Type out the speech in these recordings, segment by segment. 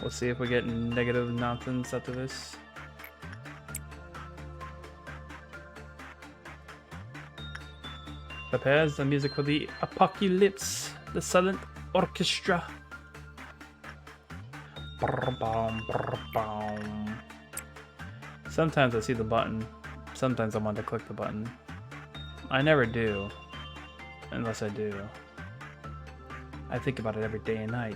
We'll see if we get negative nonsense after this. Prepares the music for the apocalypse, the silent orchestra. Sometimes I see the button. Sometimes I want to click the button. I never do. Unless I do. I think about it every day and night.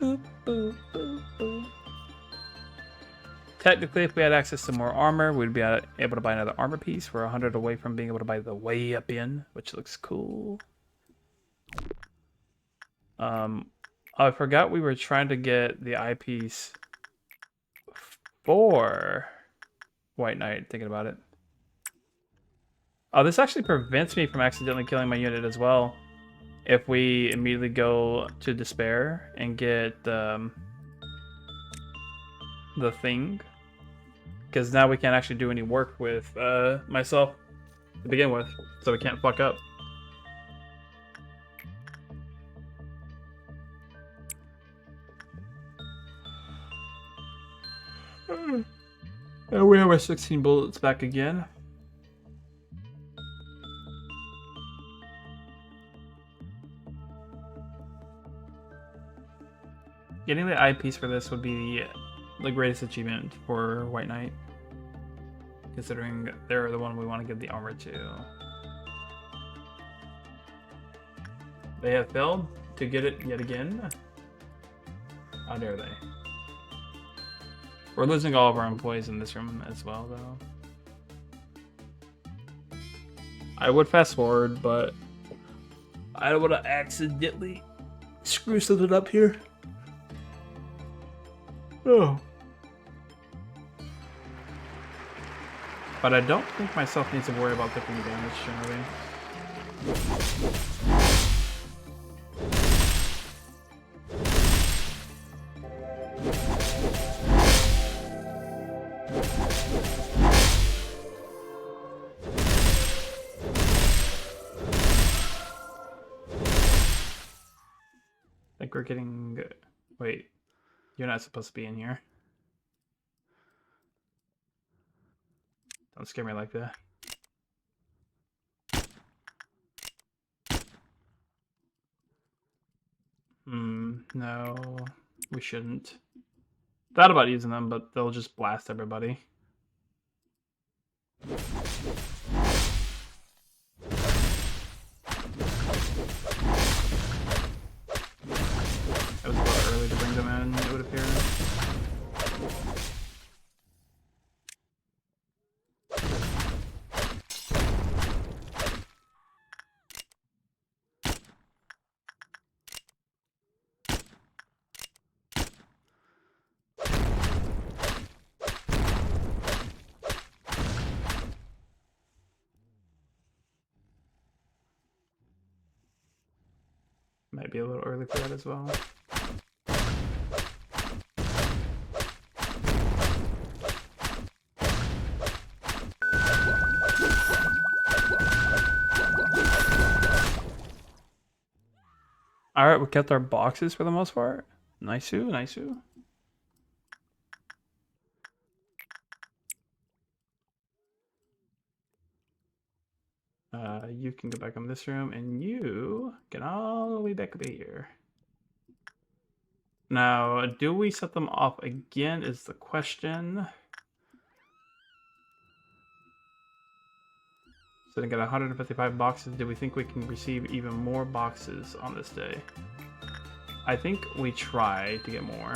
Boop, boop, boop, boop. Technically, if we had access to more armor, we'd be able to buy another armor piece. We're 100 away from being able to buy the way up in, which looks cool. I forgot we were trying to get the eyepiece for White Knight, thinking about it. Oh, this actually prevents me from accidentally killing my unit as well. If we immediately go to Despair and get the thing. Because now we can't actually do any work with myself to begin with. So we can't fuck up. And we have our 16 bullets back again. Getting the eyepiece for this would be the greatest achievement for White Knight, considering they're the one we want to give the armor to. They have failed to get it yet again. How dare they? We're losing all of our employees in this room as well, though. I would fast forward, but I don't want to accidentally screw something up here. Oh. But I don't think myself needs to worry about taking damage generally. I think we're getting good. Wait. You're not supposed to be in here. Don't scare me like that. No, we shouldn't. Thought about using them, but they'll just blast everybody. It was a little early to bring them in, it would appear. Might be a little early for that as well. Alright, we kept our boxes for the most part. Nice-oo, nice-oo. You can go back in this room, and you get all the way back up here. Now, do we set them off again is the question. Sitting at 155 boxes, do we think we can receive even more boxes on this day? I think we try to get more.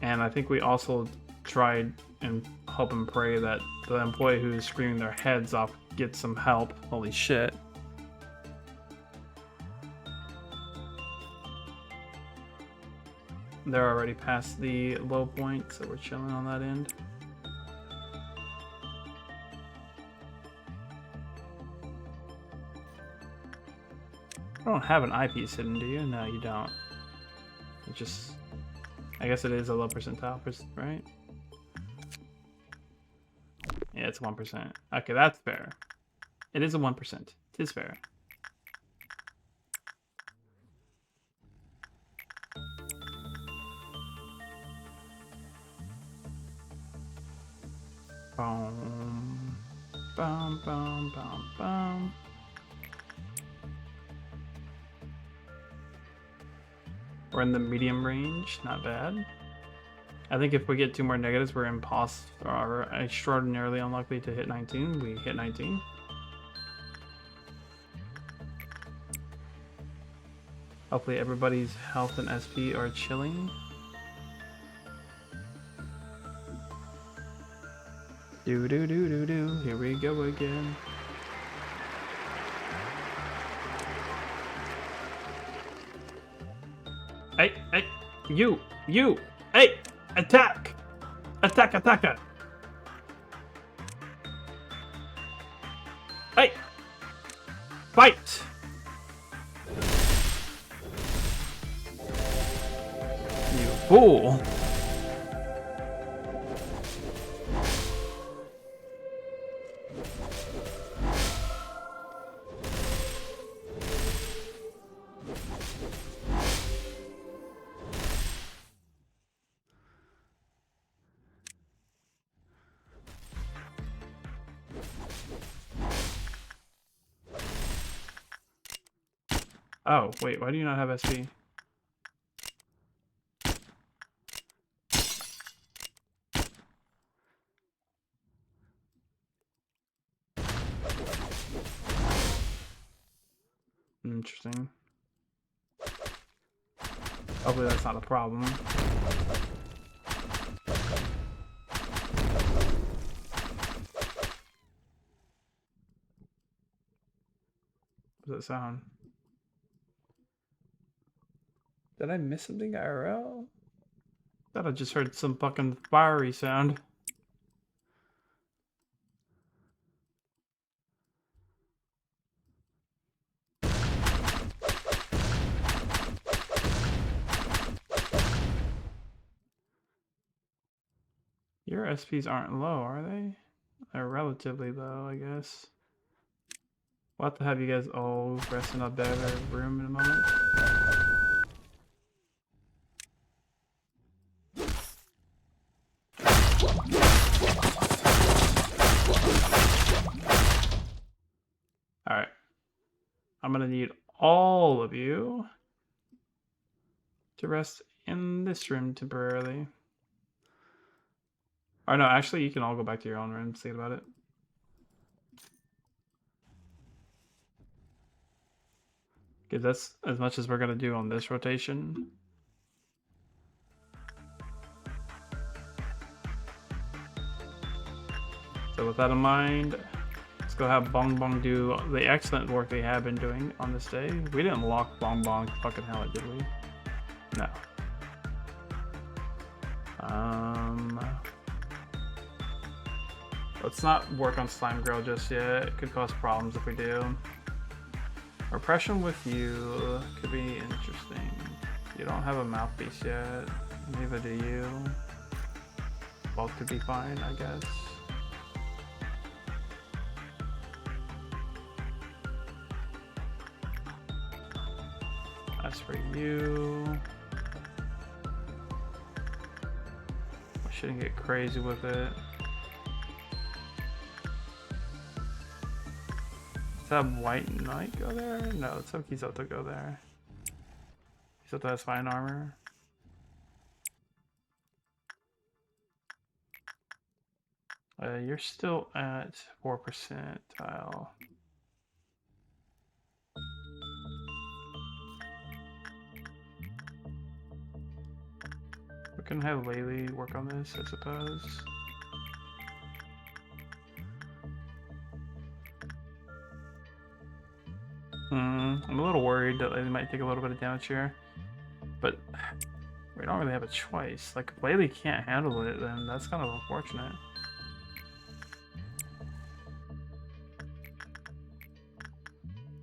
And I think we also tried and hope and pray that the employee who's screaming their heads off gets some help. Holy shit. They're already past the low point, so we're chilling on that end. You don't have an eyepiece hidden, do you? No, you don't. It just... I guess it is a low percentile, right? Yeah, Yeah, it's 1%. Okay, that's fair. It is a 1%. It is fair. Boom. Bum, bum, bum, bum. We're in the medium range. Not bad. I think if we get 2 more negatives, we're extraordinarily unlikely to hit 19. We hit 19. Hopefully everybody's health and SP are chilling. Do do do do do. Here we go again. Hey, hey, you, hey, attack, attacker. Hey, fight. You fool. Oh, wait, why do you not have SP? Interesting. Hopefully that's not a problem. What does that sound? Did I miss something IRL? Thought I just heard some fucking fiery sound. Your SPs aren't low, are they? They're relatively low, I guess. We'll have to have you guys all rest in a better room in a moment. Alright. I'm gonna need all of you to rest in this room temporarily. Or no, actually you can all go back to your own room, think about it. Because that's as much as we're gonna do on this rotation. So with that in mind, let's go have Bong Bong do the excellent work they have been doing on this day. We didn't lock Bong Bong fucking hell, did we? No. Let's not work on Slime Grill just yet. It could cause problems if we do. Repression with you could be interesting. You don't have a mouthpiece yet. Neither do you. Both could be fine, I guess. That's for you. I shouldn't get crazy with it. Let's have White Knight go there? No, let's have Kizoto go there. Kizoto has fine armor. You're still at 4% tile. We can have Laylee work on this, I suppose. I'm a little worried that Laylee might take a little bit of damage here, but we don't really have a choice. Like, if Laylee can't handle it, then that's kind of unfortunate.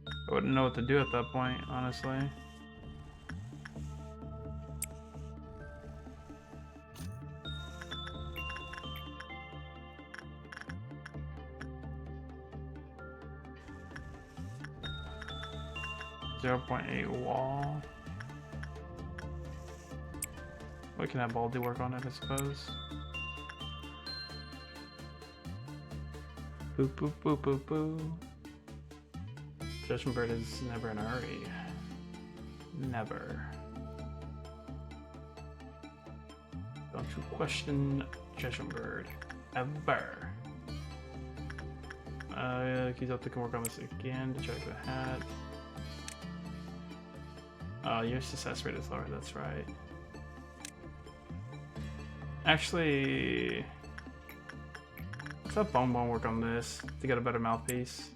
I wouldn't know what to do at that point, honestly. 0.8 wall. We can have Baldy work on it, I suppose. Boop, boop, boop, boop, boop. Judgment Bird is never in a hurry. Never. Don't you question Judgment Bird. Ever. Kizoto can work on this again to check the hat. Oh, your success rate is lower, that's right. Actually, let's have Bong Bong work on this to get a better mouthpiece.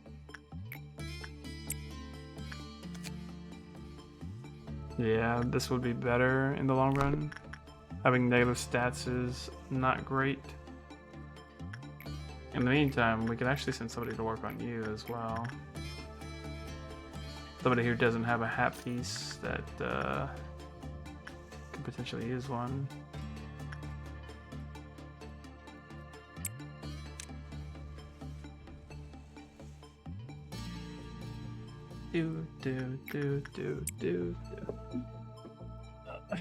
Yeah, this would be better in the long run. Having negative stats is not great. In the meantime, we could actually send somebody to work on you as well. Somebody who doesn't have a hat piece that could potentially use one.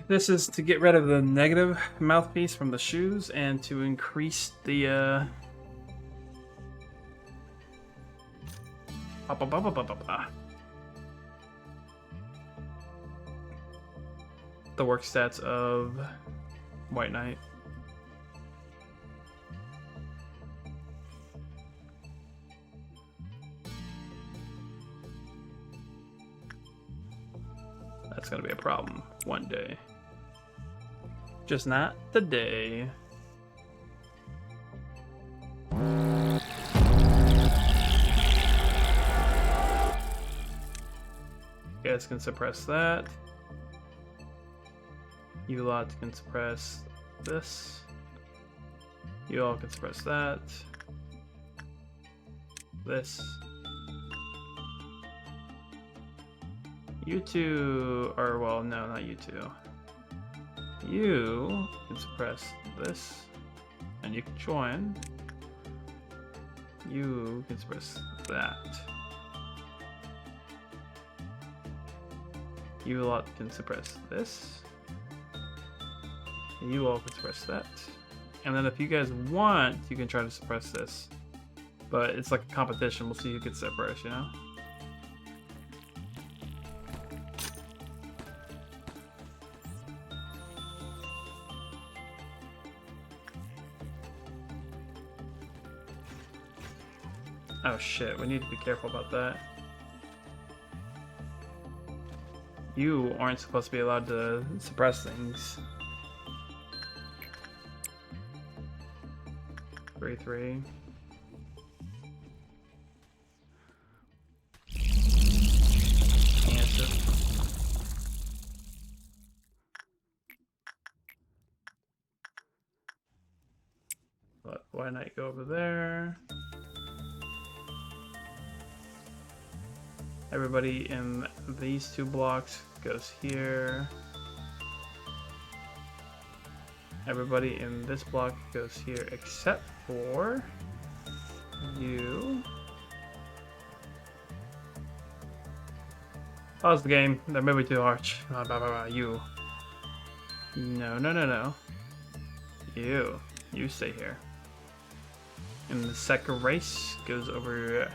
This is to get rid of the negative mouthpiece from the shoes and to increase the work stats of White Knight. That's gonna be a problem one day. Just not today. You guys can suppress that. You lot can suppress this. You all can suppress that. This. You two are, well, no, not you two. You can suppress this, and you can join. You can suppress that. You lot can suppress this. You all can suppress that. And then if you guys want, you can try to suppress this. But it's like a competition, we'll see who gets that first, you know? Oh shit, we need to be careful about that. You aren't supposed to be allowed to suppress things. 3-3. Answer. Let White Knight go over there. Everybody in these two blocks goes here. Everybody in this block goes here except for you. Pause the game. They're moving too harsh. You. No, no, no, no. You. You stay here. And the second race goes over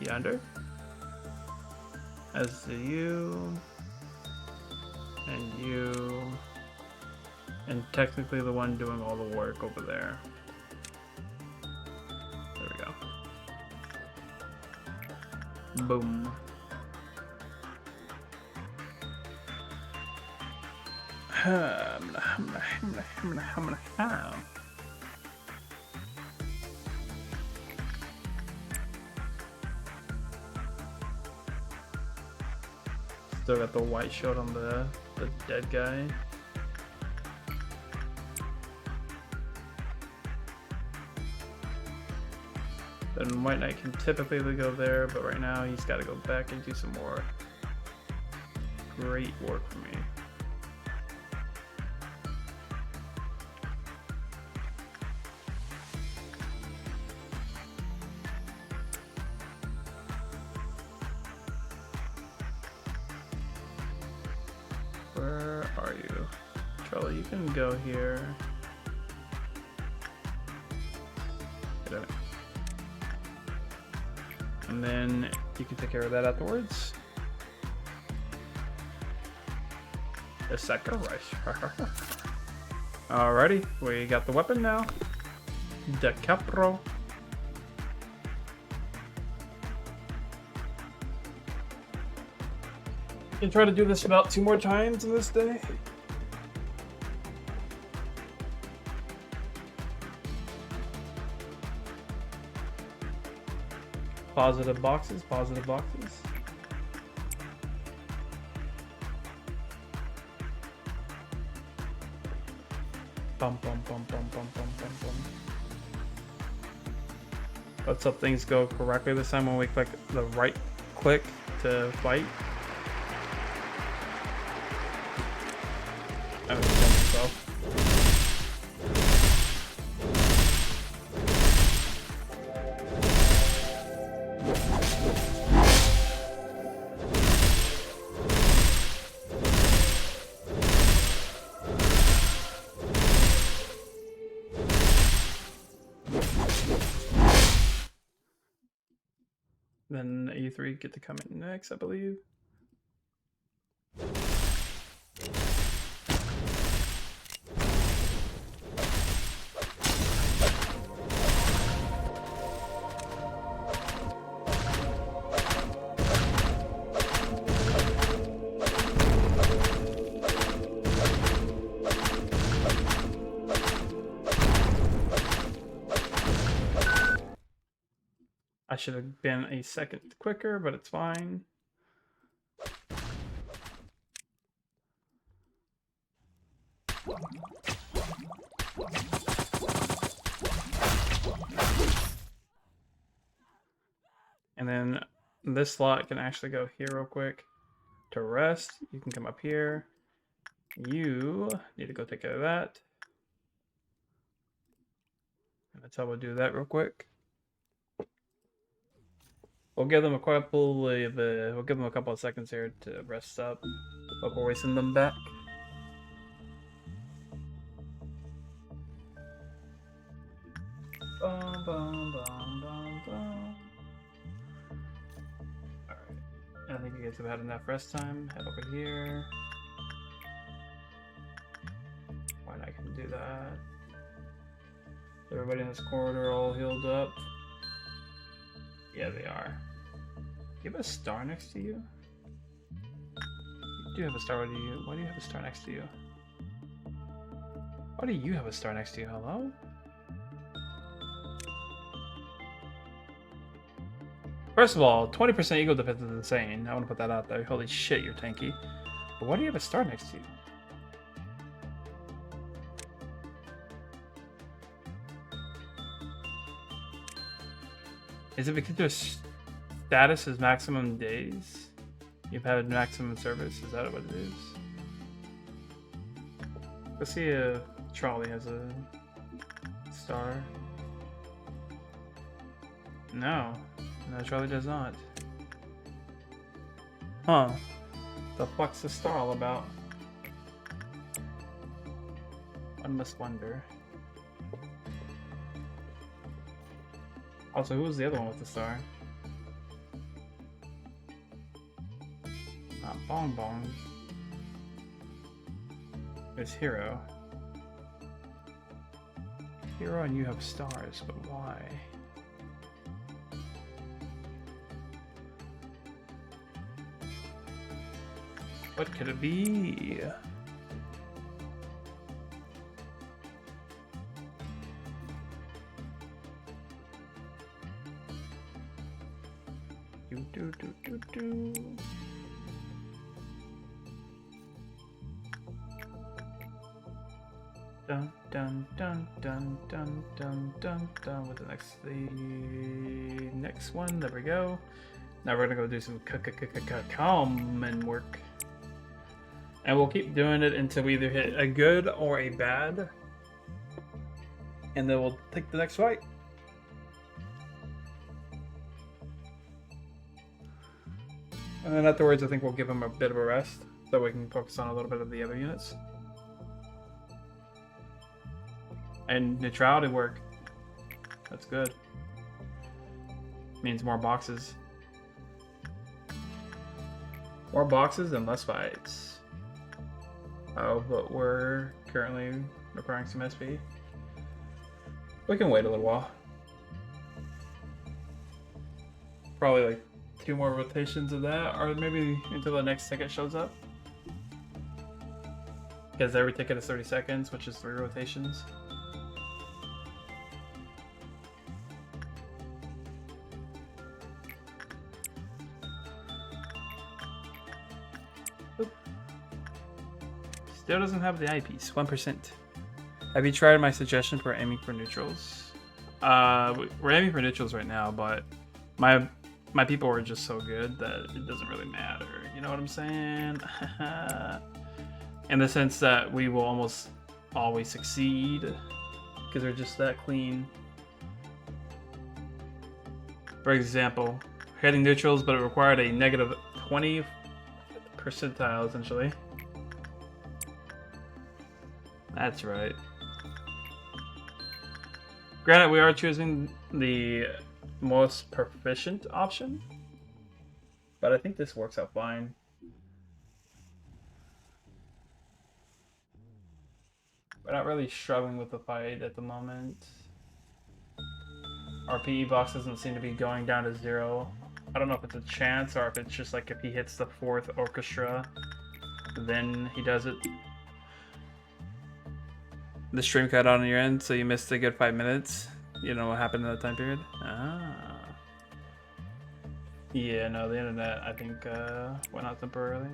yonder. As do you. And you. And technically the one doing all the work over there. There we go. Boom. Still got the white shield on the dead guy. Then White Knight can typically go there, but right now he's got to go back and do some more great work for me. are you? Charlie, you can go here. Damn it. And then you can take care of that afterwards. The second rush. Alrighty, we got the weapon now. The Capro. You can try to do this about 2 more times in this day. Positive boxes, positive boxes. Bum bum bum bum bum bum bum bum. Let's hope things go correctly this time when we click the right click to fight. I was killing myself. Then E3 get to come in next, I believe. I should have been a second quicker, but it's fine. And then this slot can actually go here real quick. To rest, you can come up here. You need to go take care of that. And that's how we'll do that real quick. We'll give them a couple of seconds here to rest up before we send them back. Bum, bum, bum, bum, bum. Alright. I think you guys have had enough rest time. Head over here. Why not? I can do that. Everybody in this corridor all healed up. Yeah, they are. Do you have a star next to you? You do have a star. Why do you have a star next to you? Why do you have a star next to you? Hello? First of all, 20% eagle defense is insane. I want to put that out there. Holy shit, you're tanky. But why do you have a star next to you? Is it because your status is maximum days? You've had maximum service? Is that what it is? Let's see if Charlie has a star. No. No, Charlie does not. Huh. The fuck's the star all about? One must wonder. Also, who was the other one with the star? Not Bong Bong. It's Hero. Hero and you have stars, but why? What could it be? Do. Dun dun dun dun dun dun dun dun with the next one. There we go. Now we're gonna go do some common work. And we'll keep doing it until we either hit a good or a bad. And then we'll take the next fight. And then afterwards, I think we'll give him a bit of a rest. so we can focus on a little bit of the other units. And neutrality work. That's good. Means more boxes. More boxes and less fights. Oh, but we're currently requiring some SP. We can wait a little while. Probably like 2 more rotations of that, or maybe until the next ticket shows up. Because every ticket is 30 seconds, which is 3 rotations. Oop. Still doesn't have the eyepiece, 1%. Have you tried my suggestion for aiming for neutrals? We're aiming for neutrals right now, but my people are just so good that it doesn't really matter. You know what I'm saying? In the sense that we will almost always succeed because they're just that clean. For example, hitting neutrals, but it required a negative 20 percentile essentially. That's right. Granted, we are choosing the most proficient option, but I think this works out fine. We're not really struggling with the fight at the moment. Our PE box doesn't seem to be going down to 0. I don't know if it's a chance or if it's just like if he hits the 4th orchestra, then he does it. The stream cut on your end, so you missed a good 5 minutes. You know what happened in that time period? Ah. Yeah, no, the internet, I think, went out temporarily.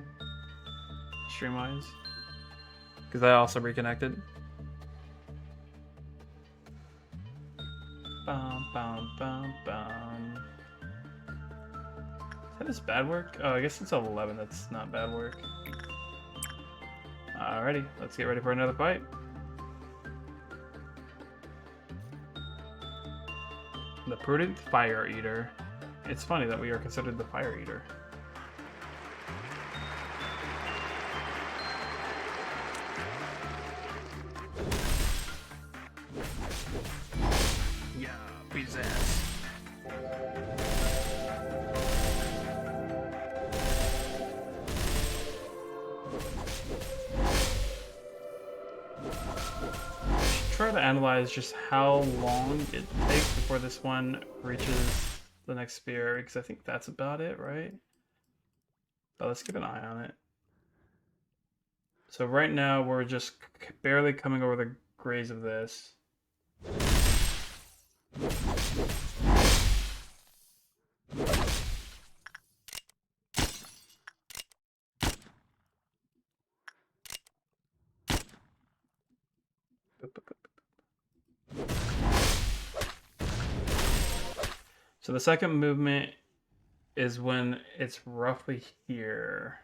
Stream-wise. Because I also reconnected. Bum, bum, bum, bum. Is that just bad work? Oh, I guess it's 11. That's not bad work. Alrighty, let's get ready for another fight. The Prudent Fire Eater. It's funny that we are considered the Fire Eater. Yeah, beat his ass. Try to analyze just how long it takes before this one reaches the next spear, because I think that's about it, right? But let's keep an eye on it. So right now we're just barely coming over the graze of this. So the second movement is when it's roughly here.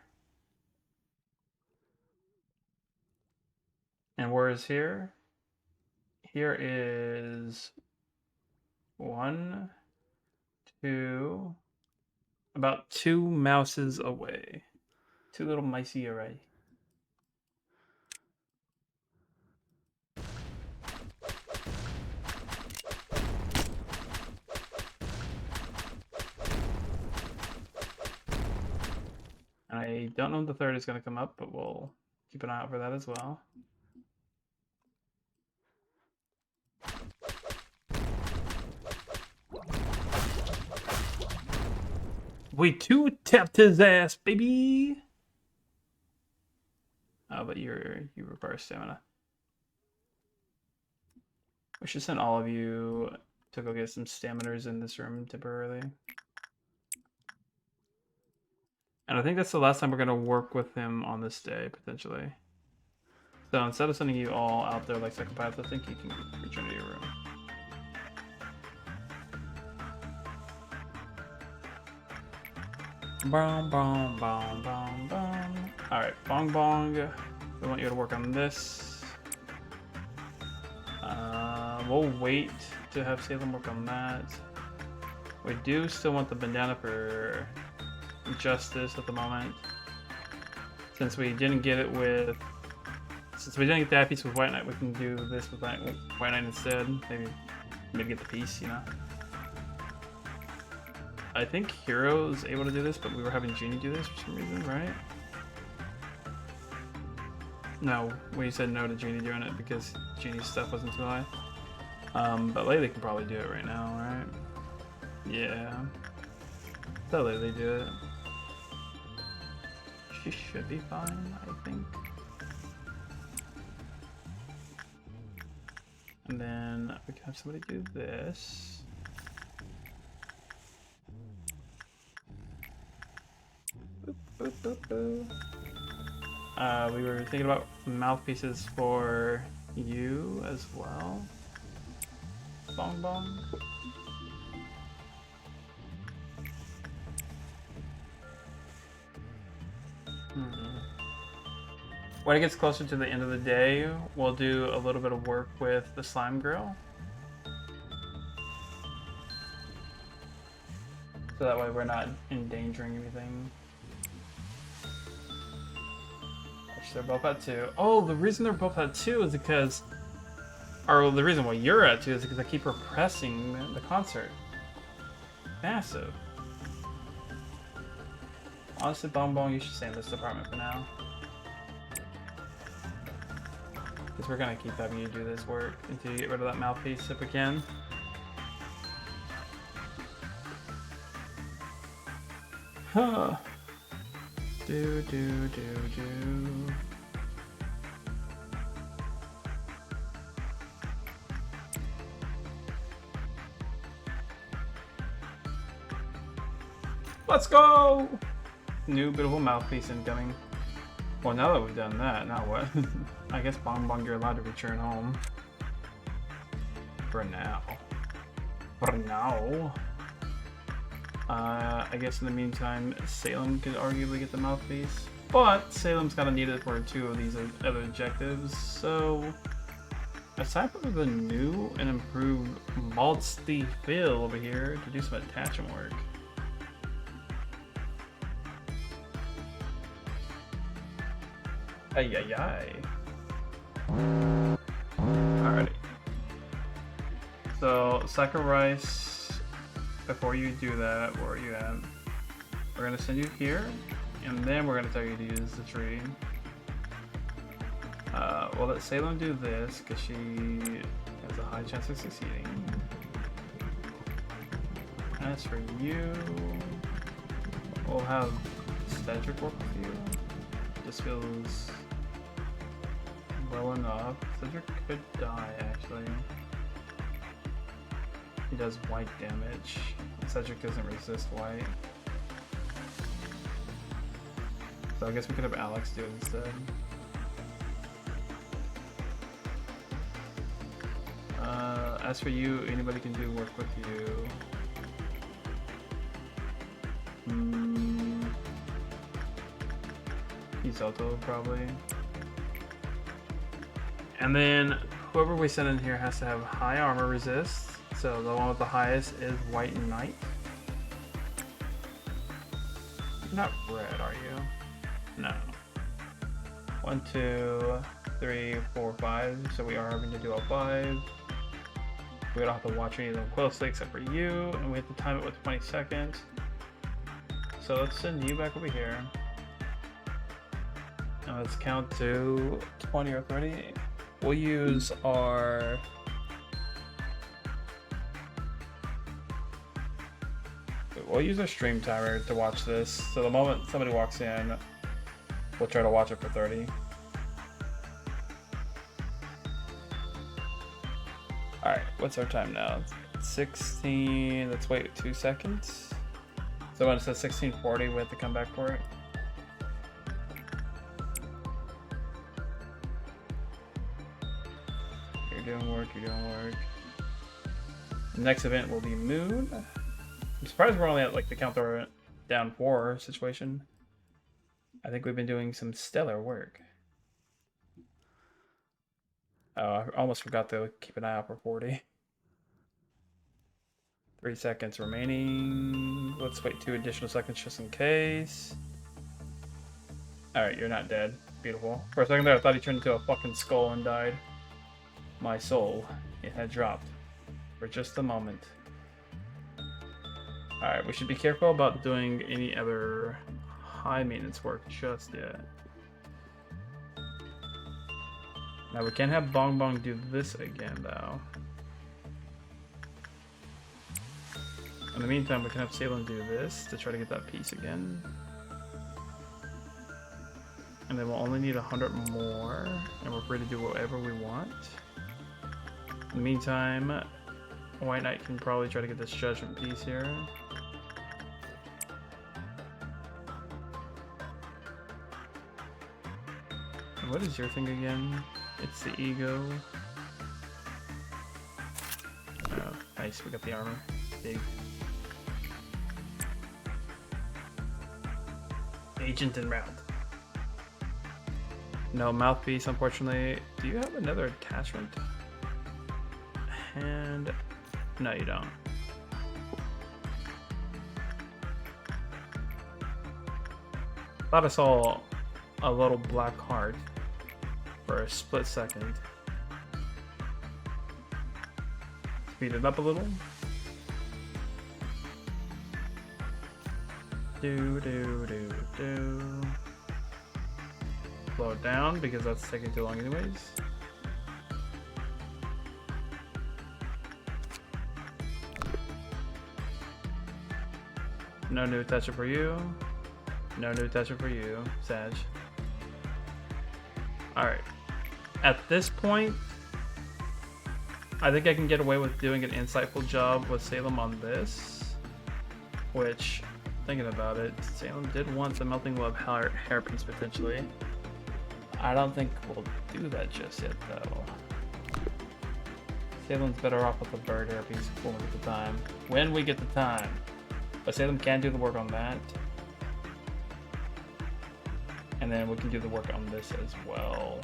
And where is here? Here is 1, 2, about 2 mouses away. 2 little micey array. I don't know if the 3rd is going to come up, but we'll keep an eye out for that as well. We 2-tapped his ass, baby! Oh, but you require stamina. We should send all of you to go get some staminers in this room temporarily. And I think that's the last time we're going to work with him on this day, potentially. So instead of sending you all out there like psychopaths, I think you can return to your room. Bong, bong, bong, bong, bong. Alright, bong, bong. We want you to work on this. We'll wait to have Salem work on that. We do still want the bandana for justice at the moment. since we didn't get it with, since we didn't get that piece with White Knight, we can do this with White Knight instead. Maybe get the piece, you know. I think Hero is able to do this, but we were having Genie do this for some reason, right? No, we said no to Genie doing it because Genie's stuff wasn't too high. But Laylee can probably do it right now, right? Yeah. Let Laylee do it. She should be fine, I think. And then we can have somebody do this. Boop, boop, boop, boop. We were thinking about mouthpieces for you as well. Bong bong. When it gets closer to the end of the day, we'll do a little bit of work with the slime grill. So that way we're not endangering anything. Which they're both at 2. Oh, the reason they're both at 2 is because, or the reason why you're at 2 is because I keep repressing the concert. Massive. Honestly, Bong Bong, you should stay in this department for now. Because we're gonna keep having you do this work until you get rid of that mouthpiece if we can. Huh. Do. Let's go! New beautiful mouthpiece incoming. Well, now that we've done that, now what? I guess Bong Bong, you're allowed to return home. For now. For now. I guess in the meantime, Salem could arguably get the mouthpiece. But Salem's gotta need it for 2 of these other objectives, so... Aside from the new and improved Maltzy Phil over here to do some attachment work. Ay ay ay. Alrighty. So, sacrifice, before you do that, where are you at? We're gonna send you here, and then we're gonna tell you to use the tree. We'll let Salem do this, because she has a high chance of succeeding. As for you, we'll have Cedric work with you. This feels well enough. Cedric could die, actually. He does white damage. Cedric doesn't resist white. So I guess we could have Alex do it instead. As for you, anybody can do work with you. Isoto, probably. And then whoever we send in here has to have high armor resist. So the one with the highest is White Knight. You're not red, are you? No. 1, 2, 3, 4, 5. So we are having to do a 5. We don't have to watch any of them closely except for you, and we have to time it with 20 seconds. So let's send you back over here. And let's count to 20 or 30. We'll use our... We'll use our stream timer to watch this. So the moment somebody walks in, we'll try to watch it for 30. Alright, what's our time now? 16, let's wait 2 seconds. So when it says 16:40, we have to come back for it. You're doing work, you're doing work. The next event will be Moon. I'm surprised we're only at like the counter down 4 situation. I think we've been doing some stellar work. Oh, I almost forgot to keep an eye out for 40. 3 seconds remaining. Let's wait 2 additional seconds just in case. Alright, you're not dead. Beautiful. For a second there, I thought he turned into a fucking skull and died. My soul, it had dropped. For just a moment. Alright, we should be careful about doing any other high maintenance work just yet. Now we can't have Bong Bong do this again though. In the meantime, we can have Salem do this to try to get that piece again. And then we'll only need 100 more, and we're free to do whatever we want. In the meantime, White Knight can probably try to get this judgment piece here. And what is your thing again? It's the ego. Oh, nice, we got the armor. Big. Agent en route. No mouthpiece, unfortunately. Do you have another attachment? And no, you don't. Thought I saw a little black heart for a split second. Speed it up a little. Do. Slow it down because that's taking too long anyways. No new attachment for you. No new attachment for you, Sag. Alright. At this point, I think I can get away with doing an insightful job with Salem on this. Which, thinking about it, Salem did want the melting web hairpiece potentially. I don't think we'll do that just yet though. Salem's better off with the bird hairpiece when we get the time. When we get the time. But Salem can do the work on that. And then we can do the work on this as well.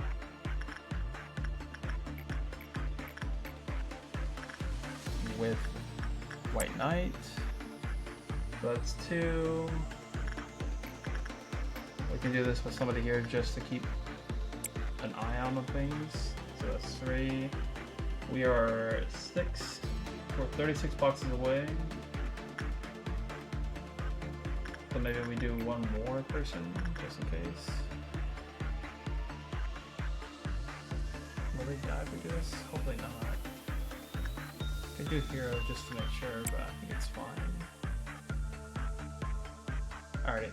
With White Knight. So that's 2. We can do this with somebody here just to keep an eye on the things. So that's 3. We are 6. We're 36 boxes away. So maybe we do one more person, just in case. Will they die if we do this? Hopefully not. Could do hero just to make sure, but I think it's fine. Alrighty.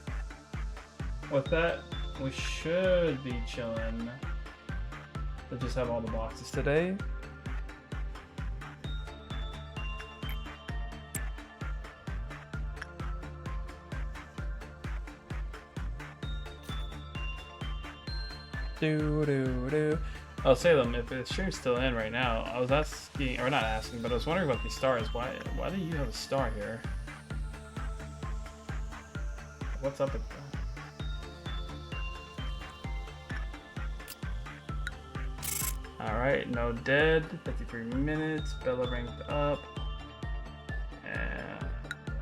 With that, we should be chilling. We'll just have all the boxes today. Oh, Salem, if the stream's still in right now, I was asking, or not asking, but I was wondering about these stars. Why do you have a star here? What's up with that? Alright, no dead, 53 minutes, Bella ranked up, and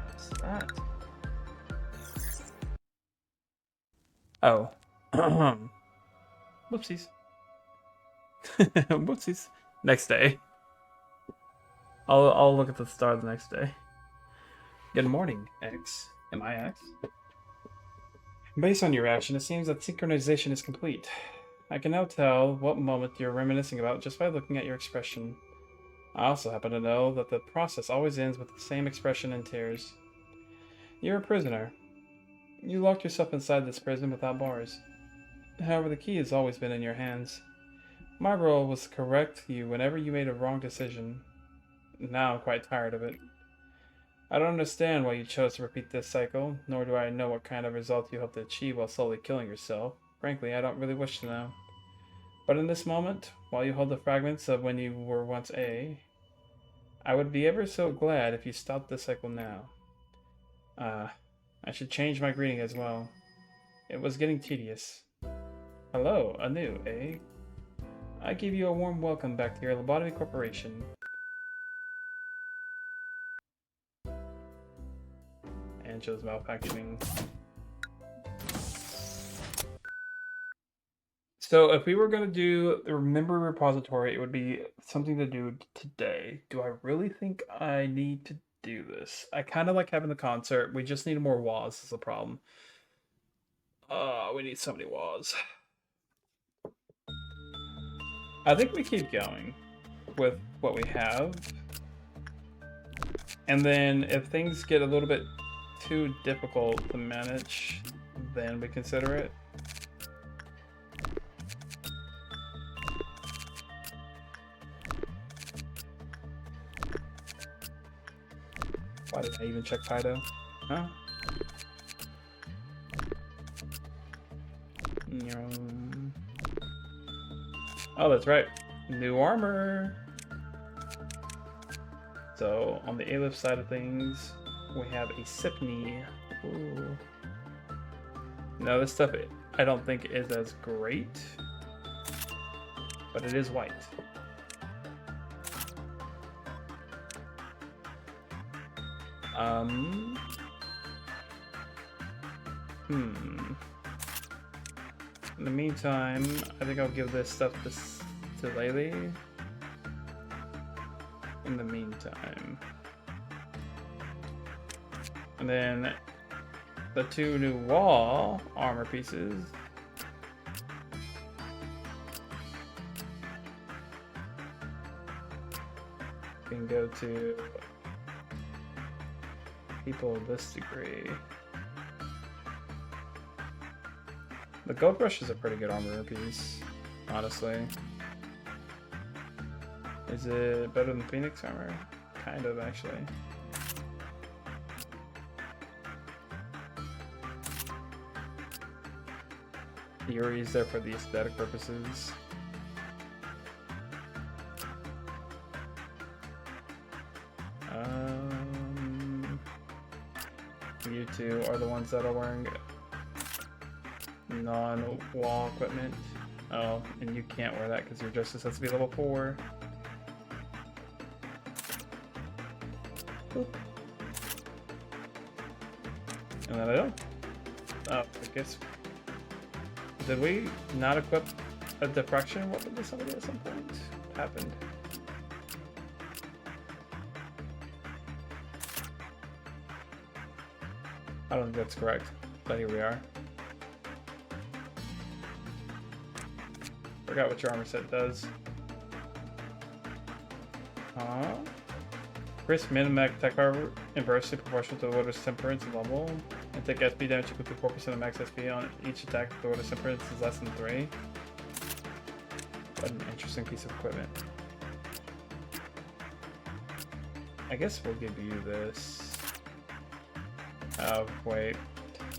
that's that. Oh. Whoopsies. Whoopsies. Next day. I'll look at the star the next day. Good morning, X. Am I X? Based on your reaction, it seems that synchronization is complete. I can now tell what moment you're reminiscing about just by looking at your expression. I also happen to know that the process always ends with the same expression and tears. You're a prisoner. You locked yourself inside this prison without bars. However, the key has always been in your hands. My role was to correct you whenever you made a wrong decision. Now I'm quite tired of it. I don't understand why you chose to repeat this cycle, nor do I know what kind of result you hope to achieve while slowly killing yourself. Frankly, I don't really wish to know. But in this moment, while you hold the fragments of when you were once A, I would be ever so glad if you stopped this cycle now. I should change my greeting as well. It was getting tedious. Hello, anew, eh? I give you a warm welcome back to your Lobotomy Corporation. And shows malfunctioning. So if we were gonna do the Remember repository, it would be something to do today. Do I really think I need to do this? I kind of like having the concert. We just need more WAs is the problem. We need so many WAs. I think we keep going with what we have. And then if things get a little bit too difficult to manage, then we consider it. Why did I even check Fido? Huh? Oh, that's right. New armor. So on the Aleph side of things, we have a Sipney. Ooh. Now this stuff I don't think is as great, but it is white. In the meantime, I think I'll give this stuff to Laylee. In the meantime. And then the 2 new wall armor pieces. Can go to people of this degree. The Gold Rush is a pretty good armor piece, honestly. Is it better than Phoenix armor? Kind of, actually. Yuri is there for the aesthetic purposes. You two are the ones that are wearing non-wall equipment. Oh, and you can't wear that because your justice has to be level 4. Boop. And then I don't. Oh, I guess. Did we not equip a diffraction weapon to somebody at some point? What happened? I don't think that's correct, but here we are. Forgot what your armor set does. Increase min-max attack power inversely proportional to the Lotus Temperance level. And take SP damage equal to 4% of max SP on each attack if the Lotus Temperance is less than 3. What an interesting piece of equipment. I guess we'll give you this. Oh, wait.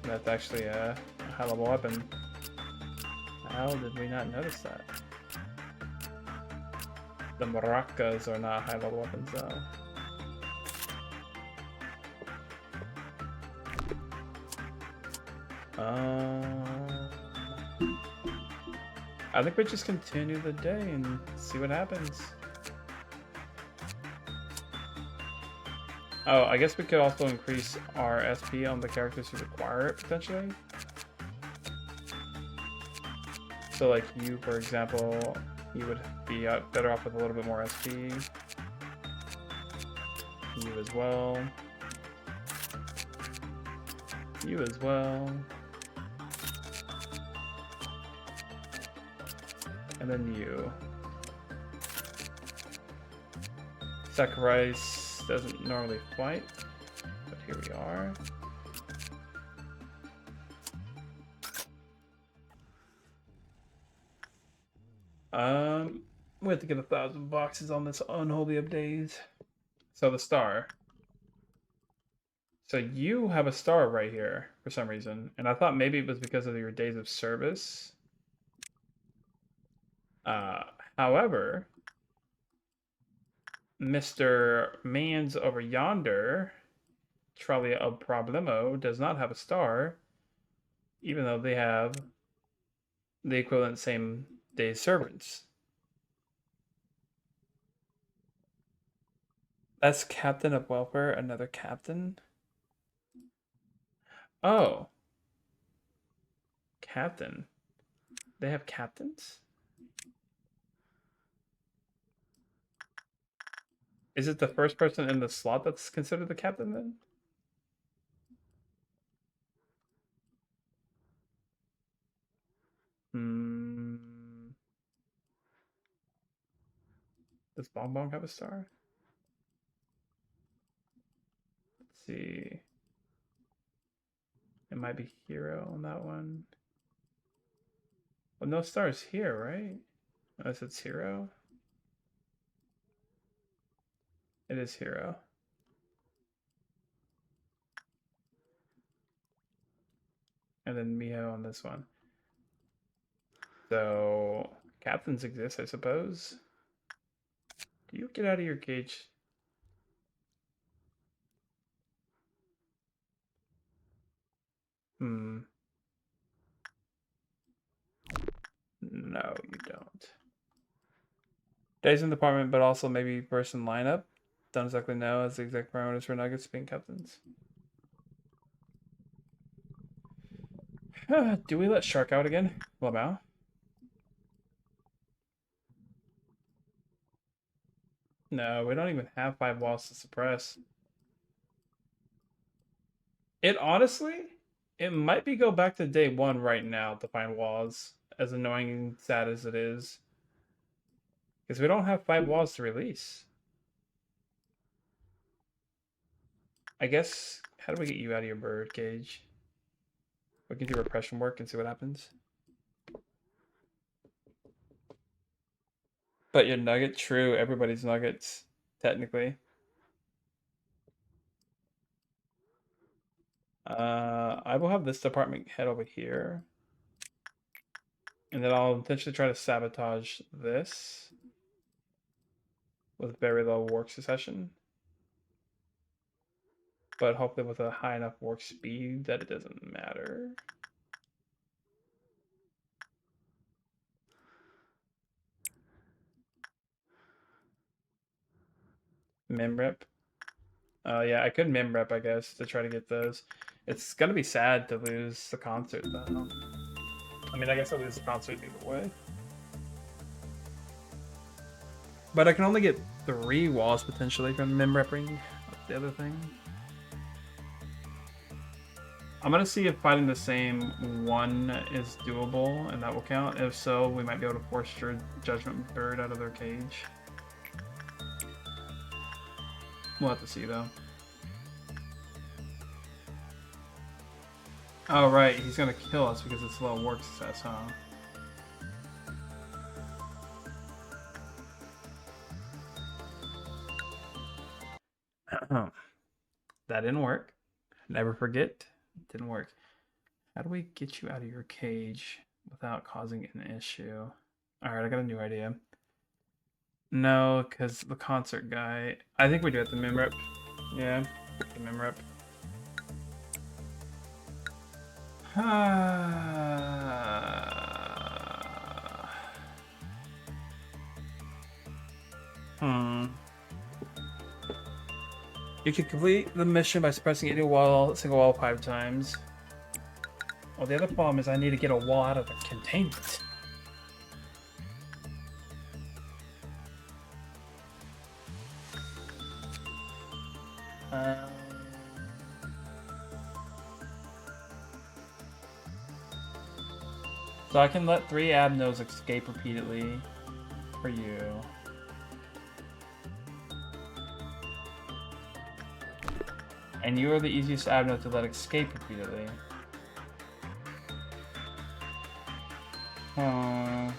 That's actually a high-level weapon. How did we not notice that? The maracas are not high-level weapons, though. I think we just continue the day and see what happens. Oh, I guess we could also increase our SP on the characters who require it, potentially. So like you, for example, you would be better off with a little bit more SP. You as well. You as well. And then you. Sacrifice doesn't normally fight, but here we are. We have to get 1,000 boxes on this unholy of days. So the star. So you have a star right here for some reason, and I thought maybe it was because of your days of service. However, Mr. Mans over yonder, Tralia of Problemo, does not have a star, even though they have the equivalent same day's servants. That's Captain of Welfare, another captain? Oh. Captain. They have captains? Is it the first person in the slot that's considered the captain then? Does Bong Bong have a star? Let's see. It might be Hero on that one. Well, no stars here, right? Unless it's Hero. It is Hero. And then Miho on this one. So, captains exist, I suppose. Do you get out of your cage? No, you don't. Days in the department, but also maybe person lineup. Don't exactly know as the exact parameters for Nuggets being captains. Do we let Shark out again? Lamau? No, we don't even have 5 walls to suppress. It honestly, it might be go back to day 1 right now to find walls, as annoying and sad as it is. Because we don't have 5 walls to release. I guess, how do we get you out of your bird cage? We can do repression work and see what happens. But your nugget, true, everybody's nuggets, technically. I will have this department head over here. And then I'll intentionally try to sabotage this with very low work succession. But hopefully with a high enough work speed that it doesn't matter. Memrep. Yeah, I could memrep, I guess, to try to get those. It's gonna be sad to lose the concert, though. I mean, I guess I'll lose the concert either way. But I can only get 3 walls potentially from memrepping. That's the other thing. I'm gonna see if fighting the same one is doable, and that will count. If so, we might be able to force your Judgment Bird out of their cage. We'll have to see, though. Oh, right, he's gonna kill us because it's low work success, huh? That didn't work. Never forget, it didn't work. How do we get you out of your cage without causing an issue? Alright, I got a new idea. No, because the concert guy... I think we do it the memrep. Yeah, the memrep. You can complete the mission by suppressing any wall, single wall 5 times. Well, the other problem is I need to get a wall out of the containment. So I can let 3 Abnos escape repeatedly for you. And you are the easiest Abno to let escape repeatedly. I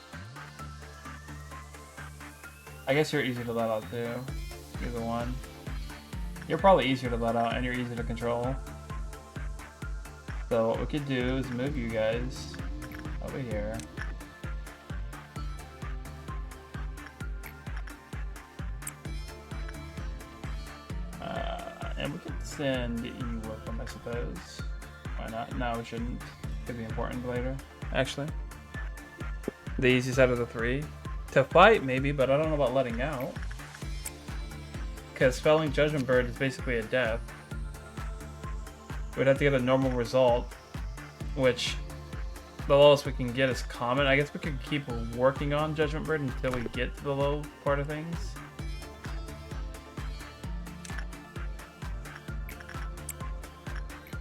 guess you're easy to let out too. You're the one. You're probably easier to let out and you're easy to control. So what we could do is move you guys over here. And we could send you with them, I suppose. Why not? No, we shouldn't. Could be important later. Actually. The easiest out of the 3. To fight, maybe, but I don't know about letting out. Because felling Judgment Bird is basically a death. We'd have to get a normal result, which the lowest we can get is common. I guess we could keep working on Judgment Bird until we get to the low part of things.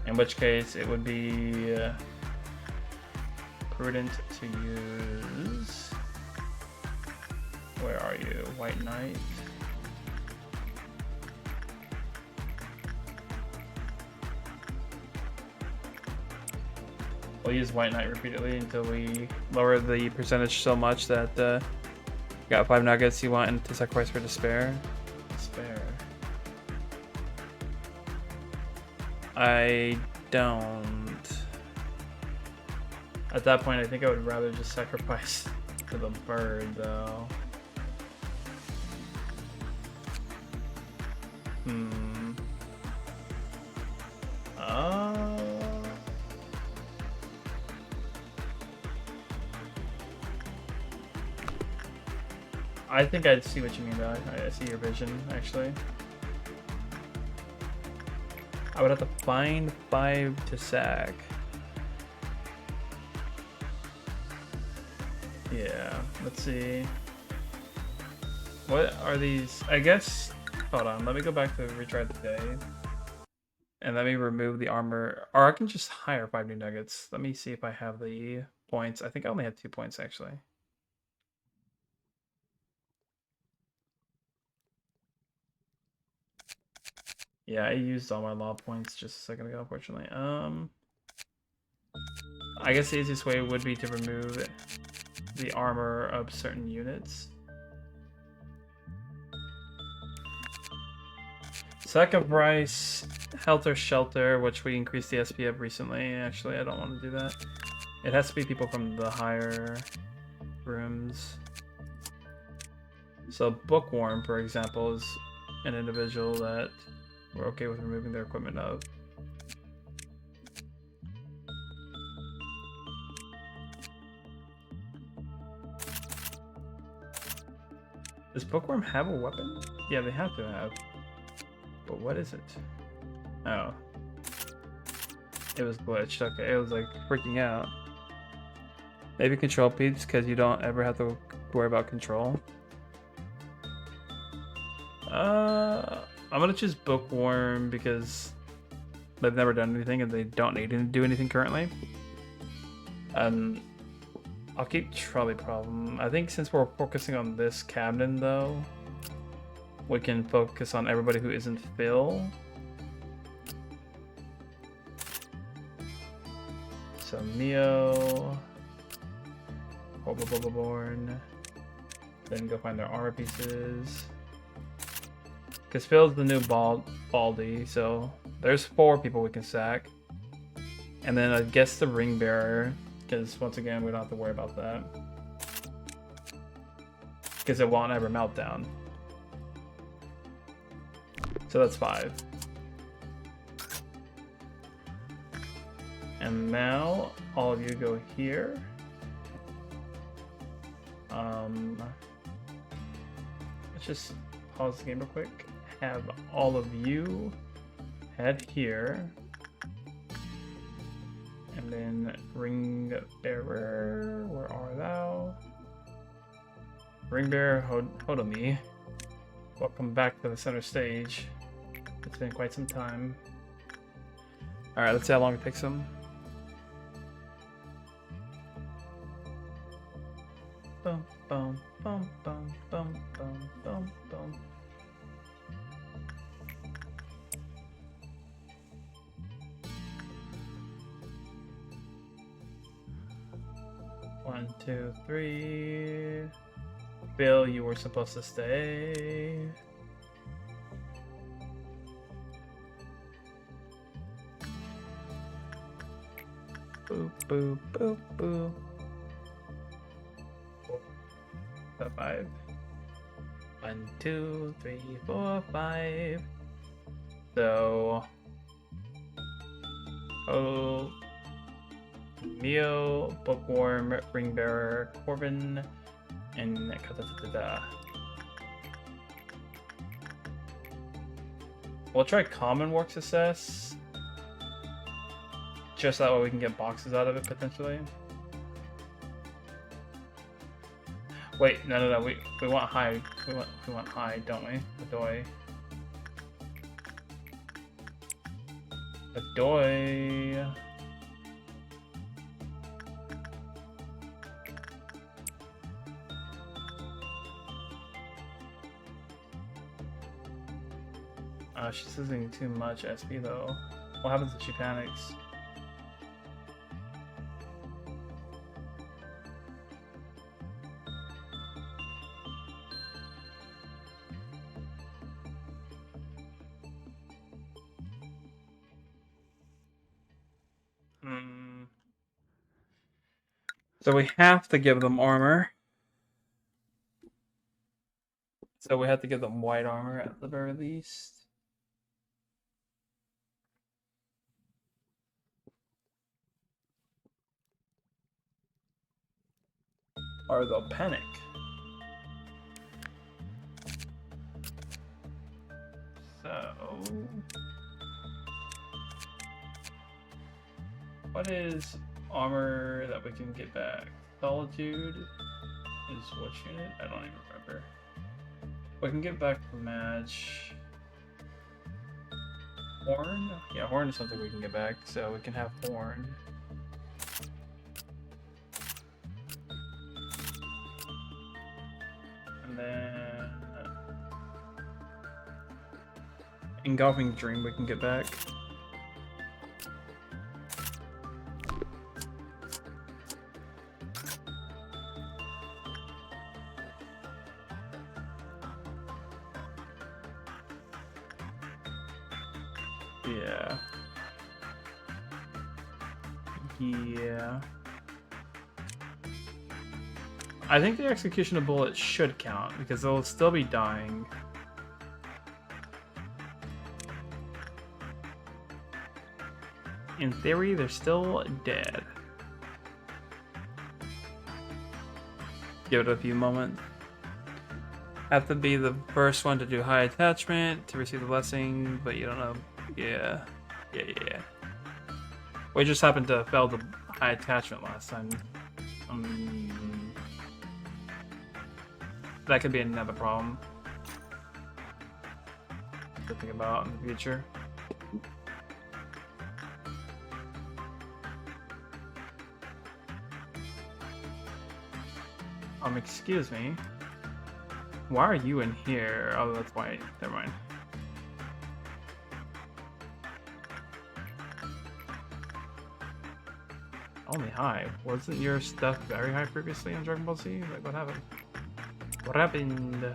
In which case, it would be prudent to use... Where are you? White Knight. We'll use White Knight repeatedly until we lower the percentage so much that got 5 nuggets you want to sacrifice for Despair. Despair. I don't. At that point, I think I would rather just sacrifice to the bird, though. I think I see what you mean, though. I see your vision, actually. I would have to find 5 to sack. Yeah, let's see. What are these? I guess, hold on, let me go back to retry the day. And let me remove the armor, or I can just hire 5 new nuggets. Let me see if I have the points. I think I only have 2 points, actually. Yeah, I used all my law points just a second ago, unfortunately. I guess the easiest way would be to remove the armor of certain units. Sacrifice Helter Shelter, which we increased the SP of recently. Actually, I don't want to do that. It has to be people from the higher rooms. So Bookworm, for example, is an individual that we're okay with removing their equipment of. Does Bookworm have a weapon? Yeah, they have to have. But what is it? Oh. It was glitched. Okay, it was like freaking out. Maybe control peeps because you don't ever have to worry about control. I'm gonna choose Bookworm because they've never done anything and they don't need to do anything currently. I'll keep Trolley Problem. I think since we're focusing on this Camden though, we can focus on everybody who isn't Phil. So Mio, Born, then go find their armor pieces. Because Phil's the new Baldy, so there's 4 people we can sack. And then I guess the Ring Bearer, because once again, we don't have to worry about that. Because it won't ever melt down. So that's 5. And now, all of you go here. Let's just pause the game real quick. Have all of you head here. And then Ring Bearer, where are thou? Ring Bearer, Hodomi. Welcome back to the center stage. It's been quite some time. Alright, let's see how long it takes them. Bum, bum, bum, bum, bum, bum, bum, bum. One, 2, 3. Bill, you were supposed to stay. Boop, boop, boop, boop. 5. 1, 2, 3, 4, 5. So, Mio, Bookworm, Ring Bearer, Corbin, and Kata. We'll try Common Work Success. Just that way we can get boxes out of it potentially. Wait, no. We want high. We want high, don't we? Adoy. Adoy. She's losing too much SP though. What happens if she panics? So we have to give them armor. So we have to give them white armor at the very least. Or they'll panic. So... what is armor that we can get back? Solitude is what unit? I don't even remember. We can get back the match. Horn? Yeah, Horn is something we can get back, so we can have Horn. And then... Engulfing Dream we can get back. Yeah. Yeah. I think the Executioner Bullet should count, because they'll still be dying. In theory, they're still dead. Give it a few moments. Have to be the first one to do high attachment to receive the blessing, but you don't know. Yeah. We just happened to fail the high attachment last time. That could be another problem to think about in the future. Excuse me. Why are you in here? Oh, that's white. Never mind. Only high. Wasn't your stuff very high previously on Dragon Ball Z? Like, what happened? What happened?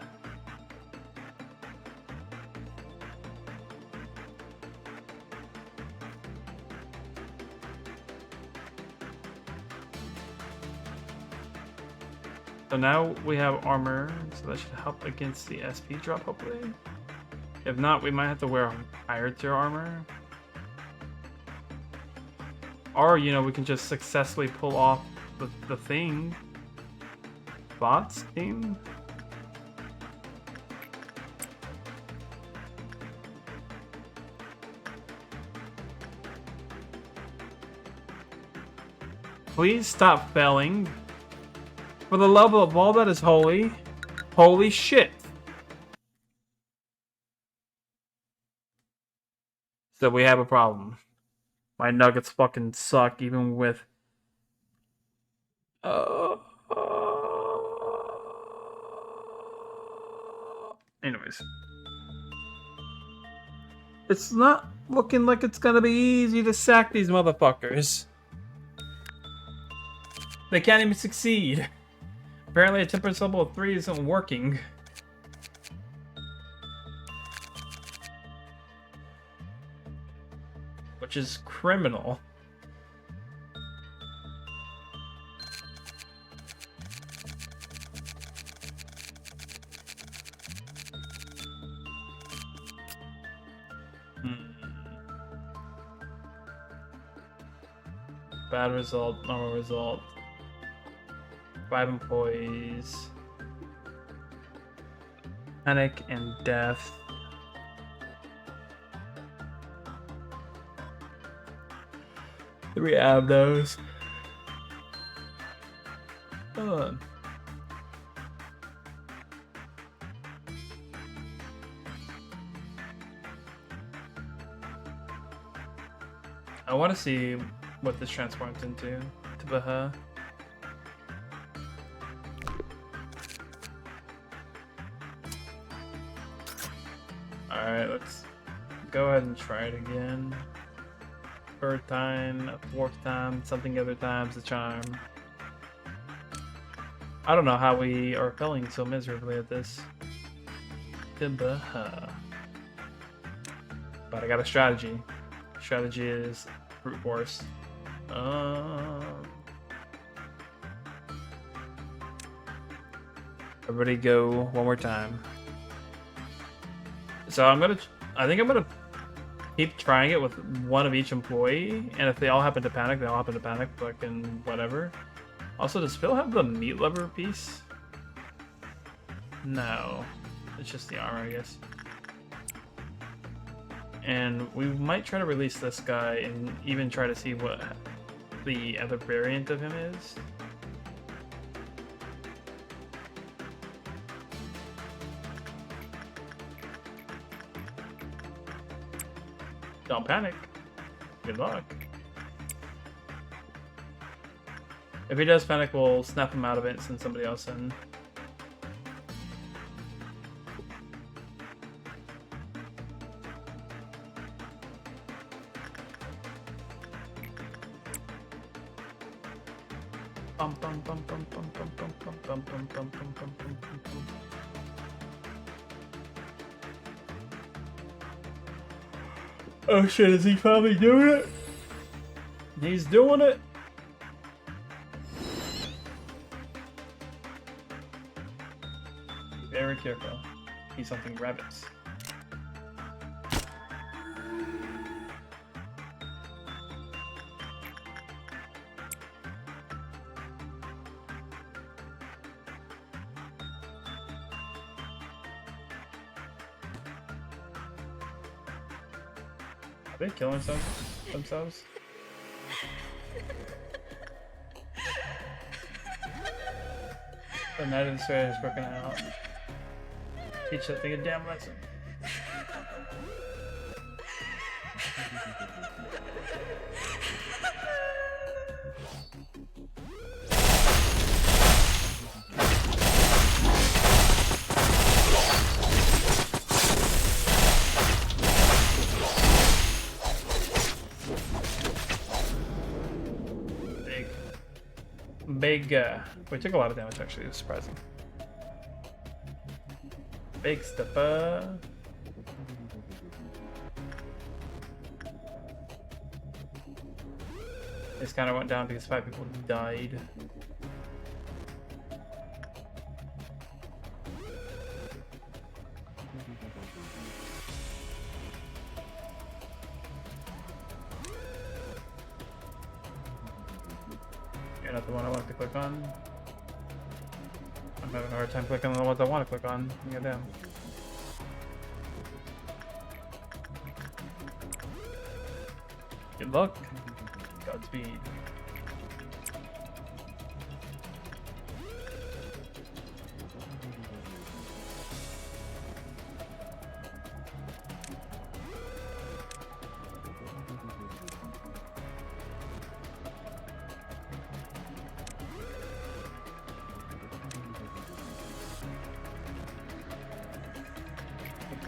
So now we have armor, so that should help against the SP drop, hopefully. If not, we might have to wear higher tier armor. Or, you know, we can just successfully pull off the thing. Bots team? Please stop failing. For the love of all that is holy. Holy shit. So we have a problem. My nuggets fucking suck even with... Anyways. It's not looking like it's gonna be easy to sack these motherfuckers. They can't even succeed. Apparently a temperance level of 3 isn't working. Which is criminal. Bad result, normal result. 5 employees. Panic and death. Do we have those? I want to see what this transforms into. To Baha. Alright, let's go ahead and try it again. Third time, a fourth time, something other times the charm. I don't know how we are failing so miserably at this. Tibaha. But I got a strategy. Strategy is brute force. Everybody go one more time. So I think I'm gonna keep trying it with one of each employee, and if they all happen to panic, they all happen to panic, fucking whatever. Also, does Phil have the meat lever piece? No. It's just the armor, I guess. And we might try to release this guy and even try to see what the other variant of him is. Don't panic. Good luck. If he does panic, we'll snap him out of it and send somebody else in. Bum, bum, bum, bum, bum, bum, bum, bum, bum, bum, bum, bum, bum, bum, bum. Oh shit, is he finally doing it? He's doing it! Be very careful. He's hunting rabbits. Are they killing themselves? The night of the story has broken out. Teach that thing a damn lesson. Big, we took a lot of damage actually, it was surprising. Big stepper. This kind of went down because 5 people died. You're not the one I want to click on. I'm having a hard time clicking on the ones I want to click on. Goddamn. Good luck. Godspeed.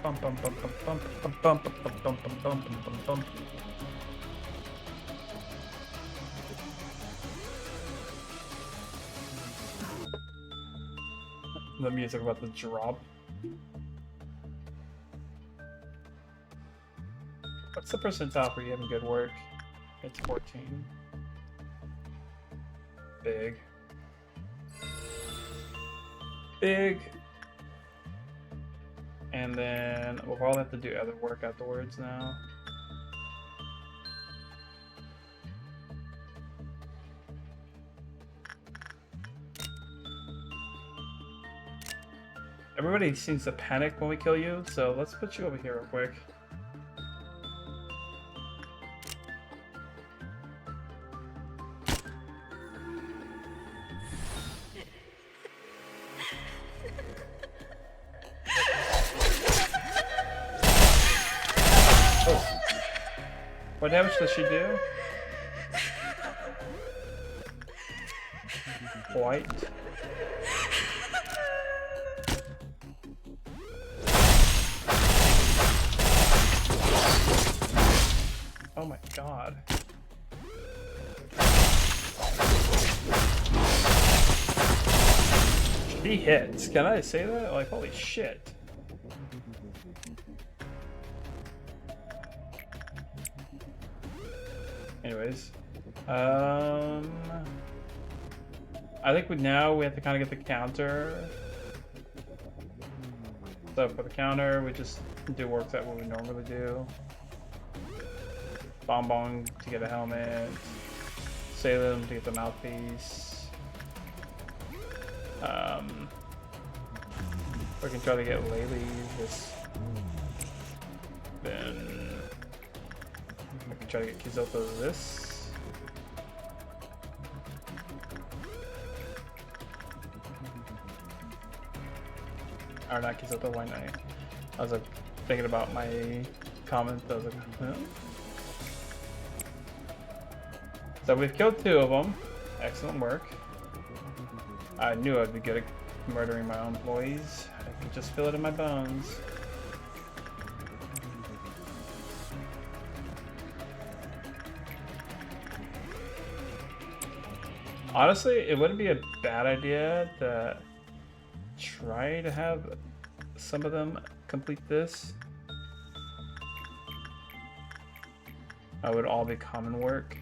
Bum bum bum bum bum bum bum bum bum bum bum bum bum. The music about to drop. What's the percentile for you having good work? It's 14. Big. Big. And then we'll probably have to do other work afterwards now. Everybody seems to panic when we kill you, so let's put you over here real quick. What damage does she do? White. Oh my god. She hits. Can I say that? Like, holy shit. Anyways. I think now we have to kind of get the counter. So for the counter, we just do work that what we normally do. Bonbon to get a helmet. Salem to get the mouthpiece. We can try to get Laylee this. Then I can try to get Kizoto this. Or not Kizoto, why not? I was like thinking about my comment. I was like, huh? So we've killed 2 of them. Excellent work. I knew I'd be good at murdering my own employees. I could just feel it in my bones. Honestly, it wouldn't be a bad idea to try to have some of them complete this. That would all be common work.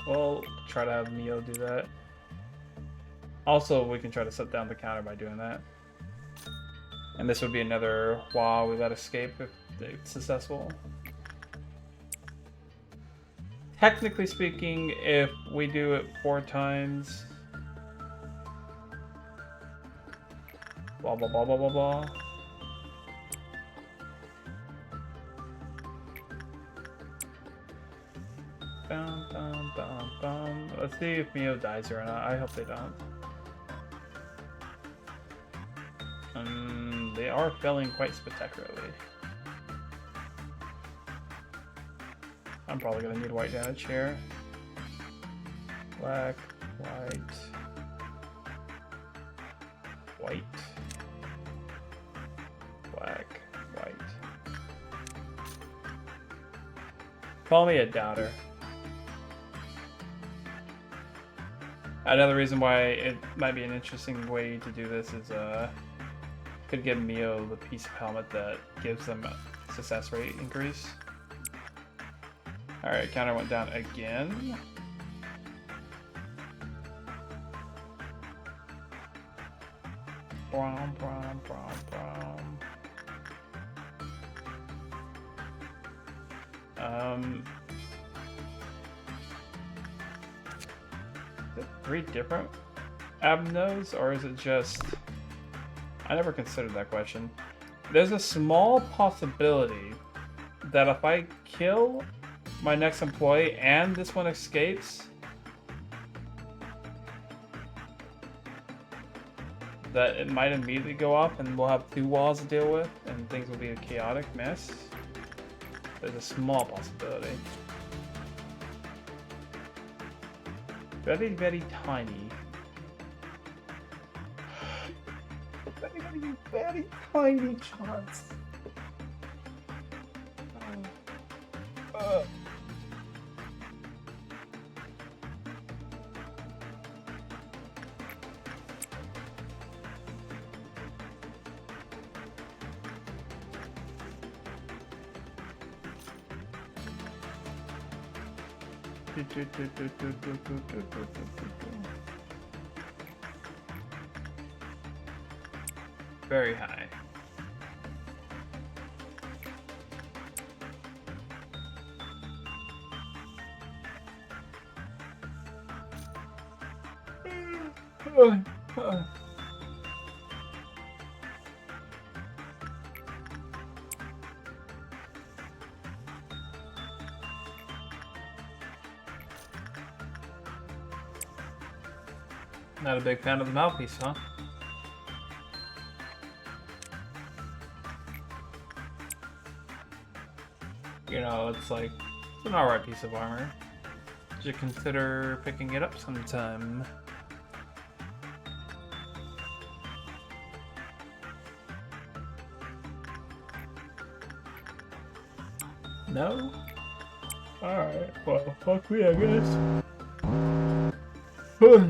We'll try to have Mio do that. Also, we can try to set down the counter by doing that. And this would be another while we let escape if it's successful. Technically speaking, if we do it 4 times, blah blah blah blah blah blah. Bum, bum, bum, bum. Let's see if Mio dies here or not. I hope they don't. They are failing quite spectacularly. I'm probably gonna need white damage here. Black, white, white, black, white. Call me a doubter. Another reason why it might be an interesting way to do this is could give Mio the piece of helmet that gives them a success rate increase. Alright, counter went down again. Brom, brom, brom, brom. Is it 3 different Abnos, or is it just... I never considered that question. There's a small possibility that if I kill my next employee and this one escapes, that it might immediately go off and we'll have 2 walls to deal with and things will be a chaotic mess. There's a small possibility. Very, very tiny. Very tiny chance. Very high. Not a big fan of the mouthpiece, huh? you know, it's like it's an alright piece of armor. Should consider picking it up sometime. No? Alright, well, fuck me, I guess.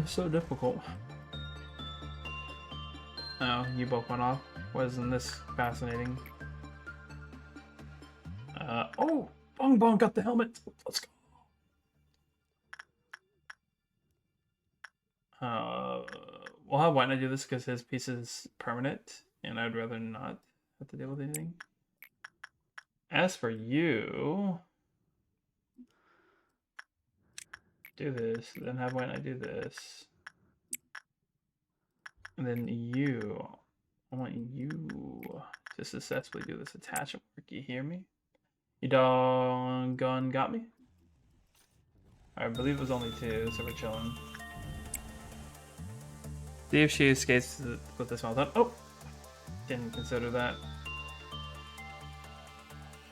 So difficult. Oh, you both went off. Wasn't this fascinating? Oh! Bong Bong got the helmet! Let's go! We'll have White Knight do this because his piece is permanent, and I'd rather not have to deal with anything. As for you, do this, then have White Knight do this. And then you, I want you to successfully do this attachment work. You hear me? You doggone got me? I believe it was only 2, so we're chilling. See if she escapes with this well done. Oh! Didn't consider that.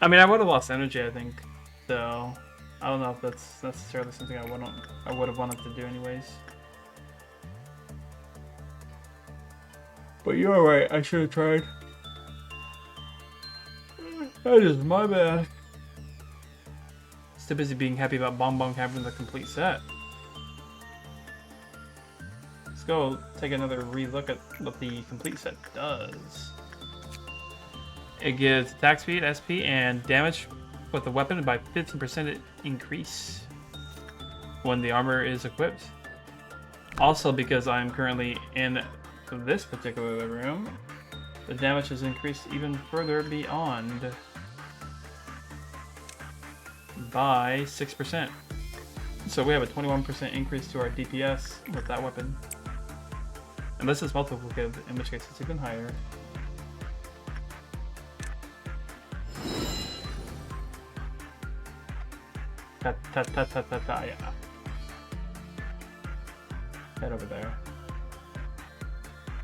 I mean, I would have lost energy, I think. So, I don't know if that's necessarily something I would have wanted to do anyways. But you're right, I should have tried. That is my bad. Still busy being happy about Bong Bong having the complete set. Let's go take another re-look at what the complete set does. It gives attack speed, SP, and damage with the weapon by 15% increase when the armor is equipped. Also, because I am currently in this particular room, the damage is increased even further beyond by 6%. So we have a 21% increase to our DPS with that weapon. And this is multiplicative, in which case it's even higher. Yeah. Head over there.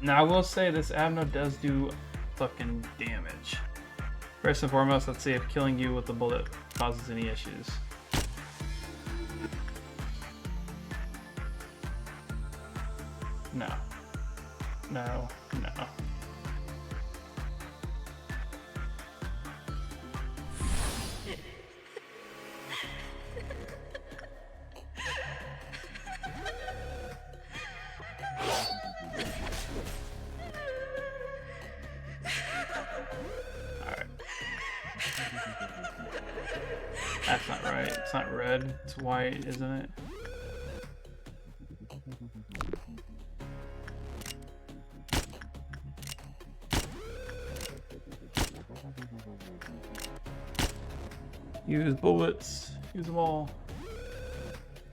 Now I will say this Abno does do fucking damage. First and foremost, let's see if killing you with the bullet causes any issues. No. No. No. That's not right. It's not red. It's white, isn't it? Use bullets. Use them all.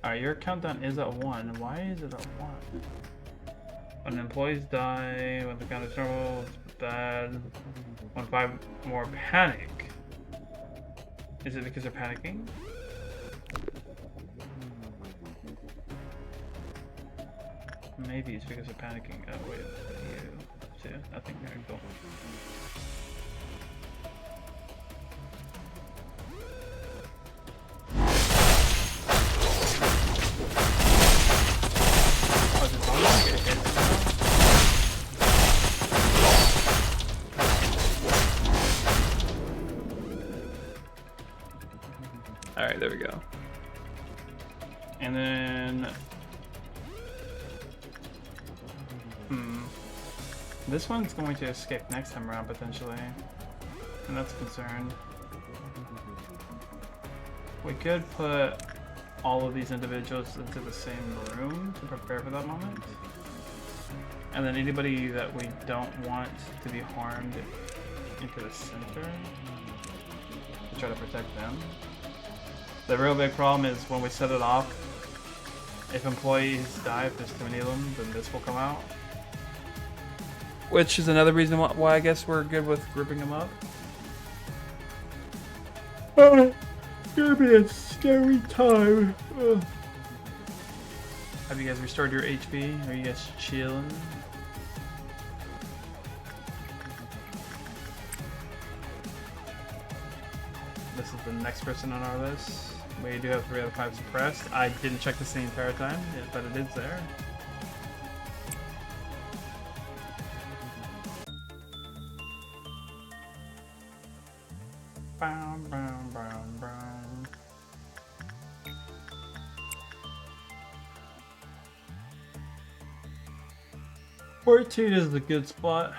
Alright, your countdown is at 1. Why is it at 1? When employees die, when the count is normal, it's bad. When 5 more panic. Is it because they're panicking? Maybe it's because they're panicking. Oh wait, you too. I think very cool. Oh, did Bong get hit? Alright, there we go. And then... This one's going to escape next time around, potentially. And that's a concern. We could put all of these individuals into the same room to prepare for that moment. And then anybody that we don't want to be harmed into the center to try to protect them. The real big problem is when we set it off, if employees die, if there's too many of them, then this will come out. Which is another reason why I guess we're good with grouping them up. It's gonna be a scary time. Have you guys restored your HP? Are you guys chilling? This is the next person on our list. We do have 3 out of 5 suppressed. I didn't check this the entire time, but it is there. Brown, brown, brown, brown. $14 is the good spot.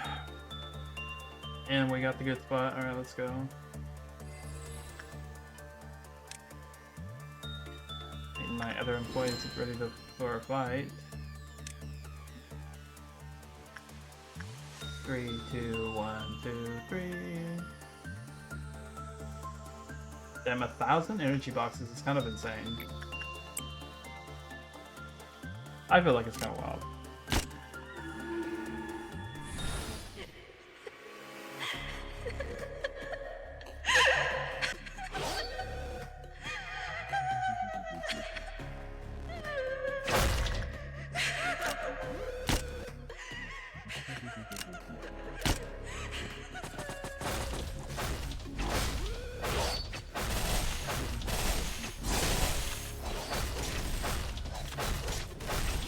And we got the good spot. Alright, let's go. And my other employees is ready for a fight. 3, 2, 1, 2, 3. Damn, 1,000 energy boxes is kind of insane. I feel like it's kind of wild.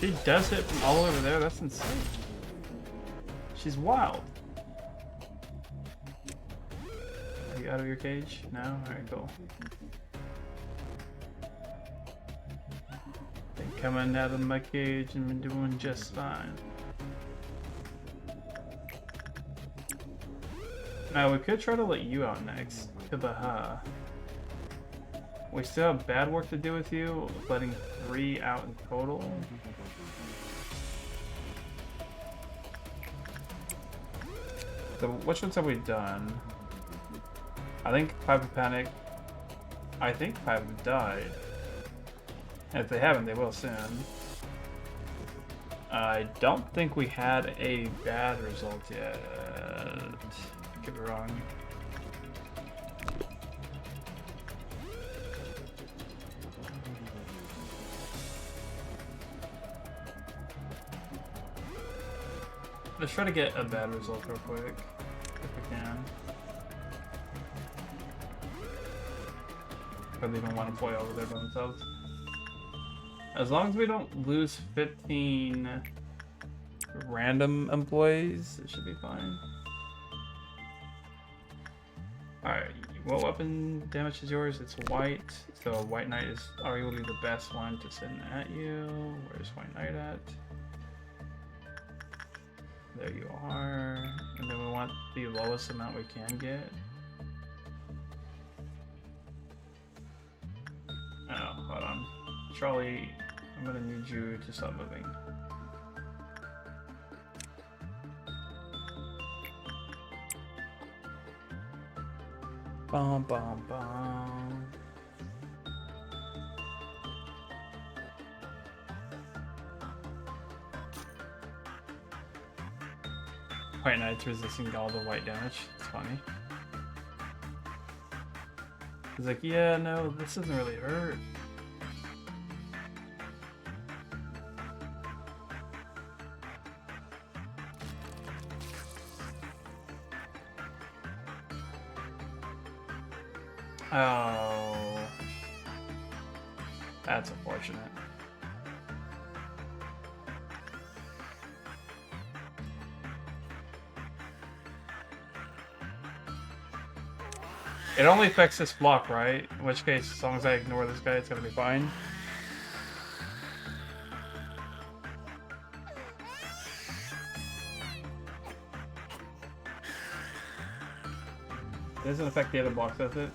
She does it from all over there, that's insane. She's wild. Are you out of your cage? No? Alright, cool. Been coming out of my cage and been doing just fine. Now we could try to let you out next. Kabaha. We still have bad work to do with you, letting 3 out in total. So which ones have we done? I think 5 have panicked. I think 5 have died. And if they haven't, they will soon. I don't think we had a bad result yet. Could be wrong. Let's try to get a bad result real quick, if we can. Or leaving one employee over there by themselves. As long as we don't lose 15 random employees, it should be fine. Alright, what weapon damage is yours? It's white, so White Knight is arguably the best one to send at you. Where's White Knight at? There you are. And then we want the lowest amount we can get. Oh, hold on. Charlie, I'm gonna need you to stop moving. Bum bum bum. White Knight's resisting all the white damage. It's funny. He's like, yeah, no, this doesn't really hurt. Oh. That's unfortunate. It only affects this block, right? In which case, as long as I ignore this guy, it's gonna be fine. It doesn't affect the other blocks, does it?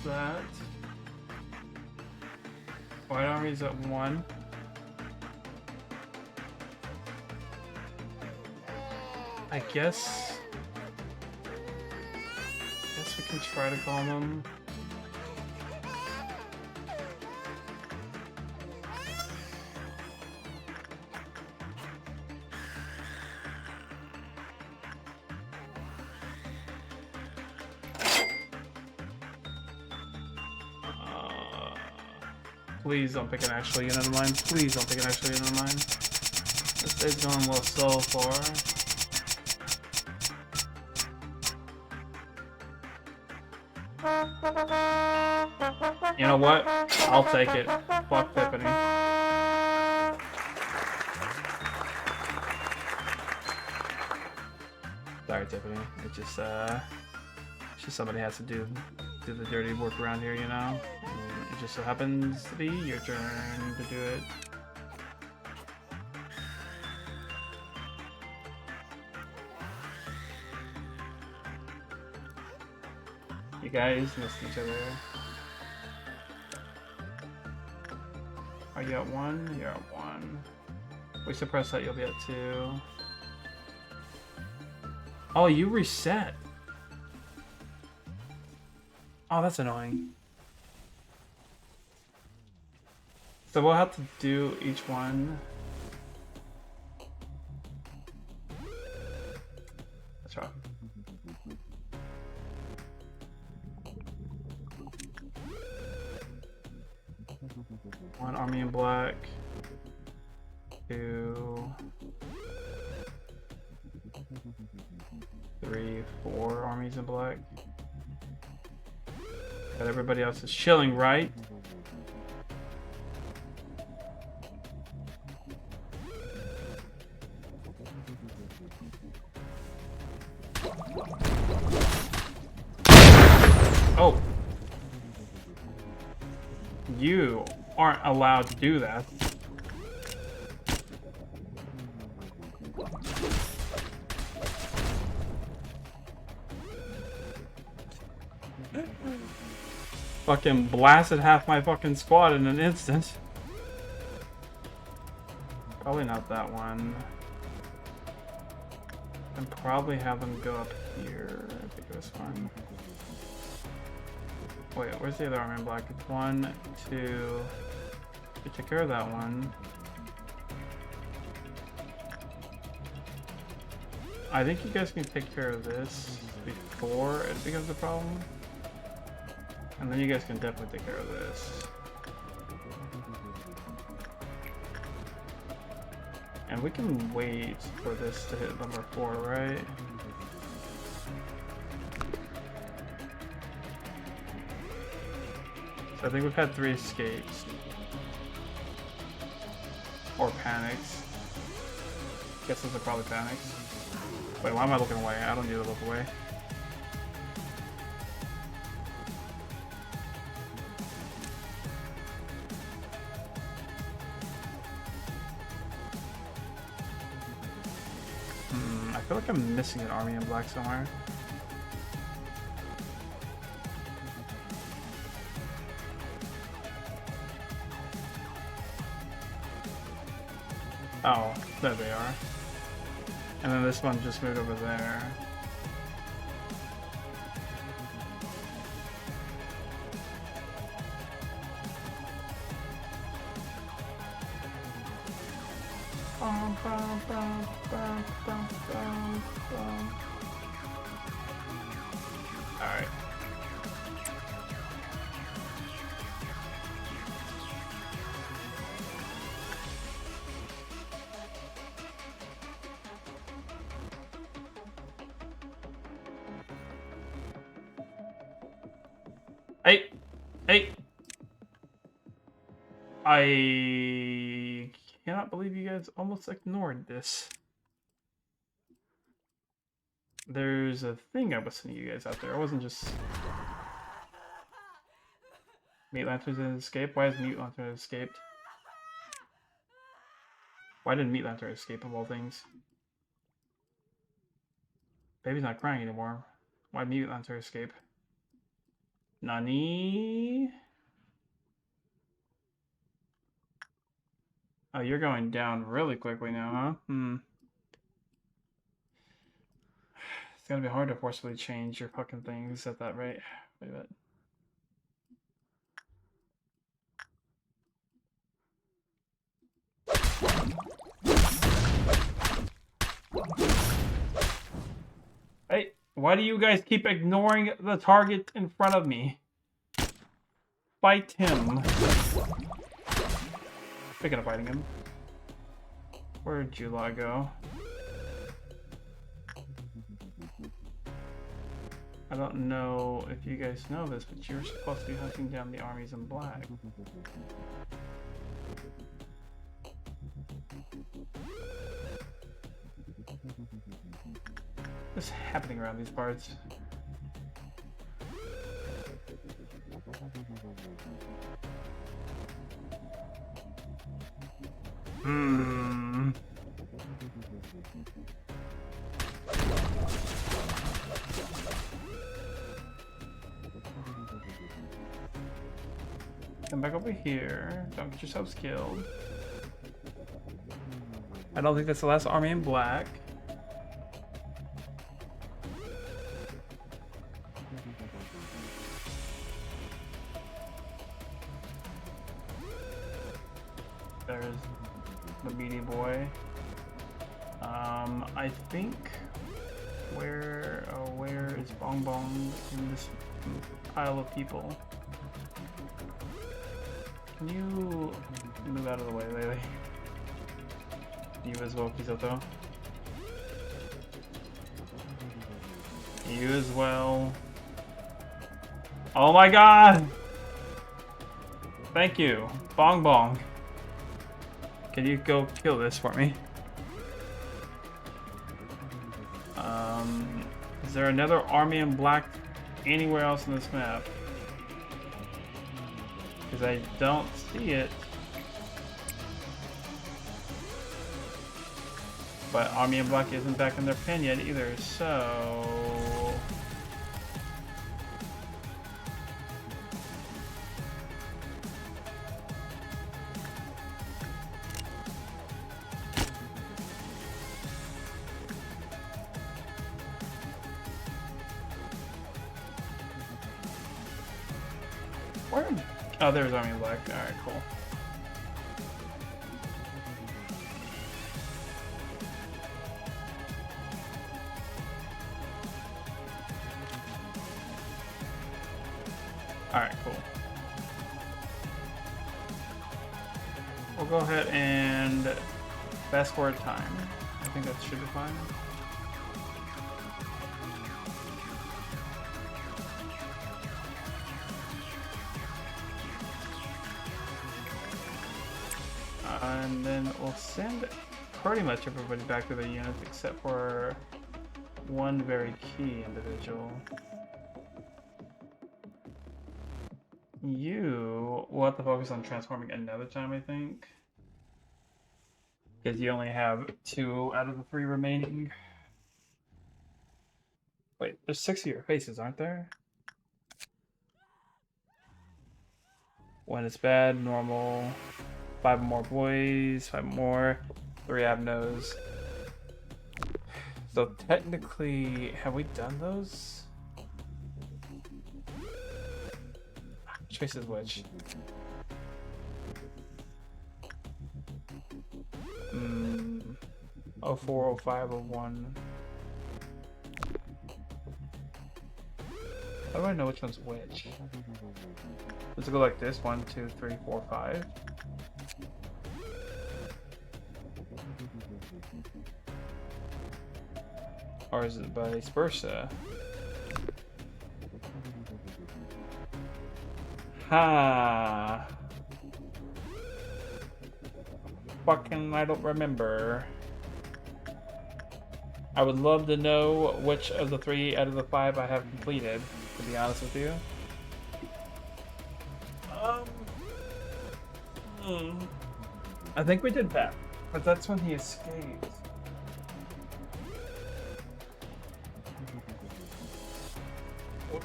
that. White Army's at 1. I guess we can try to calm him. Please don't pick an actual unit of mine. Please don't pick an actual unit of mine. This day's going well so far. You know what? I'll take it. Fuck Tiffany. Sorry, Tiffany. It's just somebody has to do the dirty work around here, you know? And it just so happens to be your turn to do it. You guys missed each other. Are you at 1? You're at 1. We suppress that, you'll be at 2. Oh, you reset. Oh, that's annoying. So we'll have to do each one. That's right. One army in black. 2, 3, 4 armies in black. But everybody else is chilling, right? Oh. You aren't allowed to do that. Fucking blasted half my fucking squad in an instant. Probably not that one. And probably have them go up here. I think it was fun. Wait, where's the other army in black? It's 1, 2. We took care of that one. I think you guys can take care of this before it becomes a problem. And then you guys can definitely take care of this. And we can wait for this to hit number 4, right? So I think we've had 3 escapes. Or panics. Guess those are probably panics. Wait, why am I looking away? I don't need to look away. I feel like I'm missing an army in black somewhere. Oh, there they are. And then this one just moved over there. Alright. Hey! I cannot believe you guys almost ignored this. There's a thing I was sending you guys out there. I wasn't just... Meat Lanterns didn't escape? Why has Meat Lantern escaped? Why did Meat Lantern escape of all things? Baby's not crying anymore. Why did Meat Lantern escape? Nani? Oh, you're going down really quickly now, huh? It's gonna be hard to forcibly change your fucking things at that rate. Wait a minute. Hey, why do you guys keep ignoring the target in front of me? Fight him. Speaking of fighting him, where'd Jula go? I don't know if you guys know this, but you're supposed to be hunting down the armies in black. What's happening around these parts? Come back over here. Don't get yourselves killed. I don't think that's the last army in black. There's the meaty boy. I think where is Bong Bong in this pile of people? Can you move out of the way, Lele? You as well, Kizoto. You as well. Oh my god! Thank you. Bong Bong. Can you go kill this for me? Is there another army in black anywhere else in this map? Because I don't see it. But army in black isn't back in their pen yet either, so... Where? Oh, there's army in black. Alright, cool. Alright, cool. We'll go ahead and fast forward time. I think that should be fine. And then we'll send pretty much everybody back to their units except for one very key individual. You will have to focus on transforming another time, I think. Because you only have 2 out of the 3 remaining. Wait, there's 6 of your faces, aren't there? When it's bad, normal. 5 more boys, 5 more. 3 abnos. So technically, have we done those? Which face is which? 04, 05, 01. How do I know which one's which? Does it go like this? 1, 2, 3, 4, 5. Or is it vice versa? Ha! Fucking, I don't remember. I would love to know which of the 3 out of the 5 I have completed, to be honest with you. I think we did that, but that's when he escaped.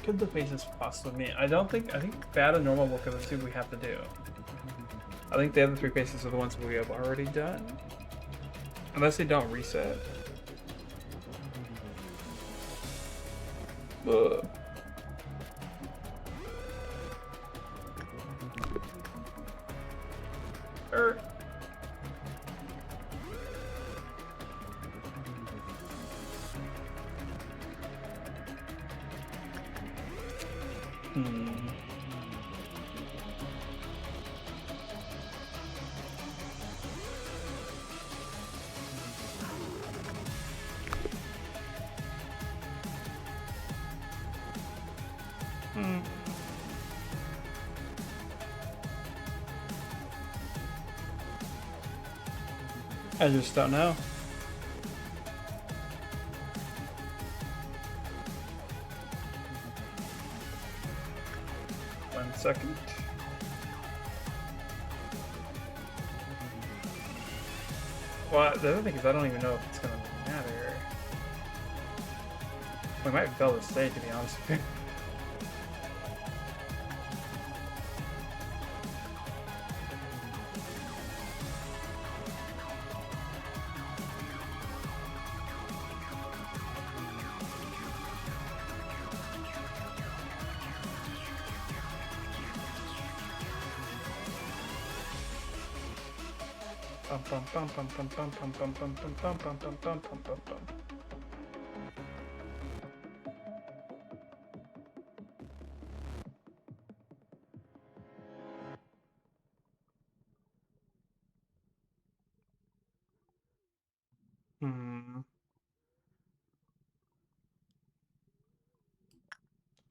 could the faces possibly mean? I think bad and normal work are the two we have to do. I think the other three faces are the ones we have already done. Unless they don't reset. Ugh. I just don't know. One second. Well, the other thing is I don't even know if it's gonna matter. We might fail to stay, to be honest with you.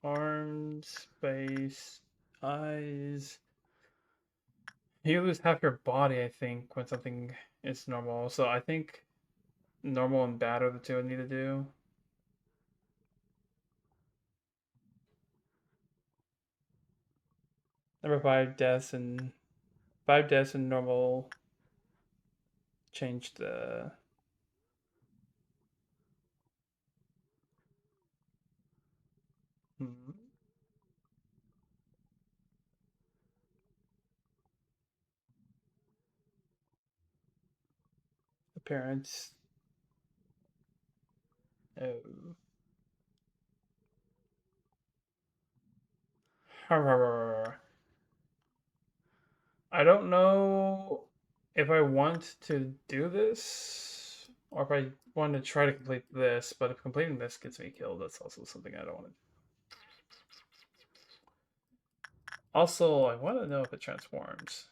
Arms, face, eyes. You lose half your body, I think, when something is normal. So I think normal and bad are the two I need to do. Number 5 deaths and normal change the appearance. Oh. I don't know if I want to do this or if I want to try to complete this, but if completing this gets me killed, that's also something I don't want to do. Also, I want to know if it transforms.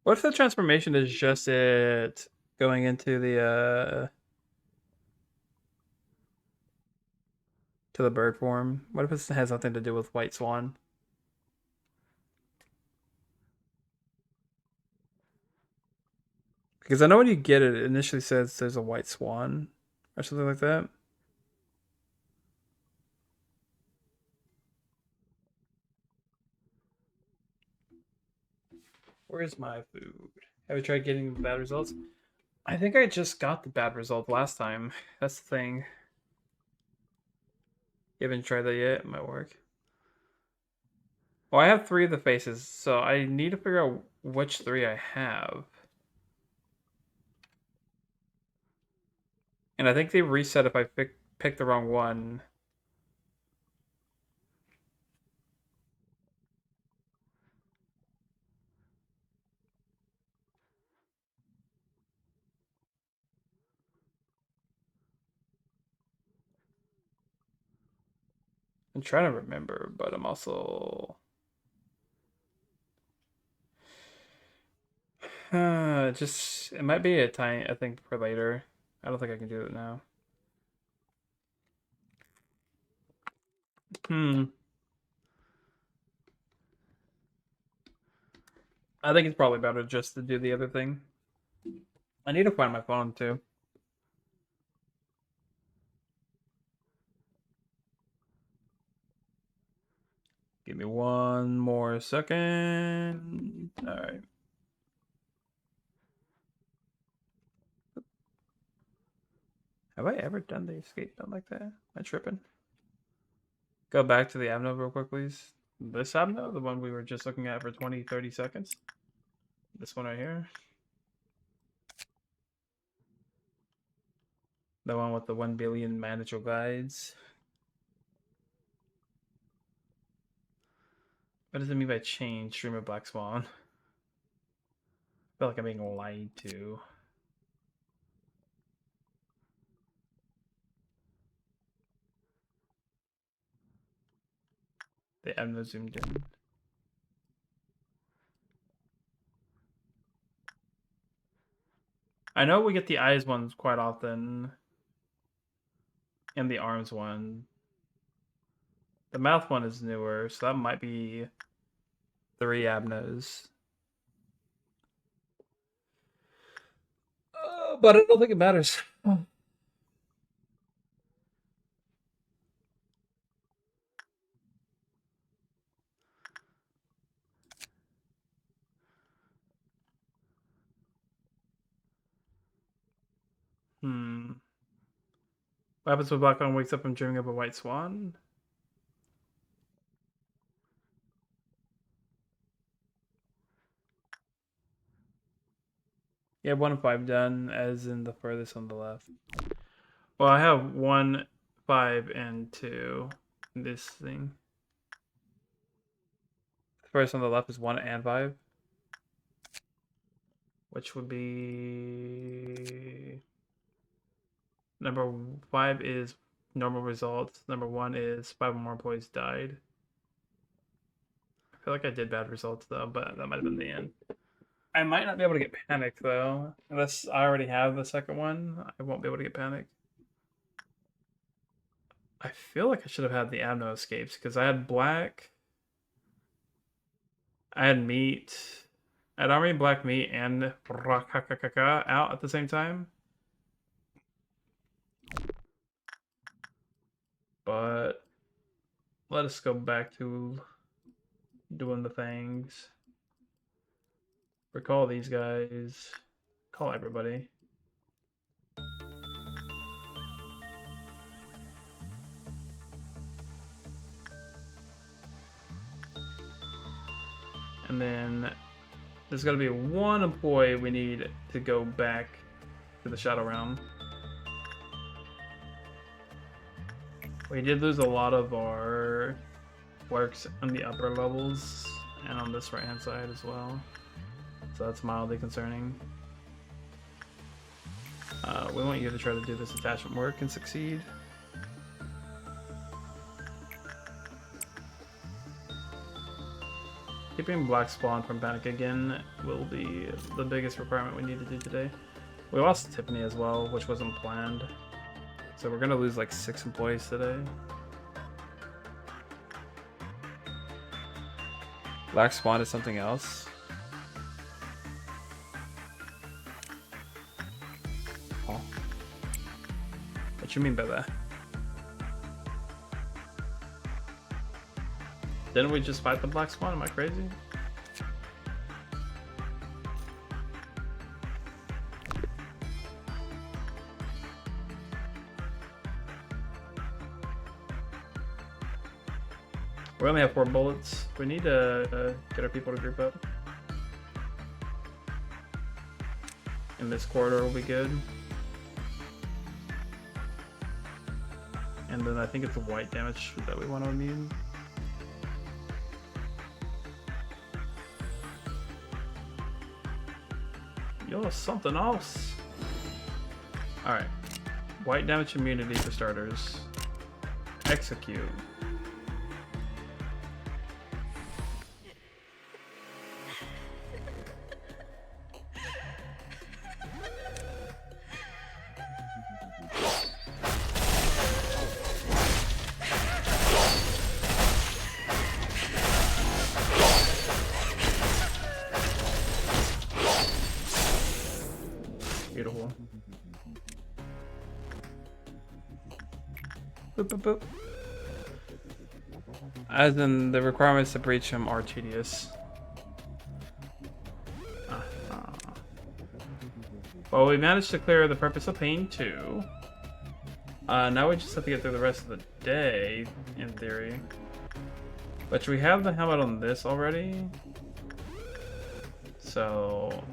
What if the transformation is just it going into the to the bird form? What if it has something to do with White Swan? Because I know when you get it, it initially says there's a White Swan or something like that. Where's my food? Have you tried getting the bad results? I think I just got the bad result last time. That's the thing. You haven't tried that yet? It might work. Well, I have 3 of the faces, so I need to figure out which 3 I have. And I think they reset if I pick the wrong one. I'm trying to remember, but I'm also just it might be a time I think for later. I don't think I can do it now. I think it's probably better just to do the other thing. I need to find my phone too. Give me one more second. All right. Have I ever done the escape button like that? Am I tripping? Go back to the Abno real quick, please. This Abno, the one we were just looking at for 20-30 seconds. This one right here. The one with the 1 billion manageable guides. What does it mean by change? Stream of Black Swan. I feel like I'm being lied to. The Abno zoomed in. I know we get the eyes ones quite often. And the arms one. The mouth one is newer, so that might be 3 Abnos. But I don't think it matters. What happens when Blackon wakes up from dreaming of a white swan? Yeah, 1 and 5 done, as in the furthest on the left. Well, I have 1, 5, and 2 in this thing. The first on the left is 1 and 5. Which would be... Number 5 is normal results. Number 1 is 5 or more employees died. I feel like I did bad results though, but that might have been the end. I might not be able to get panicked though. Unless I already have the second one, I won't be able to get panicked. I feel like I should have had the Abno escapes because I had black. I had meat. I had already black meat and out at the same time. But let us go back to doing the things. Recall these guys. Call everybody. And then there's got to be 1 employee we need to go back to the Shadow Realm. We did lose a lot of our works on the upper levels and on this right hand side as well. So that's mildly concerning. We want you to try to do this attachment work and succeed. Keeping Black Spawn from panic again will be the biggest requirement we need to do today. We lost Tiffany as well, which wasn't planned. So we're gonna lose like 6 employees today. Black Spawn is something else. Oh. What you mean by that? Didn't we just fight the Black Swan? Am I crazy? We only have 4 bullets. We need to get our people to group up. And this corridor will be good. And then I think it's the white damage that we want to immune. Yo, something else. Alright. White damage immunity for starters. Execute. Beautiful. Boop, boop, boop. As in, the requirements to breach him are tedious. Well, we managed to clear the Purpose of Pain too. Now we just have to get through the rest of the day, in theory. But we have the helmet on this already. So,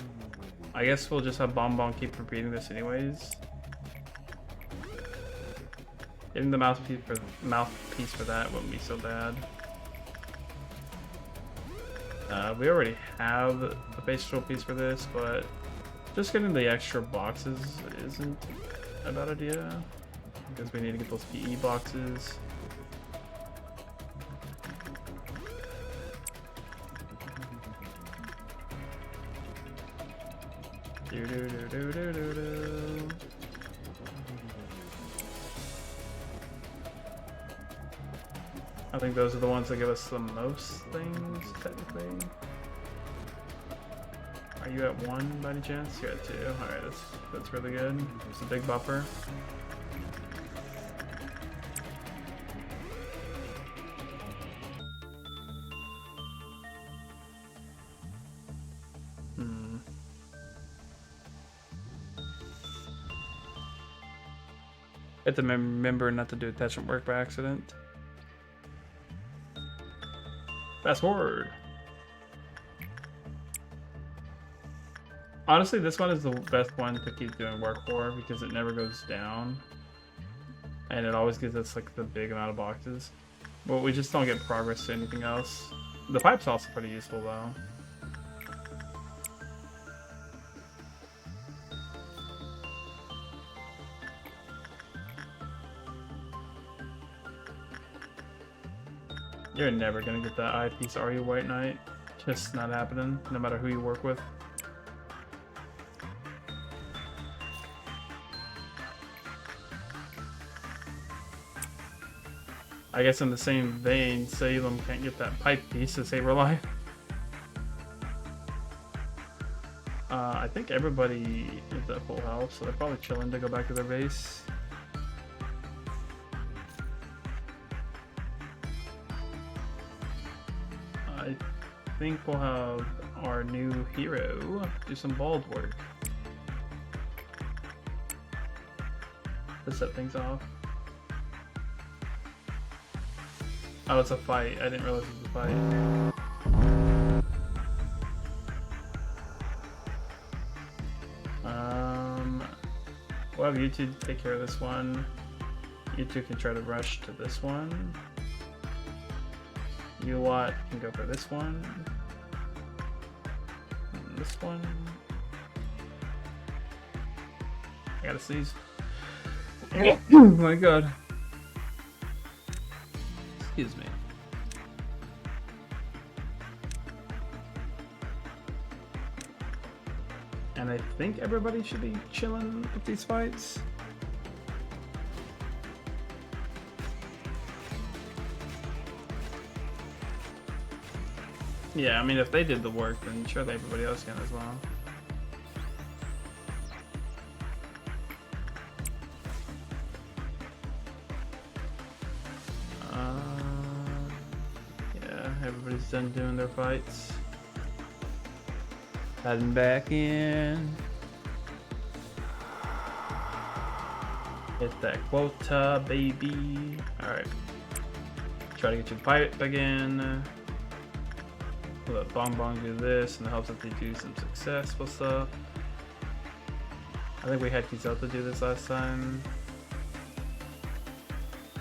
I guess we'll just have Bonbon keep repeating this anyways. Getting the mouthpiece for that wouldn't be so bad. We already have the facial piece for this, but just getting the extra boxes isn't a bad idea. Because we need to get those PE boxes. I think those are the ones that give us the most things, technically. Are you at 1 by any chance? You're at 2. Alright, that's really good. It's a big buffer. Have to remember not to do attachment work by accident. Fast forward. Honestly, this one is the best one to keep doing work for because it never goes down. And it always gives us like the big amount of boxes. But we just don't get progress to anything else. The pipe's also pretty useful though. You're never gonna get that eyepiece, are you, White Knight? Just not happening, no matter who you work with. I guess in the same vein, Salem can't get that pipe piece to save her life. I think everybody is at full health, so they're probably chilling to go back to their base. I think we'll have our new hero do some bald work to set things off. Oh, it's a fight. I didn't realize it was a fight. We'll have you two take care of this one. You two can try to rush to this one. You lot can go for this one. And this one. I gotta sneeze. Oh my god. Excuse me. And I think everybody should be chilling with these fights. Yeah, I mean, if they did the work, then surely everybody else can as well. Yeah, everybody's done doing their fights. Heading back in. Hit that quota, baby. Alright. Try to get your pipe again. Let Bong Bong do this, and it helps if they do some successful stuff. I think we had Kizelta do this last time.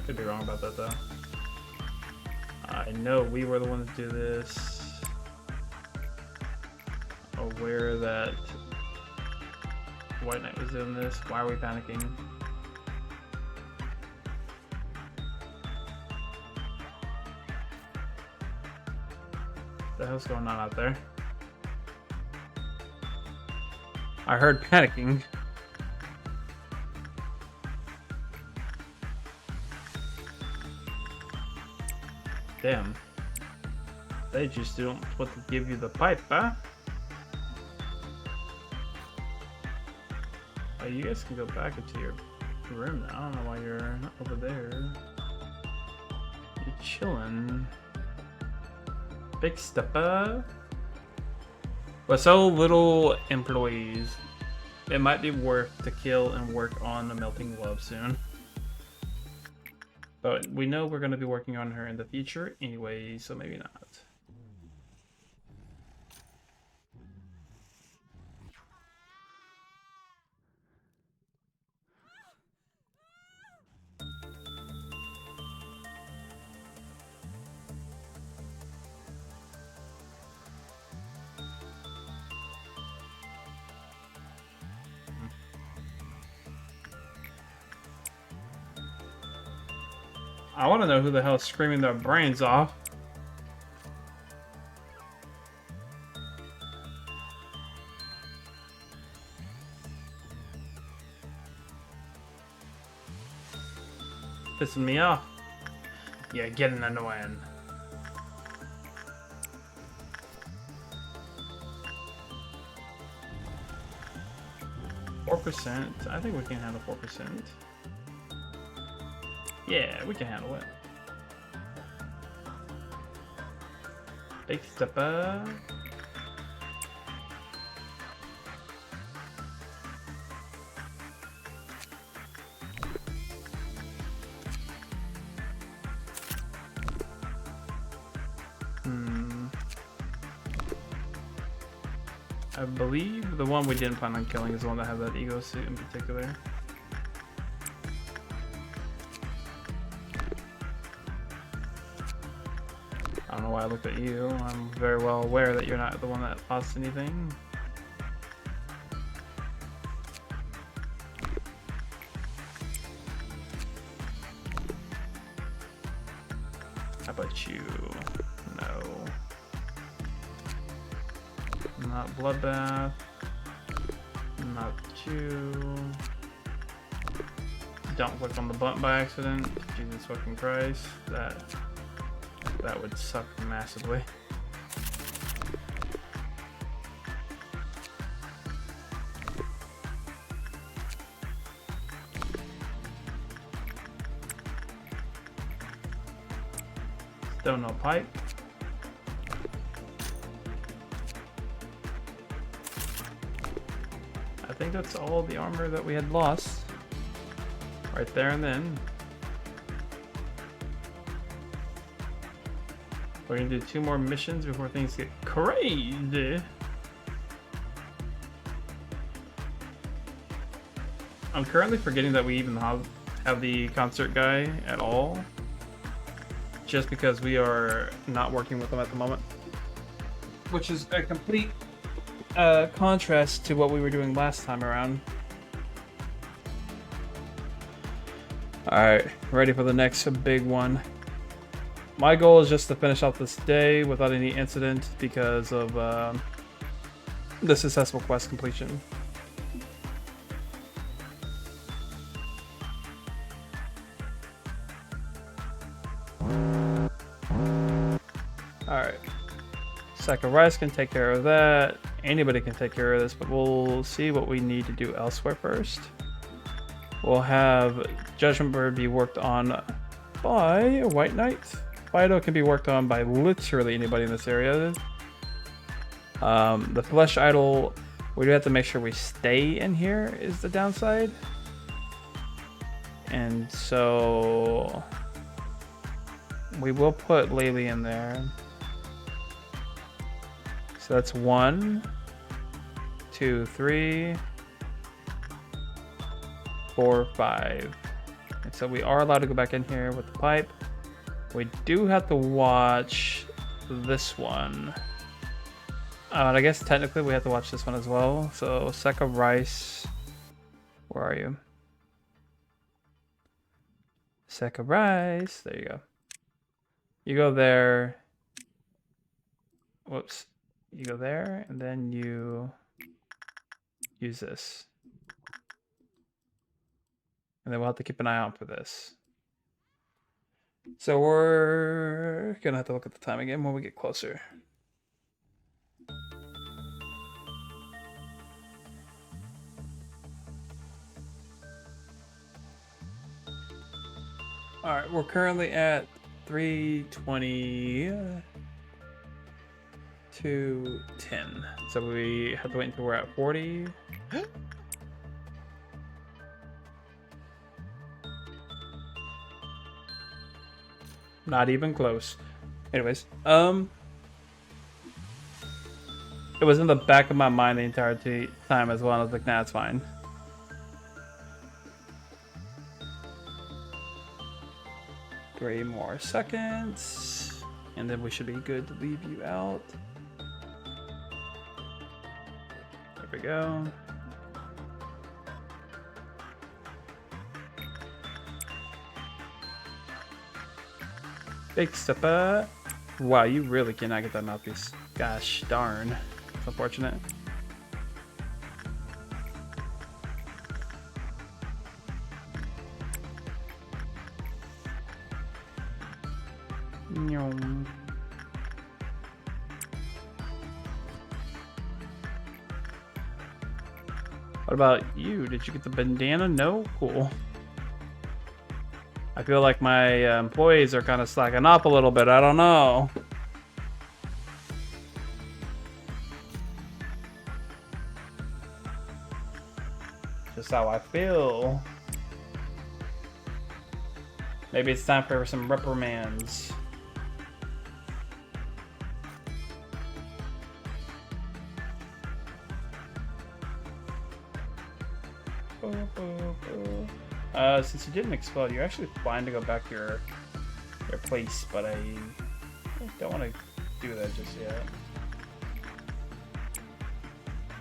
Could be wrong about that though. I know we were the ones to do this. Aware that White Knight was doing this. Why are we panicking? What the hell's going on out there? I heard panicking. Damn. They just don't want to give you the pipe, huh? Oh, you guys can go back into your room now. I don't know why you're over there. You're chilling. Big stepper. With so little employees, it might be worth to kill and work on the melting glove soon. But we know we're going to be working on her in the future anyway, so maybe not. I want to know who the hell is screaming their brains off. Pissing me off. Yeah, getting annoying. %. I think we can handle 4%. Yeah, we can handle it. Big stepper. I believe the one we didn't plan on killing is the one that had that ego suit in particular. I don't know why I looked at you. I'm very well aware that you're not the one that lost anything. How about you? No. Not bloodbath. Not you. Don't click on the button by accident. Jesus fucking Christ. That would suck massively. Still no pipe. I think that's all the armor that we had lost. Right there and then. We're gonna do 2 more missions before things get crazy. I'm currently forgetting that we even have the concert guy at all. Just because we are not working with them at the moment. Which is a complete contrast to what we were doing last time around. Alright, ready for the next big one. My goal is just to finish off this day without any incident because of the successful quest completion. Alright. Sack of rice can take care of that. Anybody can take care of this, but we'll see what we need to do elsewhere first. We'll have Judgment Bird be worked on by a White Knight. Fido can be worked on by literally anybody in this area. The Flesh Idol, we do have to make sure we stay in here is the downside. And so we will put Laylee in there. So that's 1, 2, 3, 4, 5. And so we are allowed to go back in here with the pipe. We do have to watch this one. I guess technically we have to watch this one as well. So Sack of Rice, where are you? Sack of Rice, there you go. You go there. Whoops. You go there, and then you use this. And then we'll have to keep an eye out for this. So we're gonna have to look at the time again when we get closer. All right, we're currently at 320 to 10. So we have to wait until we're at 40. Not even close. Anyways, it was in the back of my mind the entire time as well. I was like, nah, it's fine. Three more seconds, and then we should be good to leave you out. There we go. Big stepper. Wow, you really cannot get that mouthpiece. Gosh darn. It's unfortunate. What about you? Did you get the bandana? No? Cool. I feel like my employees are kind of slacking up a little bit. I don't know. Just how I feel. Maybe it's time for some reprimands. Since you didn't explode, you're actually fine to go back to your place, but I don't want to do that just yet.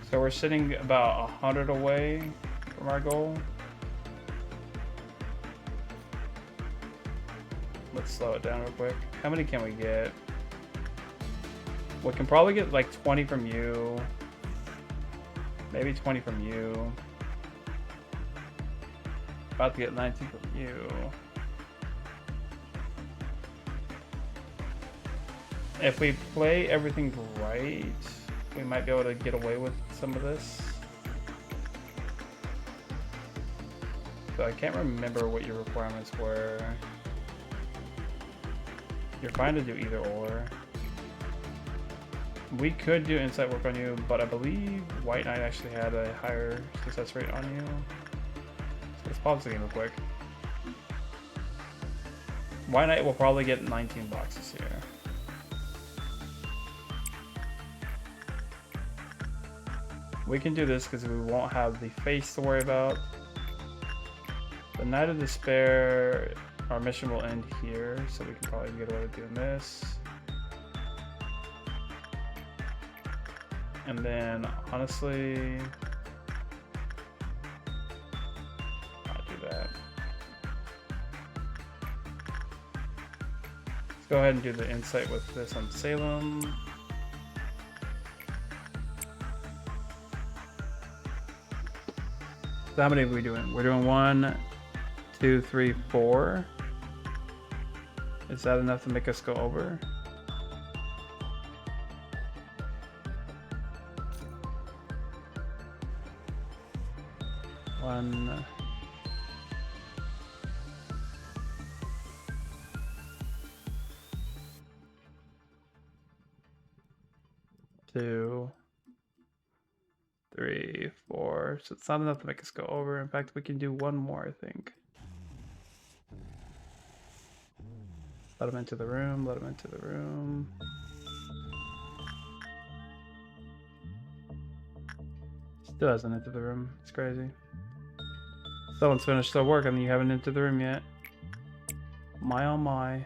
So we're sitting about 100 away from our goal. Let's slow it down real quick. How many can we get? We can probably get like 20 from you. Maybe 20 from you. About to get 19 from you. If we play everything right, we might be able to get away with some of this. So I can't remember what your requirements were. You're fine to do either or. We could do insight work on you, but I believe White Knight actually had a higher success rate on you. Let's pause the game real quick. White Knight will probably get 19 boxes here. We can do this because we won't have the face to worry about. The Night of Despair, our mission will end here, so we can probably get away with doing this. And then, honestly, go ahead and do the insight with this on Salem. So how many are we doing? We're doing 1, 2, 3, 4. Is that enough to make us go over? One. 2, 3, 4. So it's not enough to make us go over. In fact, we can do one more, I think. Let him into the room. Let him into the room. Still hasn't entered the room. It's crazy. Someone's finished their work and you haven't entered the room yet. My oh my.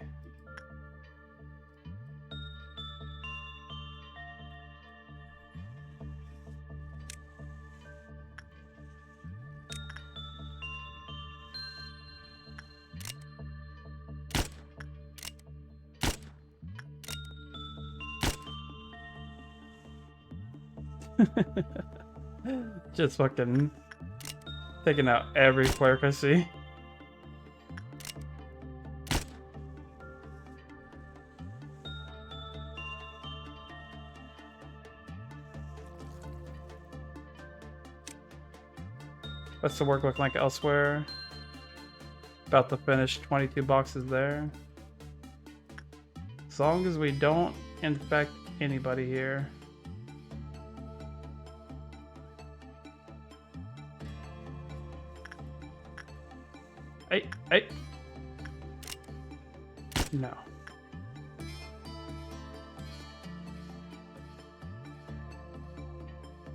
Just fucking taking out every clerk I see. What's the work look like elsewhere? About to finish 22 boxes there. As long as we don't infect anybody here. Hey. No.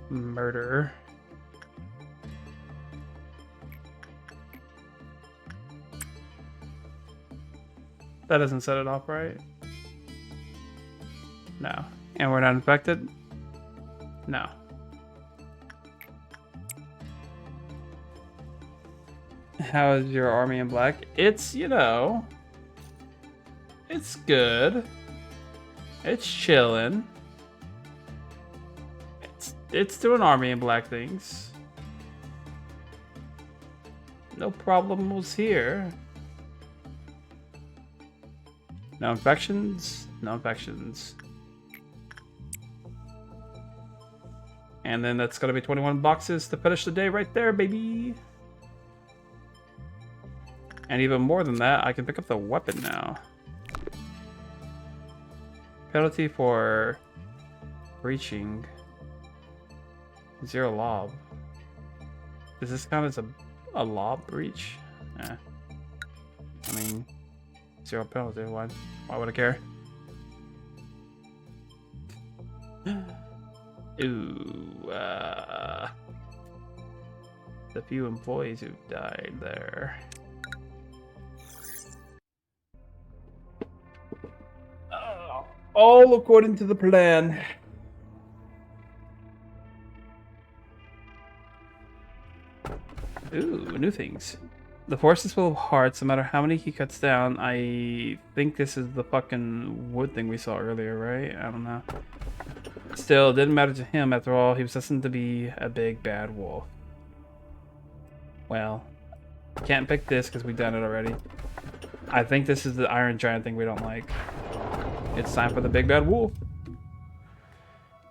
Murder. That doesn't set it off right. No. And we're not infected? No. How is your army in black? It's, you know, it's good. It's chilling. It's doing army in black things. No problems here. No infections. No infections. And then that's gonna be 21 boxes to finish the day right there, baby. And even more than that, I can pick up the weapon now. Penalty for breaching. 0 lob. Does this count as a lob breach? Eh. I mean, 0 penalty. Why would I care? Ooh, the few employees who died there. All according to the plan. Ooh, new things. The forest is full of hearts, no matter how many he cuts down. I think this is the fucking wood thing we saw earlier, right? I don't know. Still, it didn't matter to him after all. He was destined to be a big bad wolf. Well, can't pick this because we've done it already. I think this is the Iron Giant thing we don't like. It's time for the big bad wolf.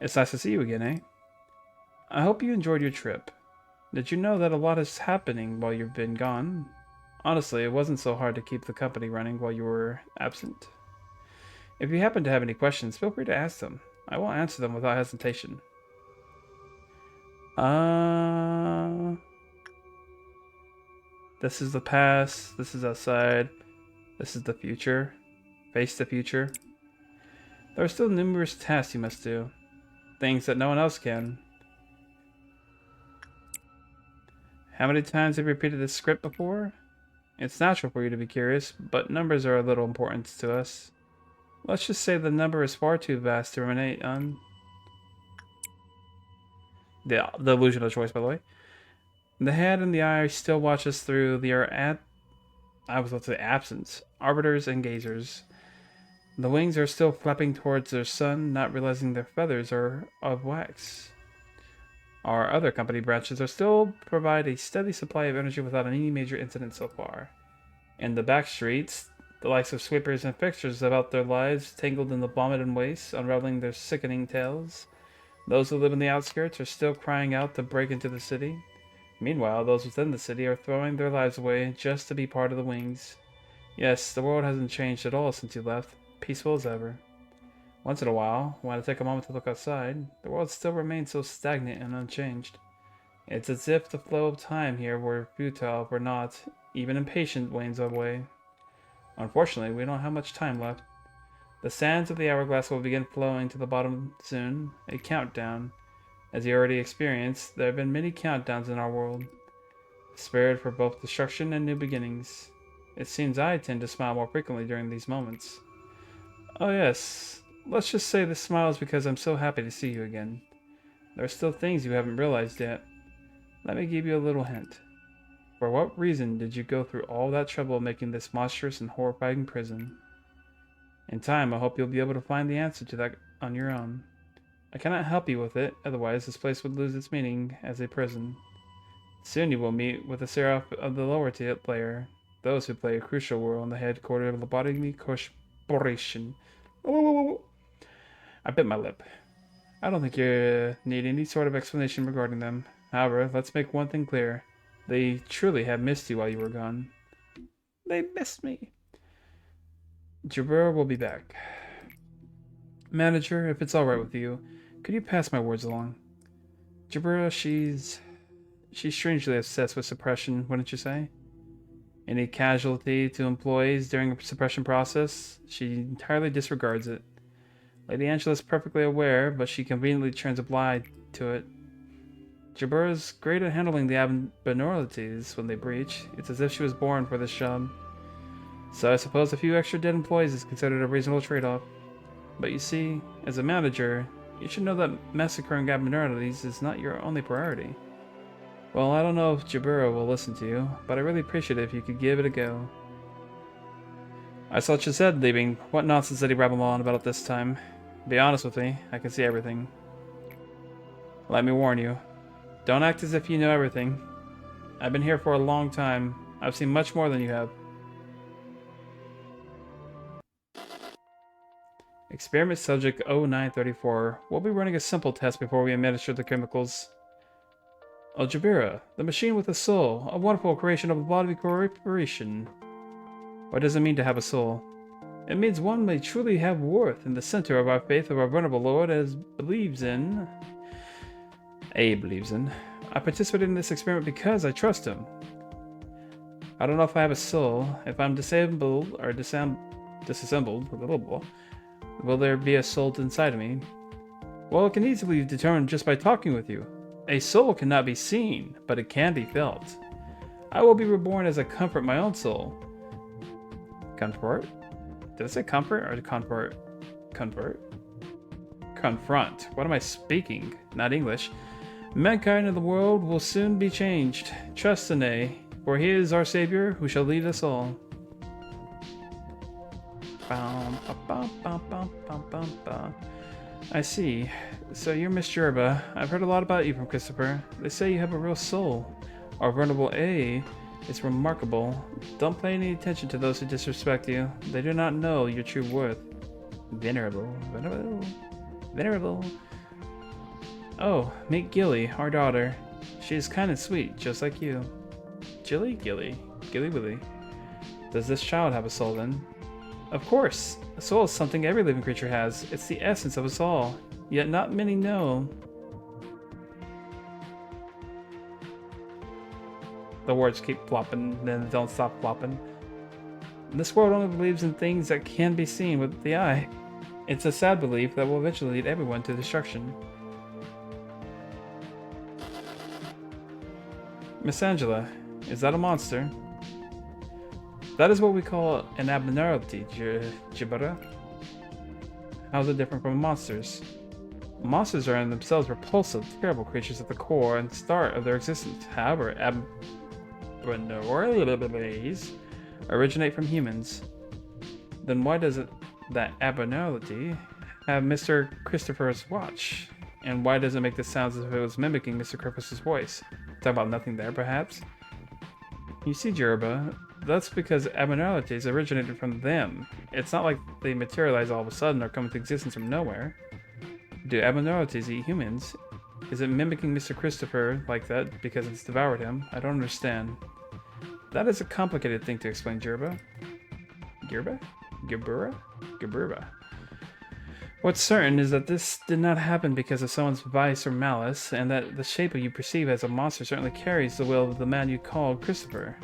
It's nice to see you again, eh? I hope you enjoyed your trip. Did you know that a lot is happening while you've been gone? Honestly, it wasn't so hard to keep the company running while you were absent. If you happen to have any questions, feel free to ask them. I will answer them without hesitation. This is the past. This is outside. This is the future. Face the future. There are still numerous tasks you must do. Things that no one else can. How many times have you repeated this script before? It's natural for you to be curious, but numbers are a little important to us. Let's just say the number is far too vast to ruminate on. The illusion of choice, by the way. The head and the eye still watch us through the absence. Arbiters and gazers. The wings are still flapping towards their sun, not realizing their feathers are of wax. Our other company branches are still provide a steady supply of energy without any major incident so far. In the back streets, the likes of sweepers and fixtures about their lives, tangled in the vomit and waste, unraveling their sickening tales. Those who live in the outskirts are still crying out to break into the city. Meanwhile, those within the city are throwing their lives away just to be part of the wings. Yes, the world hasn't changed at all since you left, peaceful as ever. Once in a while, when I take a moment to look outside, the world still remains so stagnant and unchanged. It's as if the flow of time here were futile, were not, even impatient, wanes away. Unfortunately, we don't have much time left. The sands of the hourglass will begin flowing to the bottom soon, a countdown. As you already experienced, there have been many countdowns in our world, spared for both destruction and new beginnings. It seems I tend to smile more frequently during these moments. Oh yes, let's just say this smile is because I'm so happy to see you again. There are still things you haven't realized yet. Let me give you a little hint. For what reason did you go through all that trouble making this monstrous and horrifying prison? In time, I hope you'll be able to find the answer to that on your own. I cannot help you with it, otherwise this place would lose its meaning as a prison. Soon you will meet with the Seraph of the lower layer, those who play a crucial role in the headquarters of the Lobotomy Corporation. Oh, I bit my lip. I don't think you need any sort of explanation regarding them. However, let's make one thing clear. They truly have missed you while you were gone. They missed me. Jabura will be back. Manager, if it's alright with you, could you pass my words along? Jabura, she's strangely obsessed with suppression, wouldn't you say? Any casualty to employees during a suppression process, she entirely disregards it. Lady Angela is perfectly aware, but she conveniently turns a blind to it. Jabura is great at handling the abnormalities when they breach. It's as if she was born for this job. So I suppose a few extra dead employees is considered a reasonable trade-off. But you see, as a manager, you should know that massacring abnormalities is not your only priority. Well, I don't know if Jabura will listen to you, but I really appreciate it if you could give it a go. I saw Chesed leaving. What nonsense did he rabble on about this time? Be honest with me, I can see everything. Let me warn you. Don't act as if you know everything. I've been here for a long time. I've seen much more than you have. Experiment subject 0934. We'll be running a simple test before we administer the chemicals. Oh, Jabura, the machine with a soul, a wonderful creation of a body corporation. What does it mean to have a soul? It means one may truly have worth in the center of our faith of our venerable Lord as believes in... believes in. I participated in this experiment because I trust him. I don't know if I have a soul. If I'm disabled or disassembled, will there be a soul inside of me? Well, it can easily be determined just by talking with you. A soul cannot be seen, but it can be felt. I will be reborn as I comfort my own soul. Comfort? Did I say comfort or comfort? Comfort? Confront. What am I speaking? Not English. Mankind and the world will soon be changed. Trust in A, for he is our Savior who shall lead us all. I see. So you're Miss Jerba. I've heard a lot about you from Christopher. They say you have a real soul. Our venerable A is remarkable. Don't pay any attention to those who disrespect you. They do not know your true worth. Venerable. Oh, meet Gilly, our daughter. She is kind and sweet, just like you. Gilly Willy. Does this child have a soul then? Of course. A soul is something every living creature has. It's the essence of us all. Yet not many know. The words keep flopping, then don't stop flopping. This world only believes in things that can be seen with the eye. It's a sad belief that will eventually lead everyone to destruction. Miss Angela, is that a monster? That is what we call an abnormality, Jabura. How is it different from monsters? Monsters are in themselves repulsive, terrible creatures at the core and start of their existence. However, abnormalities originate from humans. Then why does that abnormality have Mr. Christopher's watch? And why does it make the sounds as if it was mimicking Mr. Christopher's voice? Talk about nothing there, perhaps? You see, Jerba, that's because abnormalities originated from them. It's not like they materialize all of a sudden or come into existence from nowhere. Do abnormalities eat humans? Is it mimicking Mr. Christopher like that because it's devoured him? I don't understand. That is a complicated thing to explain, Jerba. Gabura? What's certain is that this did not happen because of someone's vice or malice, and that the shape you perceive as a monster certainly carries the will of the man you called Christopher.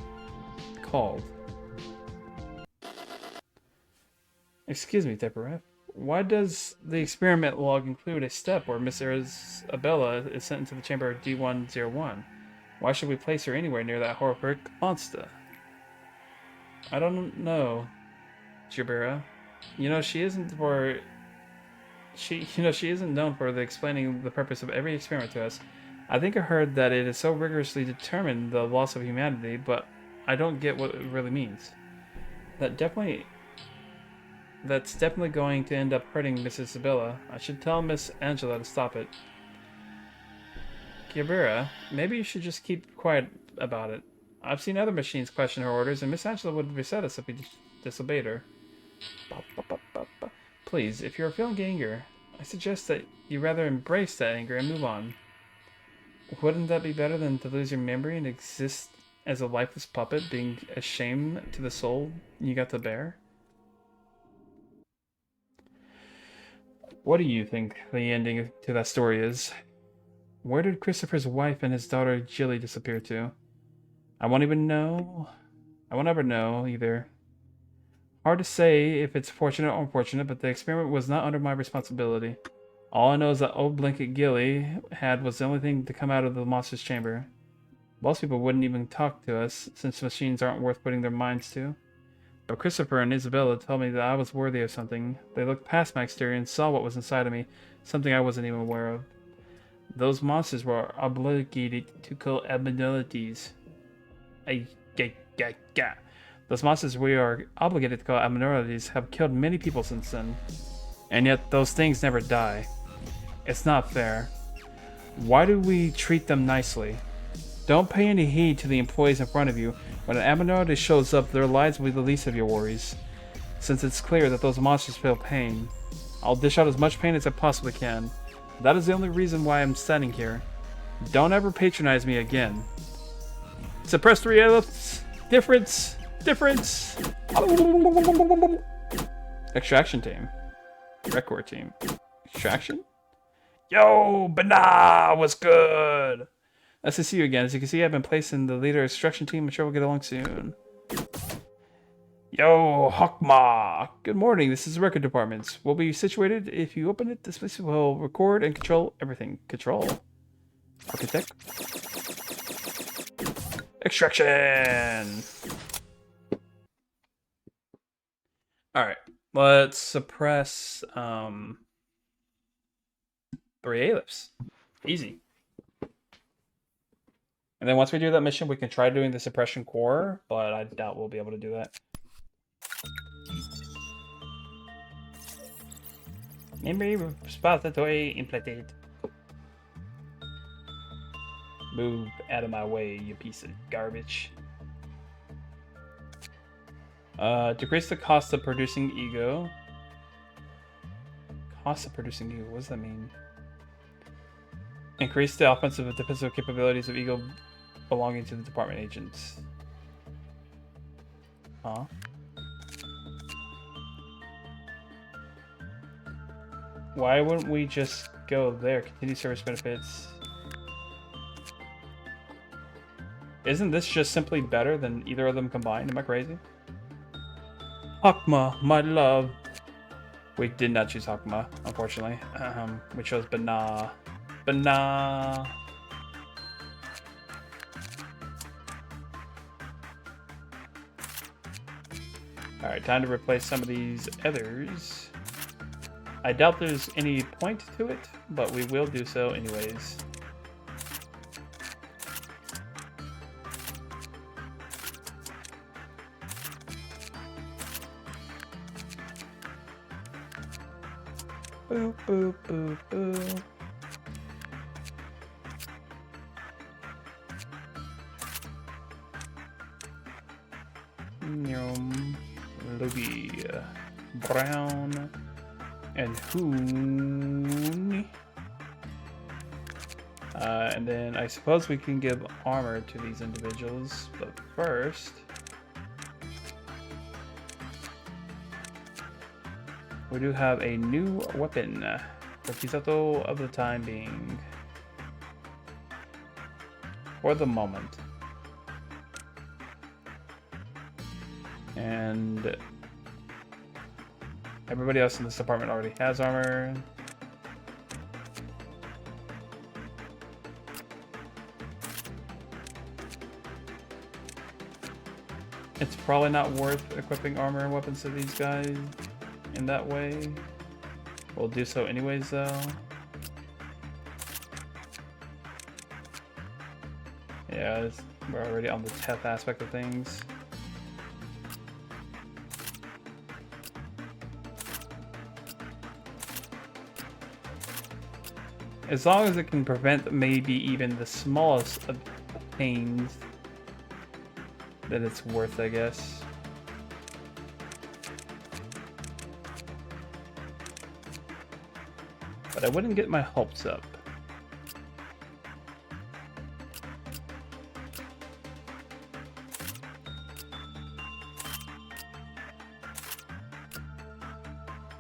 Excuse me, Teperev. Why does the experiment log include a step where Miss Isabella is sent into the chamber D101? Why should we place her anywhere near that horrific monster? I don't know, Jabura. She isn't known for explaining the purpose of every experiment to us. I think I heard that it is so rigorously determined the loss of humanity, but I don't get what it really means. That's definitely going to end up hurting Miss Isabella. I should tell Miss Angela to stop it. Kibera, maybe you should just keep quiet about it. I've seen other machines question her orders, and Miss Angela would reset us if we disobeyed her. Please, if you're feeling anger, I suggest that you rather embrace that anger and move on. Wouldn't that be better than to lose your memory and exist as a lifeless puppet, being a shame to the soul you got to bear? What do you think the ending to that story is? Where did Christopher's wife and his daughter Jilly disappear to? I won't even know. I won't ever know either. Hard to say if it's fortunate or unfortunate, but the experiment was not under my responsibility. All I know is that old blanket Gilly had was the only thing to come out of the monster's chamber. Most people wouldn't even talk to us, since machines aren't worth putting their minds to. But Christopher and Isabella told me that I was worthy of something. They looked past my exterior and saw what was inside of me, something I wasn't even aware of. Those monsters were obligated to kill abnormalities. Those monsters we are obligated to call abnormalities have killed many people since then. And yet those things never die. It's not fair. Why do we treat them nicely? Don't pay any heed to the employees in front of you. When an abnormality shows up, their lives will be the least of your worries. Since it's clear that those monsters feel pain, I'll dish out as much pain as I possibly can. That is the only reason why I'm standing here. Don't ever patronize me again. Suppress 3 elements. Difference. Extraction team. Record team. Extraction? Yo, Bana, what's good? Nice to see you again. As you can see, I've been placed in the leader extraction team. I'm sure we'll get along soon. Yo, Hawkma. Good morning. This is the record department. We'll be situated. If you open it, this place will record and control everything. Control. Architect. Extraction. Alright. Let's suppress 3 Aleph. Easy. And then once we do that mission, we can try doing the suppression core, but I doubt we'll be able to do that. Memory repository implemented. Move out of my way, you piece of garbage. Decrease the cost of producing ego. Cost of producing ego, what does that mean? Increase the offensive and defensive capabilities of ego belonging to the department agents. Huh? Why wouldn't we just go there? Continue service benefits. Isn't this just simply better than either of them combined? Am I crazy? Hakma, my love. We did not choose Hakma, unfortunately. We chose Bana. Bana. Alright, time to replace some of these others. I doubt there's any point to it, but we will do so anyways. Boop, boop, boop, boop. Luby, Brown, and Hoon. And then I suppose we can give armor to these individuals, but first... we do have a new weapon for Kisato of the time being. For the moment. And everybody else in this department already has armor. It's probably not worth equipping armor and weapons to these guys in that way. We'll do so anyways though. Yeah, we're already on the tech aspect of things. As long as it can prevent maybe even the smallest of pains, then it's worth, I guess. But I wouldn't get my hopes up.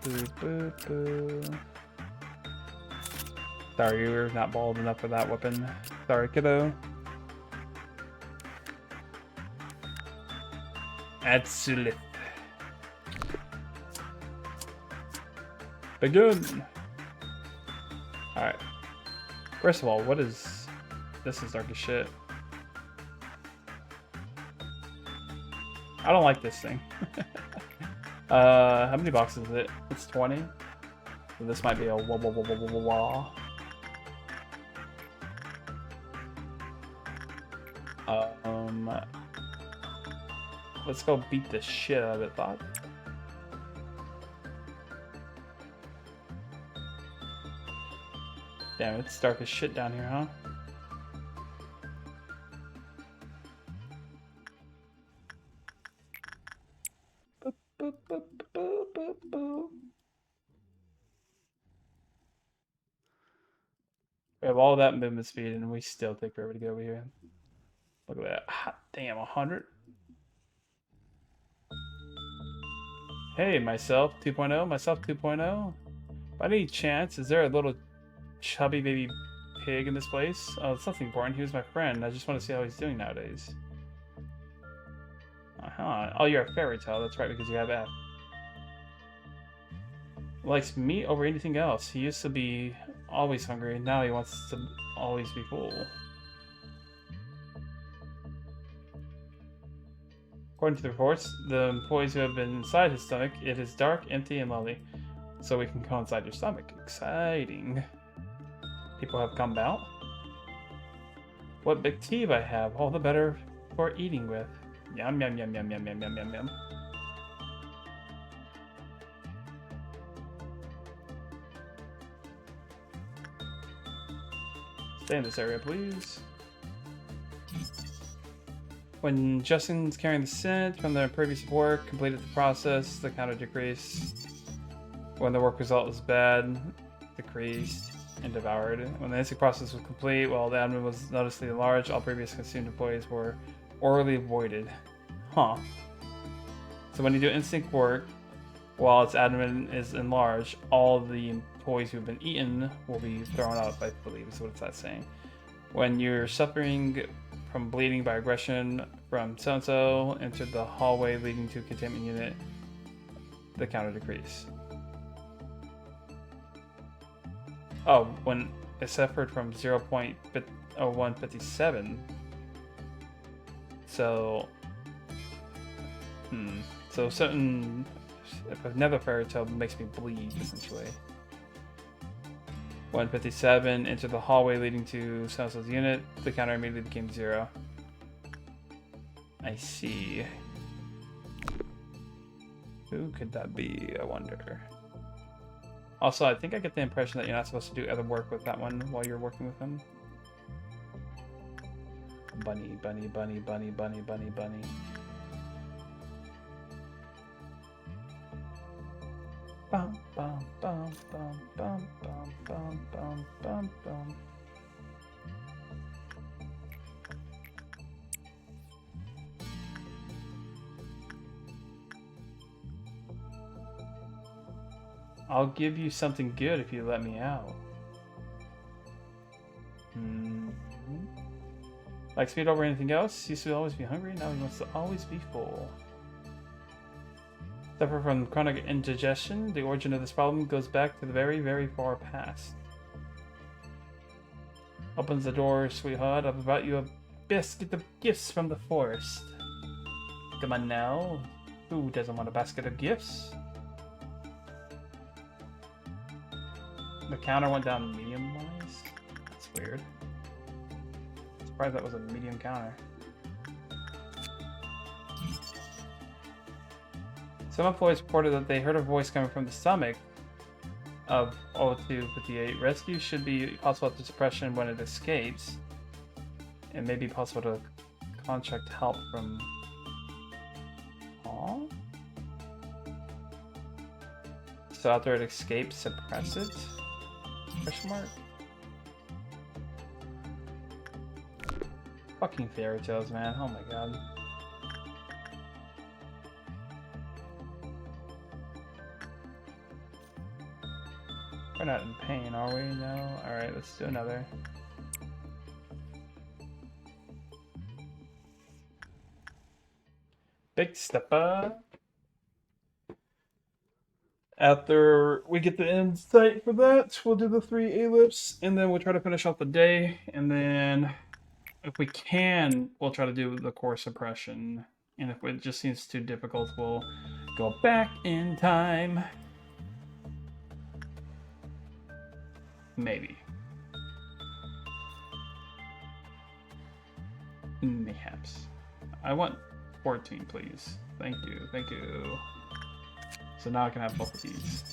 Boo, boo, boo. Sorry, you were not bald enough for that weapon. Sorry, kiddo. Absolute. Begin! Alright. First of all, what is... This is dark as shit. I don't like this thing. How many boxes is it? It's 20. So this might be a wah wah wah wah wah wah. Let's go beat the shit out of it, thought. Damn, it's dark as shit down here, huh? Boop, boop, boop, boop, boop, boop. We have all that movement speed and we still take forever to get over here. Look at that. Hot damn, 100. Hey, myself 2.0, myself 2.0. By any chance, is there a little chubby baby pig in this place? Oh, it's nothing important. He was my friend. I just want to see how he's doing nowadays. Oh, you're a fairy tale. That's right, because you have F. Likes meat over anything else. He used to be always hungry. Now he wants to always be full. According to the reports, the employees who have been inside his stomach, it is dark, empty, and lonely. So we can go inside your stomach. Exciting. People have come out. What big teeth I have, all the better for eating with. Yum, yum, yum, yum, yum, yum, yum, yum, yum. Stay in this area, please. When Justin's carrying the scent from the previous work, completed the process, the counter decreased. When the work result was bad, decreased and devoured. When the instinct process was complete, while the admin was noticeably enlarged, all previous consumed employees were orally voided. Huh. So when you do instinct work, while its admin is enlarged, all the employees who've been eaten will be thrown up, I believe is what that's saying. When you're suffering from bleeding by aggression from so-and-so, entered the hallway leading to a containment unit, the counter decrease. Oh, when it suffered from 0.0157. So, so certain, if another fairy tale makes me bleed, essentially. 157, enter the hallway leading to so-and-so's unit, the counter immediately became 0. I see. Who could that be, I wonder? Also, I think I get the impression that you're not supposed to do other work with that one while you're working with them. Bunny, bunny, bunny, bunny, bunny, bunny, bunny. Bum, bum, bum, bum, bum, bum, bum, bum, bum, bum. I'll give you something good if you let me out. Like speed over anything else? Used to always be hungry, now he wants to always be full. Suffer from chronic indigestion. The origin of this problem goes back to the very, very far past. Opens the door, sweetheart. I've brought you a basket of gifts from the forest. Come on now. Who doesn't want a basket of gifts? The counter went down medium-wise? That's weird. Surprised that was a medium counter. Some employees reported that they heard a voice coming from the stomach of 0258. Rescue should be possible after suppression when it escapes. It may be possible to contract help from... Aww? So after it escapes, suppress it? Question mark? Fucking fairy tales, man. Oh my god. We're not in pain, are we? No? Alright, let's do another. Big stepper. After we get the insight for that, we'll do the 3 ellipse, and then we'll try to finish off the day, and then if we can, we'll try to do the core suppression. And if it just seems too difficult, we'll go back in time. Maybe. Mayhaps. I want 14, please. Thank you, thank you. So now I can have both of these.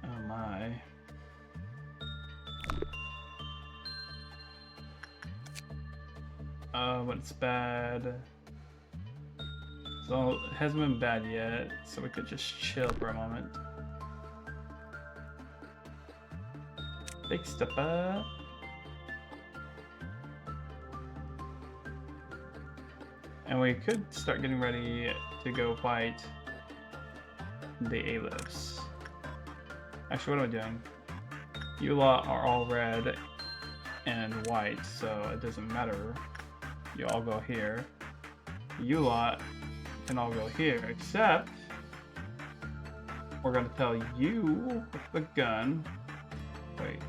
Oh my. But it's bad. So it hasn't been bad yet, so we could just chill for a moment. Big step up. And we could start getting ready to go fight the ellipse. Actually, what am I doing? You lot are all red and white, so it doesn't matter. You all go here. You lot can all go here, except we're gonna tell you with the gun. Wait.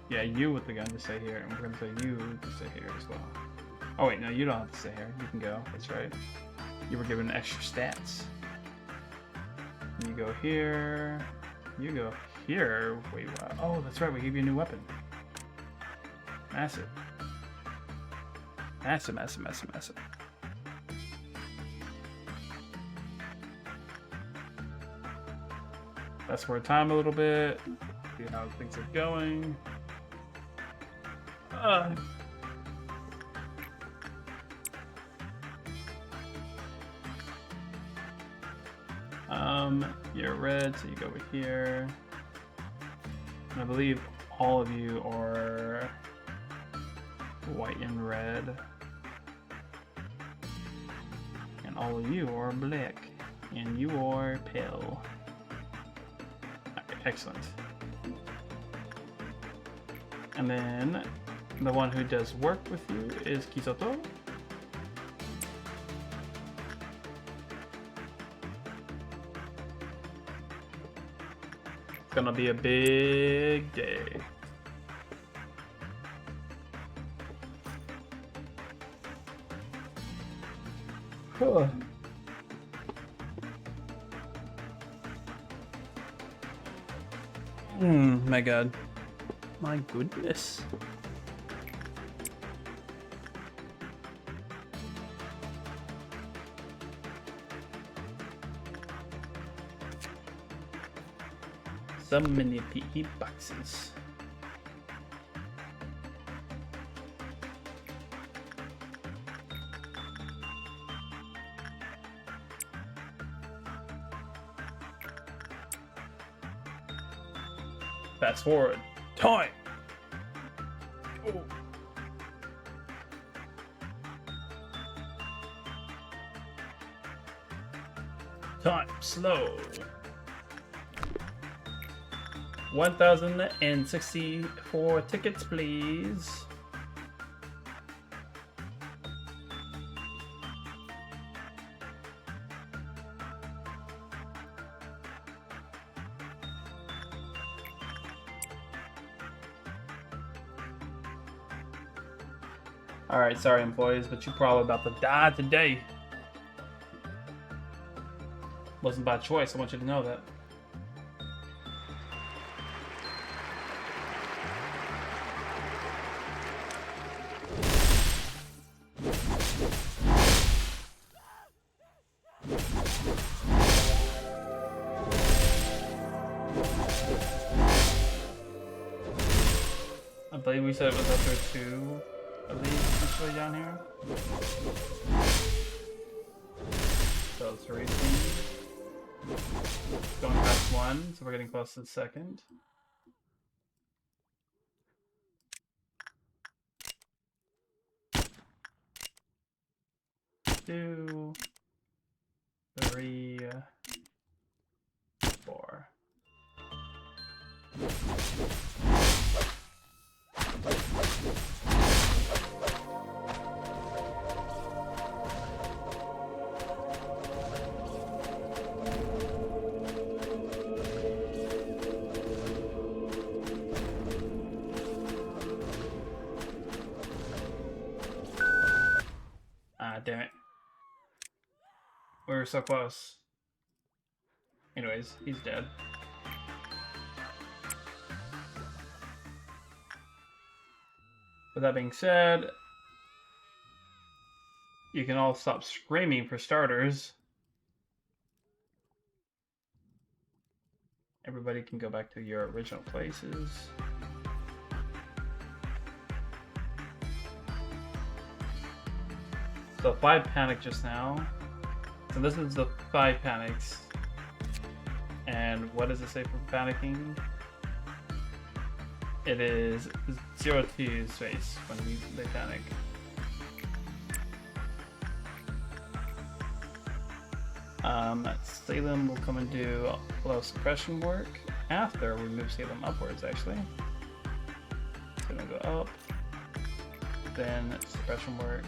Yeah, you with the gun to stay here, and we're gonna tell you to stay here as well. Oh wait, no, you don't have to stay here. You can go. That's right. You were given extra stats. You go here. You go here. Wait, what? Oh, that's right. We gave you a new weapon. Massive. Massive, massive, massive, massive. Fast forward time a little bit. See how things are going. You're red, so you go over here. And I believe all of you are white and red. And all of you are black. And you are pale. Okay, excellent. And then the one who does work with you is Kisoto. It's gonna be a big day. Huh. My god. My goodness. So many PE boxes. Fast forward. Time! Oh. Time slow. 1,064 tickets, please. Alright, sorry employees, but you're probably about to die today. Wasn't by choice, I want you to know that. I believe we said it was up there 2 of these essentially down here. So it's racing. Going past 1, so we're getting close to the second. 2, 3, 4. damn it. We were so close. Anyways, he's dead. With that being said, you can all stop screaming for starters. Everybody can go back to your original places. So 5 panic just now. So this is the 5 panics. And what does it say for panicking? It is 0 to space when they panic. Salem will come and do a little suppression work after we move Salem upwards, actually. So we're gonna go up, then suppression work.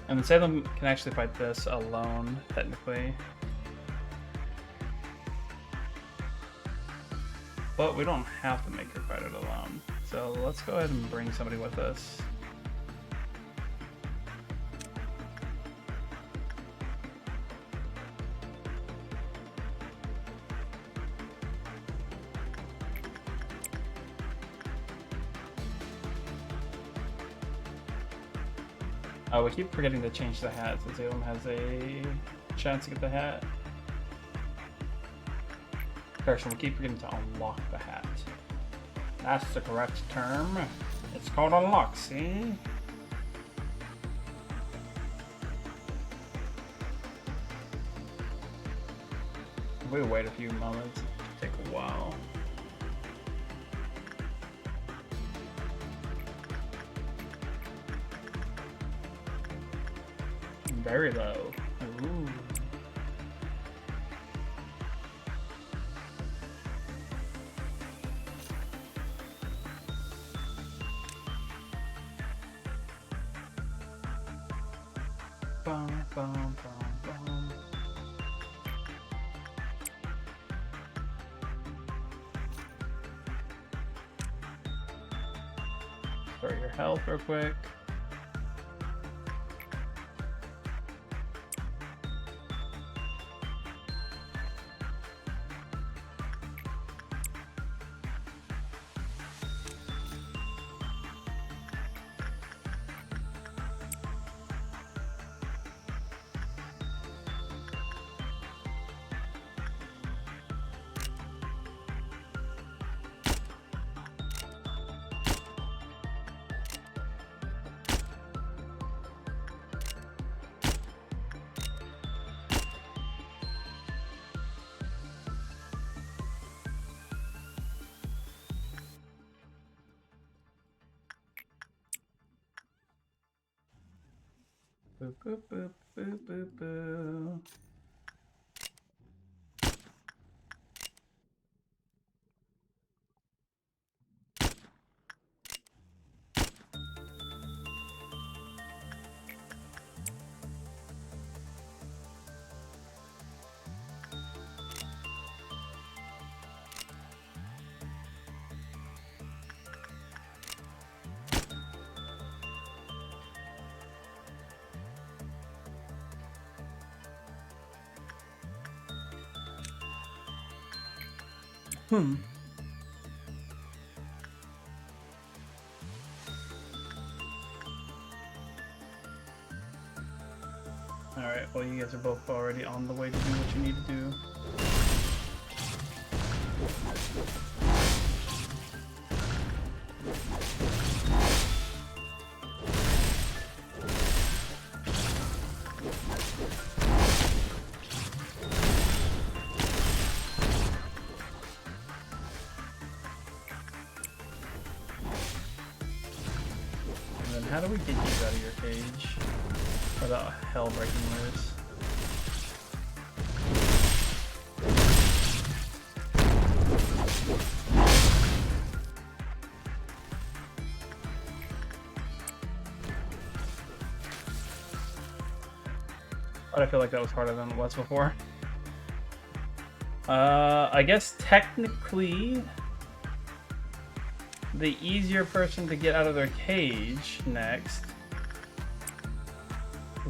And then Salem can actually fight this alone, technically. But we don't have to make her fight it alone. So let's go ahead and bring somebody with us. We keep forgetting to change the hat, so Salem has a chance to get the hat. Correction, we keep forgetting to unlock the hat. That's the correct term. It's called unlock, see? If we wait a few moments, it'll take a while. Very low. Ooh. Bum, bum, bum, bum. Start your health real quick. Boop, boop, boop, boop, boop, boop. Alright, well you guys are both already on the way to do what you need to do. How do we get you out of your cage without hell breaking loose? But I feel like that was harder than it was before. I guess technically the easier person to get out of their cage next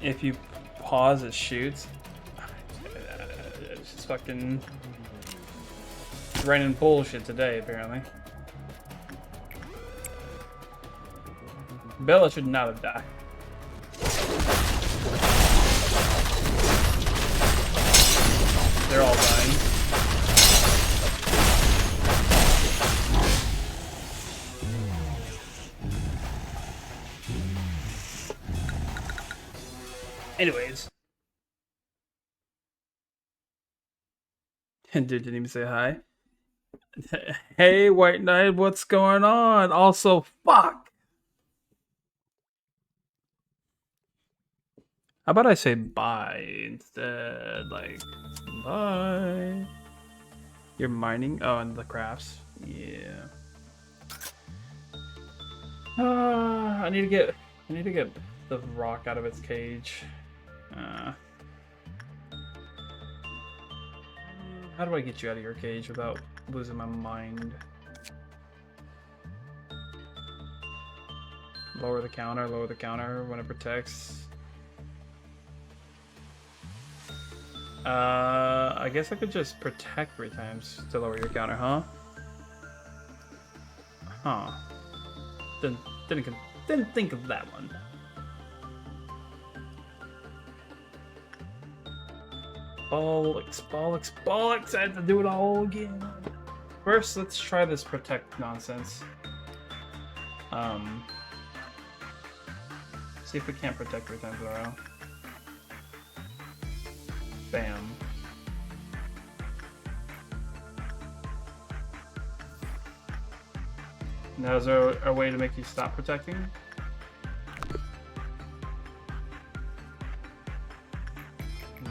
if you pause, it shoots. It's just fucking raining bullshit today, apparently. Bella should not have died. They're all dying. Anyways. And dude didn't even say hi. Hey, White Knight, what's going on? Also, fuck. How about I say bye instead? Like, bye. You're mining? Oh, and the crafts. Yeah. I need to get the rock out of its cage. How do I get you out of your cage without losing my mind? Lower the counter when it protects. I guess I could just protect 3 times to lower your counter, huh? Huh. Didn't think of that one. Bollocks, I had to do it all again. First, let's try this protect nonsense. See if we can't protect 3 times in a row. Bam. Now is there a way to make you stop protecting?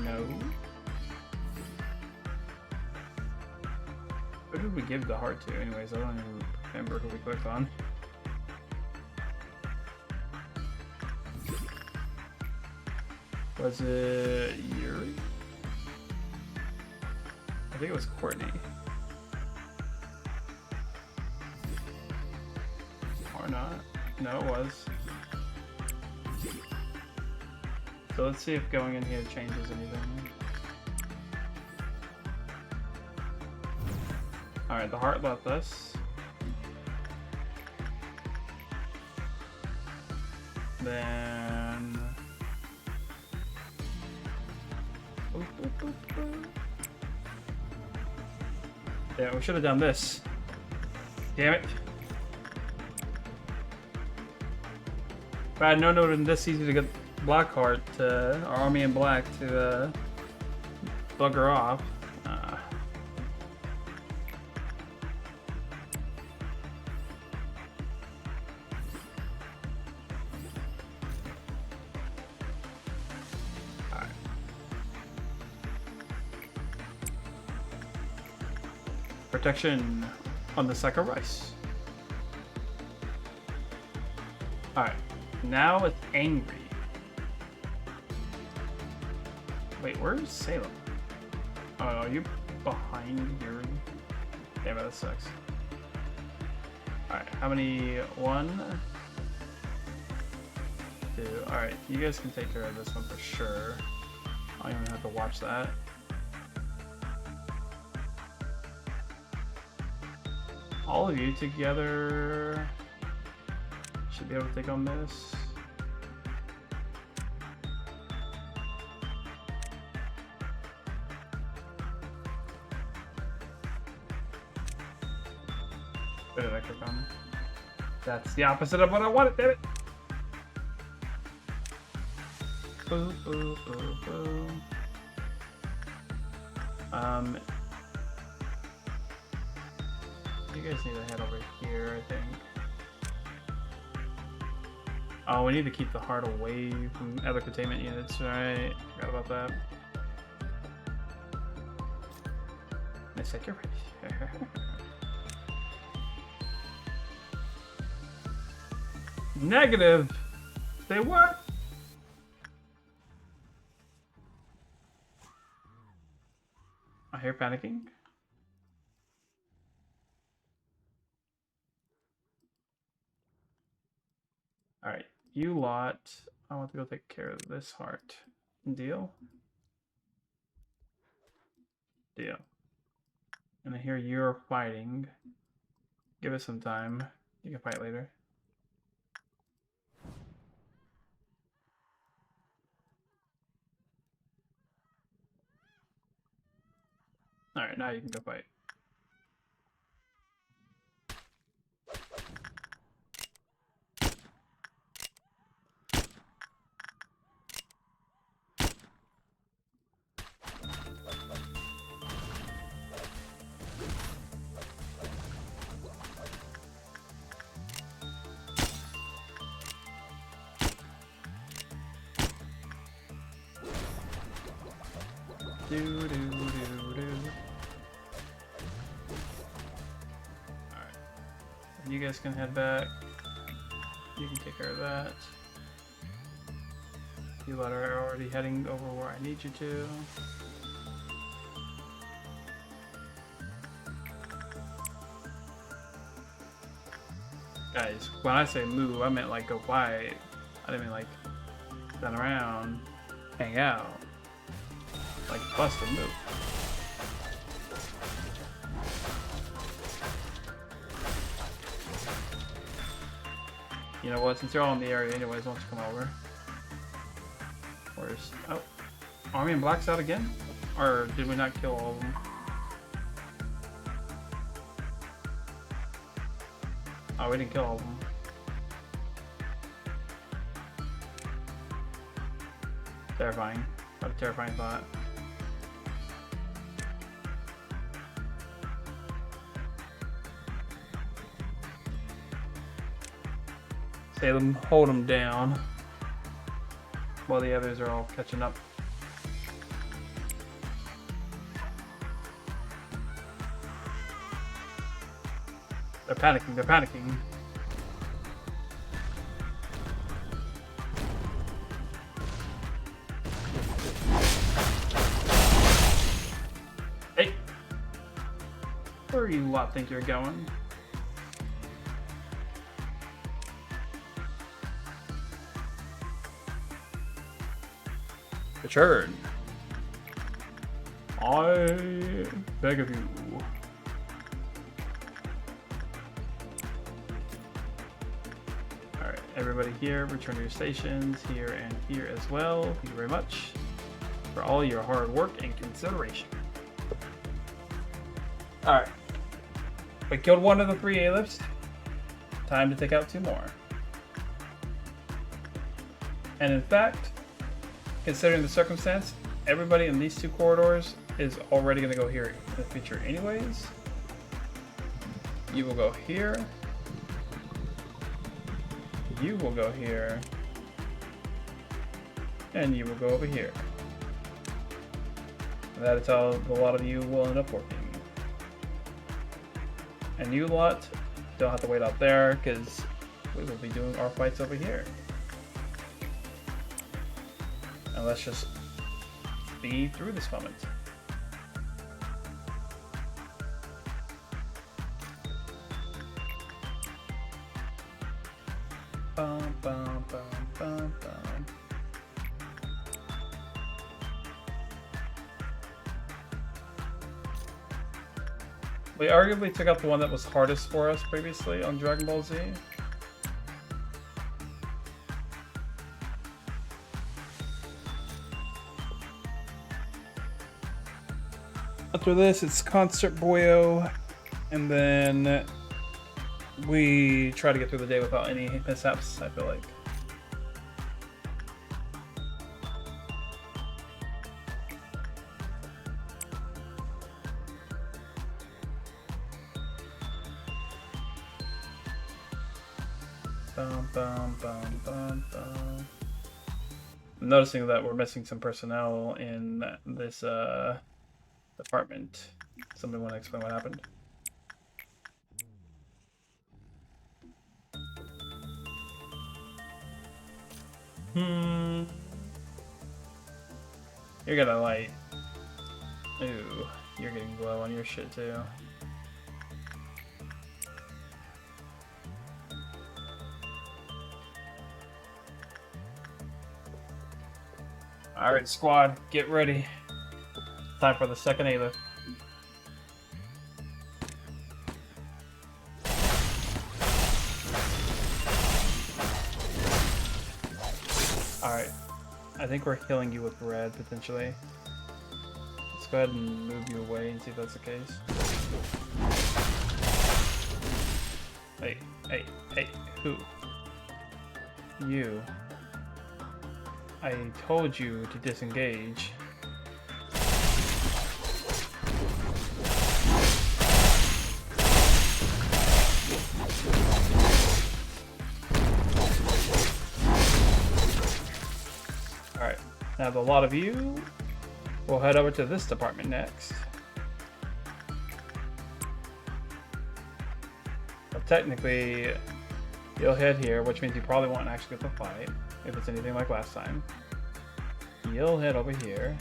No. Who did we give the heart to anyways? I don't even remember who we clicked on. Was it Yuri? I think it was Courtney. Or not. No, it was. So let's see if going in here changes anything. Alright, the heart left us. Then... Yeah, we should have done this. Damn it. If I had known it would have been this easy to get Blackheart, our army in black, to bugger off. Alright. Protection on the sack of rice. Alright. Now it's angry. Wait, where's Salem? Oh, are you behind Yuri? Damn it, that sucks. Alright, how many? 1, 2. Alright, you guys can take care of this one for sure. I don't even have to watch that. All of you together should be able to take on this. What did I click on? That's the opposite of what I wanted, damn it! Boo, boo, boo, boo. You guys need to head over here, I think. Oh, we need to keep the heart away from other containment units, right? Forgot about that. Nice, like you're ready. Negative. Say what? I hear panicking. All right, You lot. I want to go take care of this heart. Deal? Deal. And I hear you're fighting. Give us some time. You can fight later. Alright, now you can go fight. Do do do do. Alright. You guys can head back. You can take care of that. You lot are already heading over where I need you to. Guys, when I say move, I meant like go fight. I didn't mean like stand around, hang out. Like bust a move. You know what? Since they're all in the area anyways, why don't you come over? Where's... Oh. Army and Black's out again? Or did we not kill all of them? Oh, we didn't kill all of them. Terrifying. What a terrifying thought. Salem, hold them down while the others are all catching up. They're panicking, they're panicking. Hey! Where you lot think you're going? Return. I beg of you. Alright, everybody here, return to your stations, here and here as well. Thank you very much for all your hard work and consideration. Alright. We killed one of the 3 A-lifts. Time to take out 2 more. And in fact, considering the circumstance, everybody in these 2 corridors is already going to go here in the future anyways. You will go here. You will go here. And you will go over here. And that is how a lot of you will end up working. And you lot don't have to wait out there because we will be doing our fights over here. And let's just speed through this moment. Bum, bum, bum, bum, bum. We arguably took out the one that was hardest for us previously on Dragon Ball Z. After this, it's Concert Boyo, and then we try to get through the day without any mishaps, I feel like. Bum, bum, bum, bum, bum. I'm noticing that we're missing some personnel in this department. Somebody want to explain what happened? You're gonna light. Ooh, you're getting glow on your shit too. Alright, squad, get ready. Time for the second A-lift. Alright, I think we're killing you with red, potentially. Let's go ahead and move you away and see if that's the case. Hey, who? You. I told you to disengage. Alright, now the lot of you will head over to this department next. Well, technically, you'll head here, which means you probably won't actually get the fight, if it's anything like last time. You'll head over here.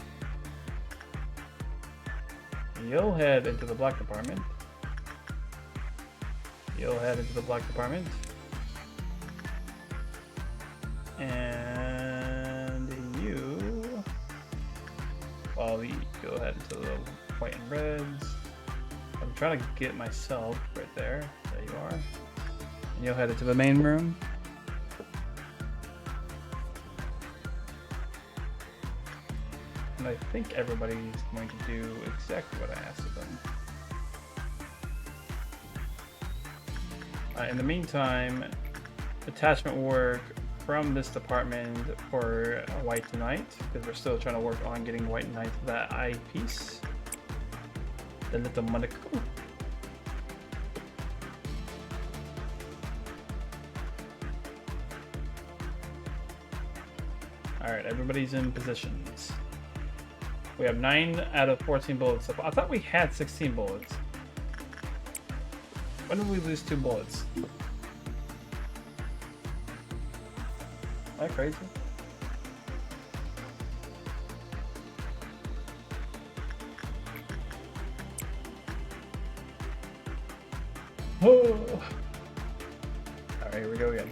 You'll head into the black department. You'll head into the black department. And you... well, go ahead into the white and reds. I'm trying to get myself right there. There you are. And you'll head into the main room. And I think everybody's going to do exactly what I asked of them. In the meantime, attachment work from this department for White Knight, because we're still trying to work on getting White Knight that eye piece. The little monocle. Alright, everybody's in positions. We have 9 out of 14 bullets. I thought we had 16 bullets. When did we lose 2 bullets? Am I crazy? Oh! Alright, here we go again.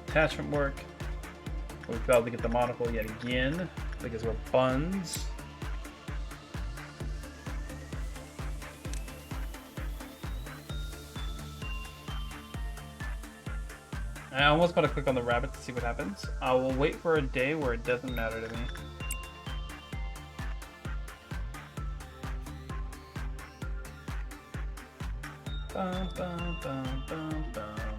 Attachment work. We failed to get the monocle yet again because we're buns. I almost want to click on the rabbit to see what happens. I will wait for a day where it doesn't matter to me. Bum, bum, bum, bum, bum.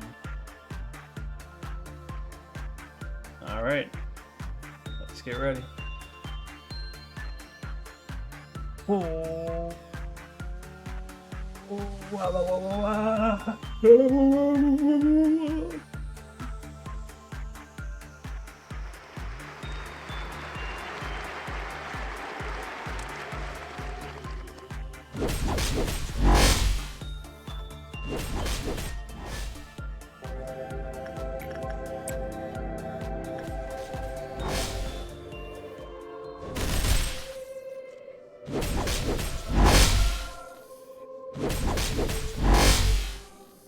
All right, let's get ready. Oh. Oh, wah, wah, wah, wah.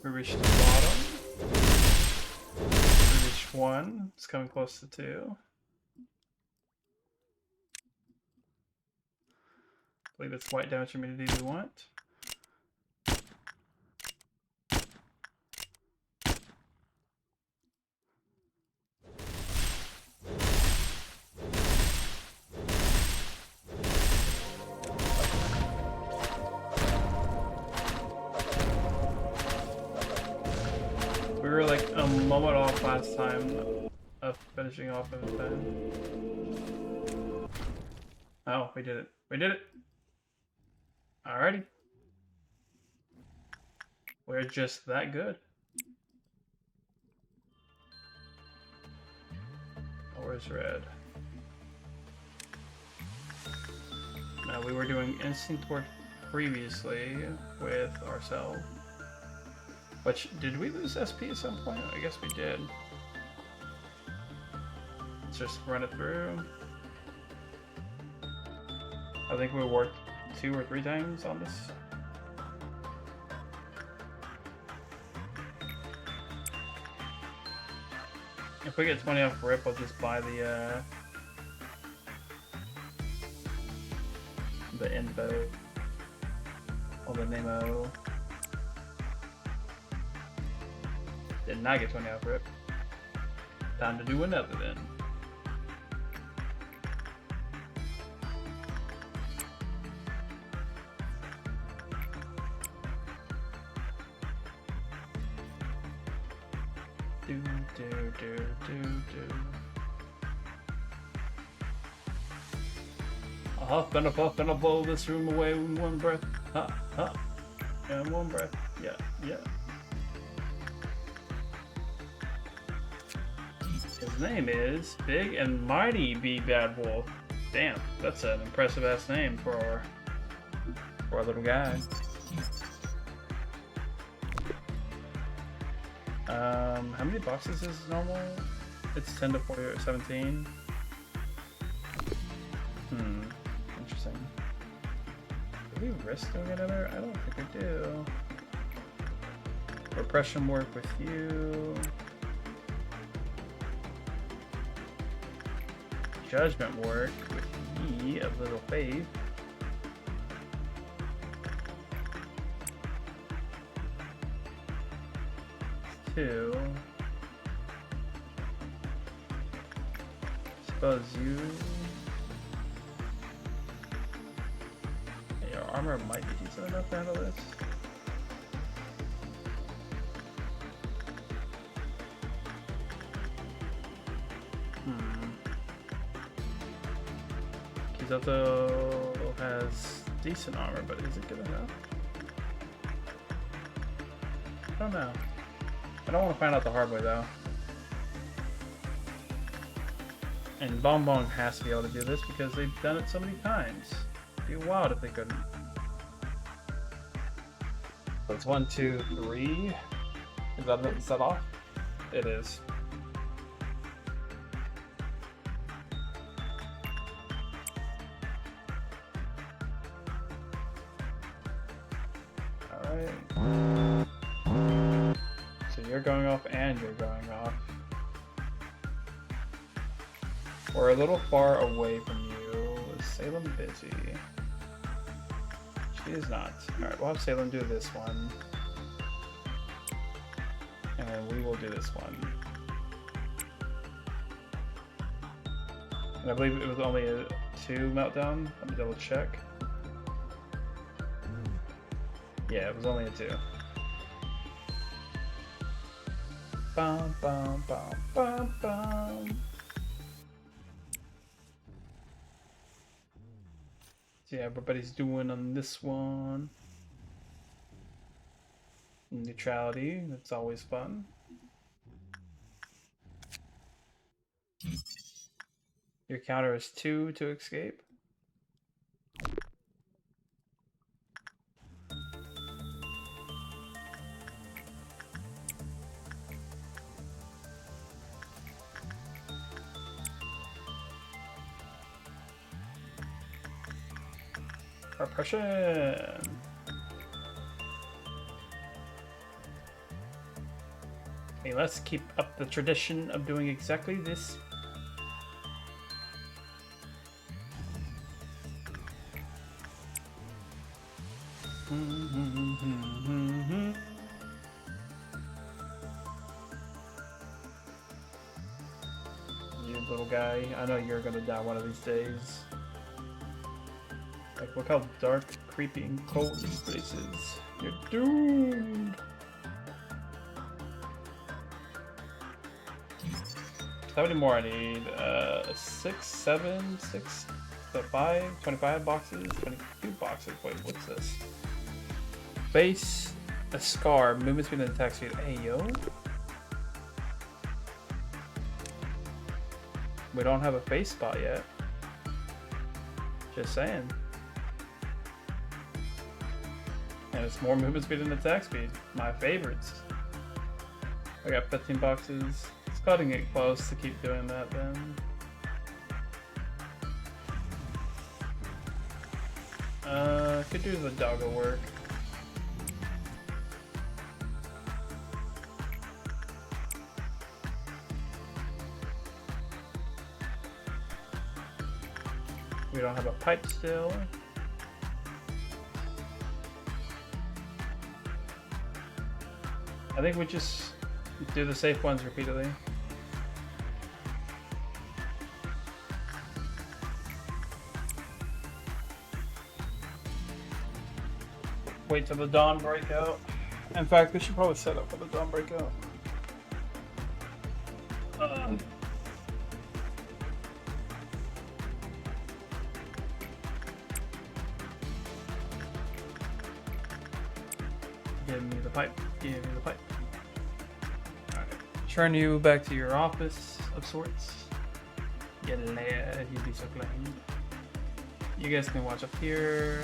We reached the bottom. We reached 1. It's coming close to 2. I believe it's white damage immunity we want. We were like a moment off last time of finishing off of it then. Oh, we did it. We did it! Alrighty. We're just that good. Oh, where's red? Now, we were doing instinct work previously with ourselves. Which, did we lose SP at some point? I guess we did. Let's just run it through. I think we worked 2 or 3 times on this. If we get 20 off rip, I'll just buy the the info on the Nemo. Did not get 20 off rip. Time to do another then. I'll huff and a puff and I'll blow this room away in one breath. Ha, ha. And one breath. Yeah, yeah. His name is Big and Mighty B Bad Wolf. Damn, that's an impressive ass name for our little guy. How many boxes is normal? It's 10 to 40 or 17. Interesting. Do we risk doing another? I don't think we do. Repression work with you. Judgment work with ye of Little Faith. Two. Suppose you. Your armor might be decent enough to handle this. Kizoto has decent armor, but is it good enough? I don't know. I don't want to find out the hard way though. And Bonbon has to be able to do this because they've done it so many times. It'd be wild if they couldn't. So it's 1, 2, 3. Is that it set off? It is. Alright. So you're going off and you're going off. We're a little far away from you. Is Salem busy? She is not. Alright, we'll have Salem do this one. And then we will do this one. And I believe it was only a 2 meltdown. Let me double check. Yeah, it was only a 2. Bum, bum, bum, bum, bum. See how everybody's doing on this one. Neutrality, that's always fun. Your counter is 2 to escape. Repression. Okay, let's keep up the tradition of doing exactly this. You little guy, I know you're gonna die one of these days. Like, look how dark, creepy, and cold this place is. You're doomed! How many more I need? 6, 7, 6, 5, 25 boxes, 22 boxes. Wait, what's this? Base, a scar, movement speed and attack speed. Hey, yo. We don't have a face spot yet. Just saying. And it's more movement speed and attack speed. My favorites. I got 15 boxes. It's cutting it close to keep doing that then. Could do the doggo work. We don't have a pipe still. I think we just do the safe ones repeatedly. Wait till the dawn breakout. In fact, we should probably set up for the dawn breakout. Give me the pipe. Give me the pipe. Alright. Turn you back to your office of sorts. Get laid. You'd be so clean. You guys can watch up here.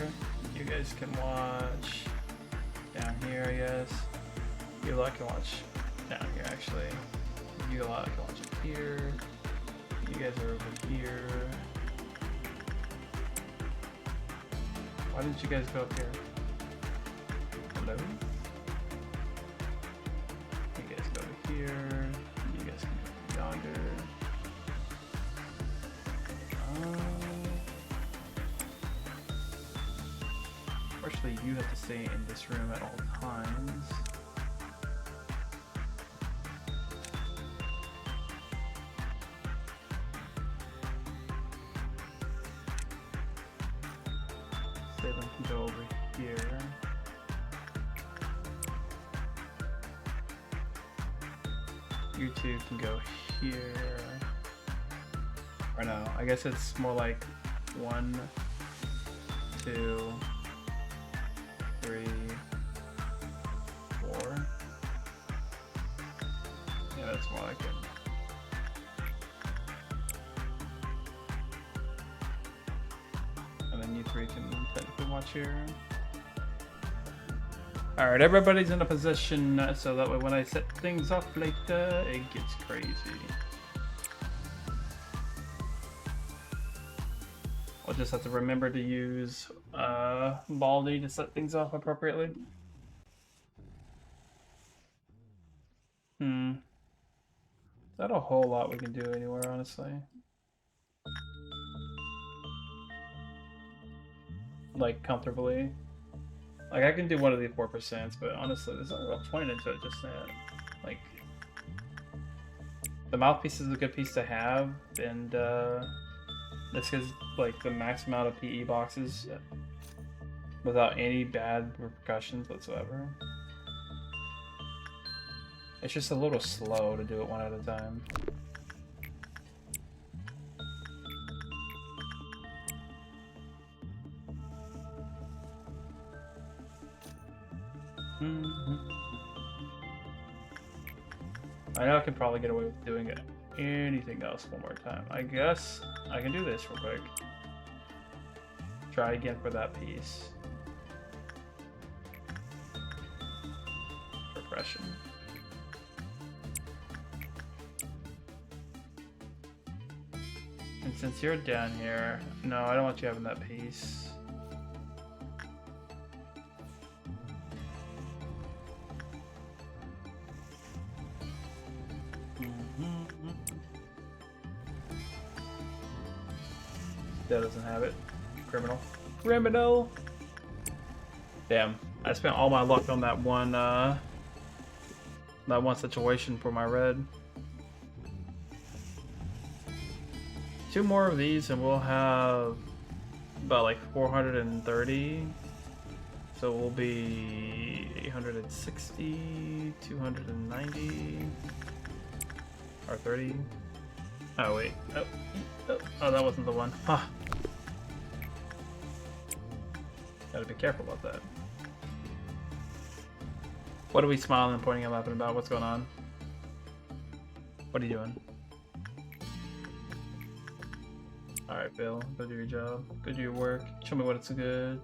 You guys can watch down here, I guess. You lot can watch down here, actually. You lot can watch up here. You guys are over here. Why didn't you guys go up here? Hello? You guys go over here. You guys can go yonder. Actually, you have to stay in this room at all times. Seven can go over here. You two can go here. Or no, I guess it's more like 1, 2, 3, 4. Yeah, that's more like it. And then you three can technically watch here. Alright, everybody's in a position so that way when I set things up later, it gets crazy. I'll just have to remember to use Baldi to set things off appropriately. Is that a whole lot we can do anywhere, honestly? Like, comfortably. Like, I can do one of the 4%, but honestly, there's not a real point into it just yet. Like, the mouthpiece is a good piece to have, and this is like the max amount of PE boxes without any bad repercussions whatsoever. It's just a little slow to do it one at a time. I know I can probably get away with doing it. Anything else one more time. I guess I can do this real quick. Try again for that piece. Repression. And since you're down here, no, I don't want you having that piece. That doesn't have it. Criminal. Criminal! Damn. I spent all my luck on that one situation for my red. 2 more of these and we'll have about like 430. So we'll be 860, 290, or 30. Oh wait. Oh, that wasn't the one. Huh. Gotta be careful about that. What are we smiling and pointing and laughing about? What's going on? What are you doing? Alright, Bill. Go do your job. Go do your work. Show me what it's good.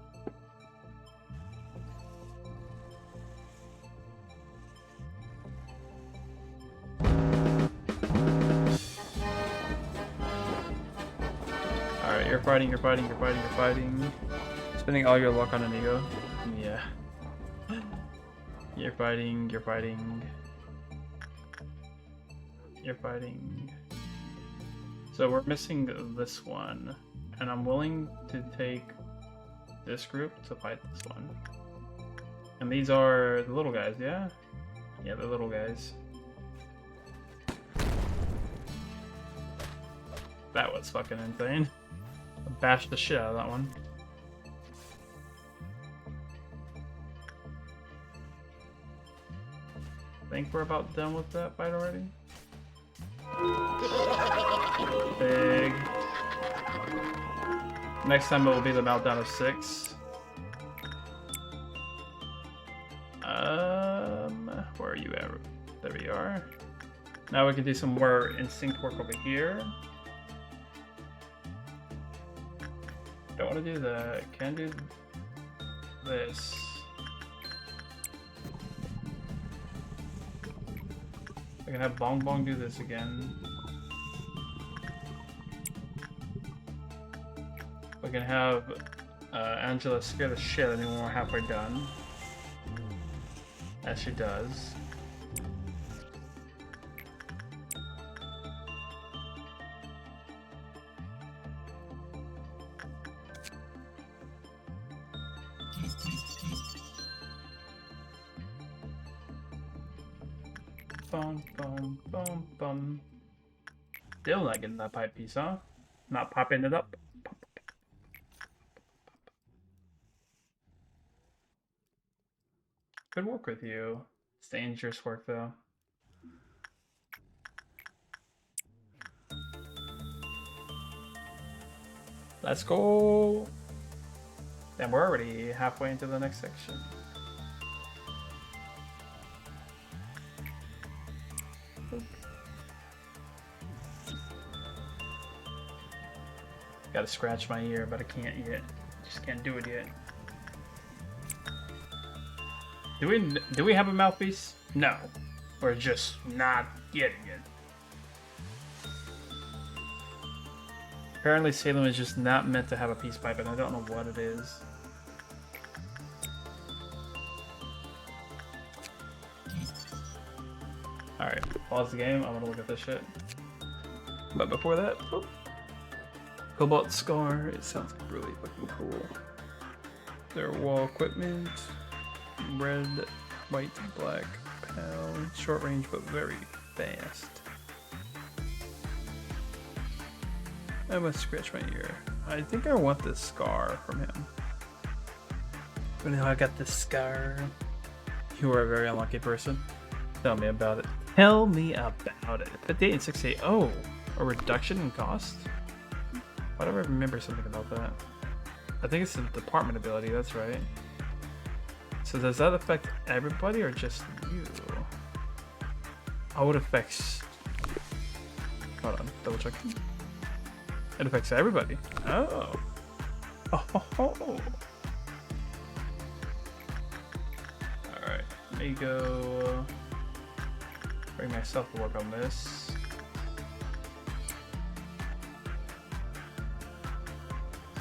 Alright, you're fighting, you're fighting, you're fighting, you're fighting. Spending all your luck on an ego. Yeah. You're fighting, you're fighting. You're fighting. So we're missing this one. And I'm willing to take this group to fight this one. And these are the little guys, yeah? Yeah, the little guys. That was fucking insane. I bashed the shit out of that one. I think we're about done with that fight already. Big. Next time it will be the meltdown of 6. Where are you at? There we are. Now we can do some more instinct work over here. Don't want to do that. Can do this. I can have Bong Bong do this again. We can have Angela scare the shit out of me when we're halfway done. As she does. Bum, bum, bum, bum. Still not getting that pipe piece, huh? Not popping it up. Good work with you. It's dangerous work, though. Let's go! And we're already halfway into the next section. Gotta scratch my ear, but I can't yet. Just can't do it yet. Do we have a mouthpiece? No. We're just not getting it. Apparently Salem is just not meant to have a peace pipe, and I don't know what it is. Alright, pause the game. I'm gonna look at this shit. But before that, oh. Cobalt Scar. It sounds really fucking cool. Their wall equipment. Red, white, black, pound. Short range, but very fast. I must scratch my ear. I think I want this scar from him. But now I got this scar. You are a very unlucky person. Tell me about it. Tell me about it. 58 and 68. Oh, a reduction in cost? Why do I remember something about that? I think it's a department ability, that's right. So does that affect everybody or just you? Oh, it affects... Hold on, double check. It affects everybody. Oh. Oh. Alright, let me go... bring myself to work on this.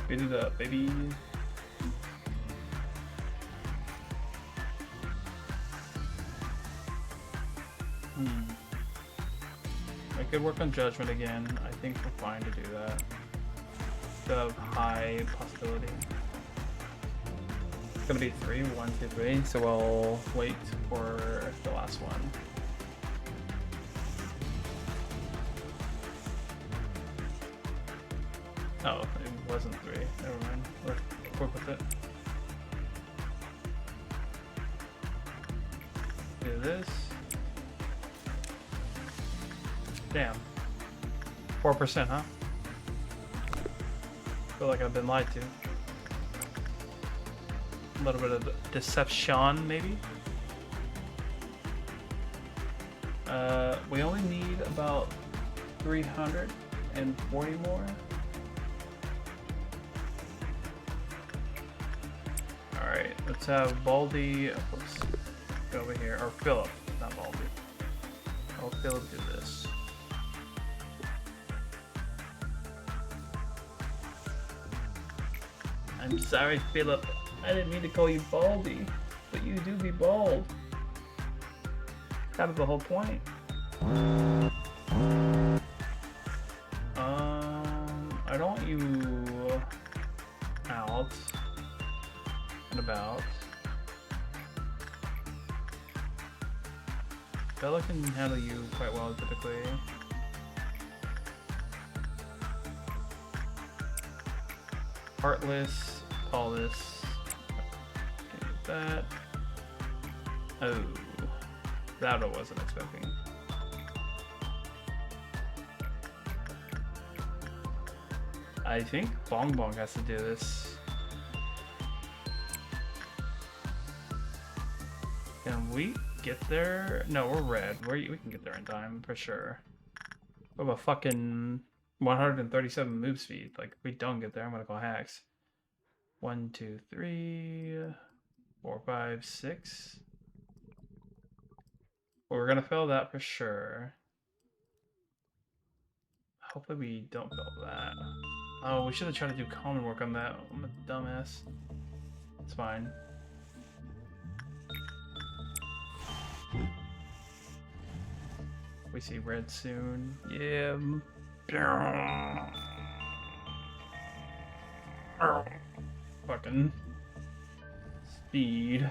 Speed it up, baby. I could work on judgment again. I think we're fine to do that. Still have high possibility. It's gonna be 3, 1, 2, 3. So we'll wait for the last one. Oh, it wasn't 3. Never mind. We'll work with it. Do this. Damn. 4%, huh? Feel like I've been lied to. A little bit of deception, maybe? We only need about 340 more. Alright, let's have Baldy. Oops, go over here. Or Philip, not Baldy. I'll Philip do this. I'm sorry, Philip. I didn't mean to call you Baldy, but you do be bald. That was the whole point. I don't want you out and about. Bella can handle you quite well typically. Heartless, Paulus. Okay, that. Oh, that I wasn't expecting. I think Bong Bong has to do this. Can we get there? No, we're red. We can get there in time for sure. We have a fucking 137 move speed. Like, if we don't get there, I'm gonna call hacks. 1, 2, 3, 4, 5, 6. Well, we're gonna fail that for sure. Hopefully we don't fail that. Oh, we should have tried to do common work on that. I'm a dumbass. It's fine. We see red soon. Yeah. Fucking speed.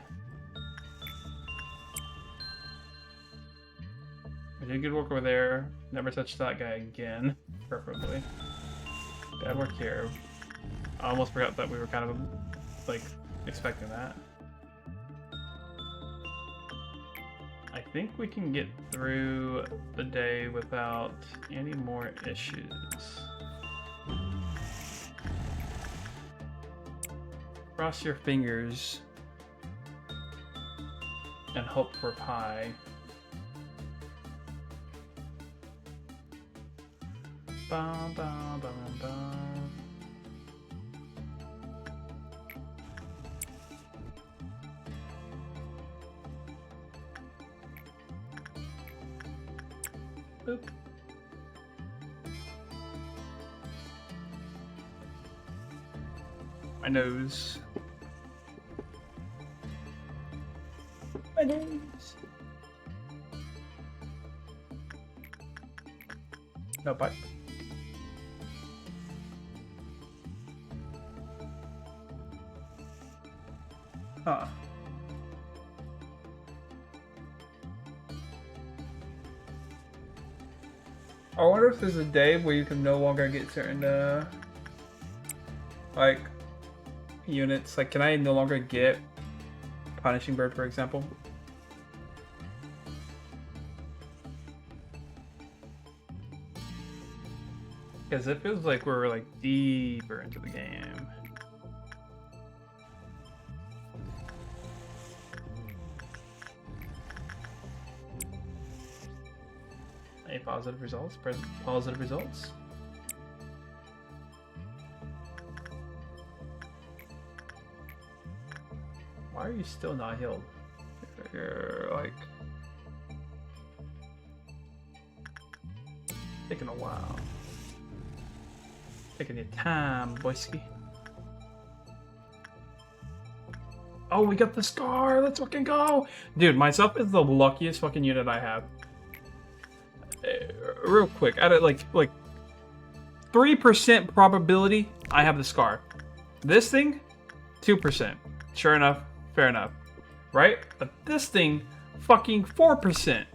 We did good work over there. Never touch that guy again, preferably. Bad work here. I almost forgot that we were kind of like expecting that. I think we can get through the day without any more issues. Cross your fingers and hope for pie. Bum, bum, bum, bum. Boop. My nose. My nose. No pipe. Huh. I wonder if there's a day where you can no longer get certain, like, units. Like, can I no longer get Punishing Bird, for example? Because it feels like we're, like, deeper into the game. Any positive results? Positive results? Why are you still not healed? You're like taking a while. Taking your time, boyski. Oh, we got the scar! Let's fucking go! Dude, myself is the luckiest fucking unit I have. Real quick, at like 3% probability I have the scar. This thing, 2%. Sure enough, fair enough. Right? But this thing, fucking 4%.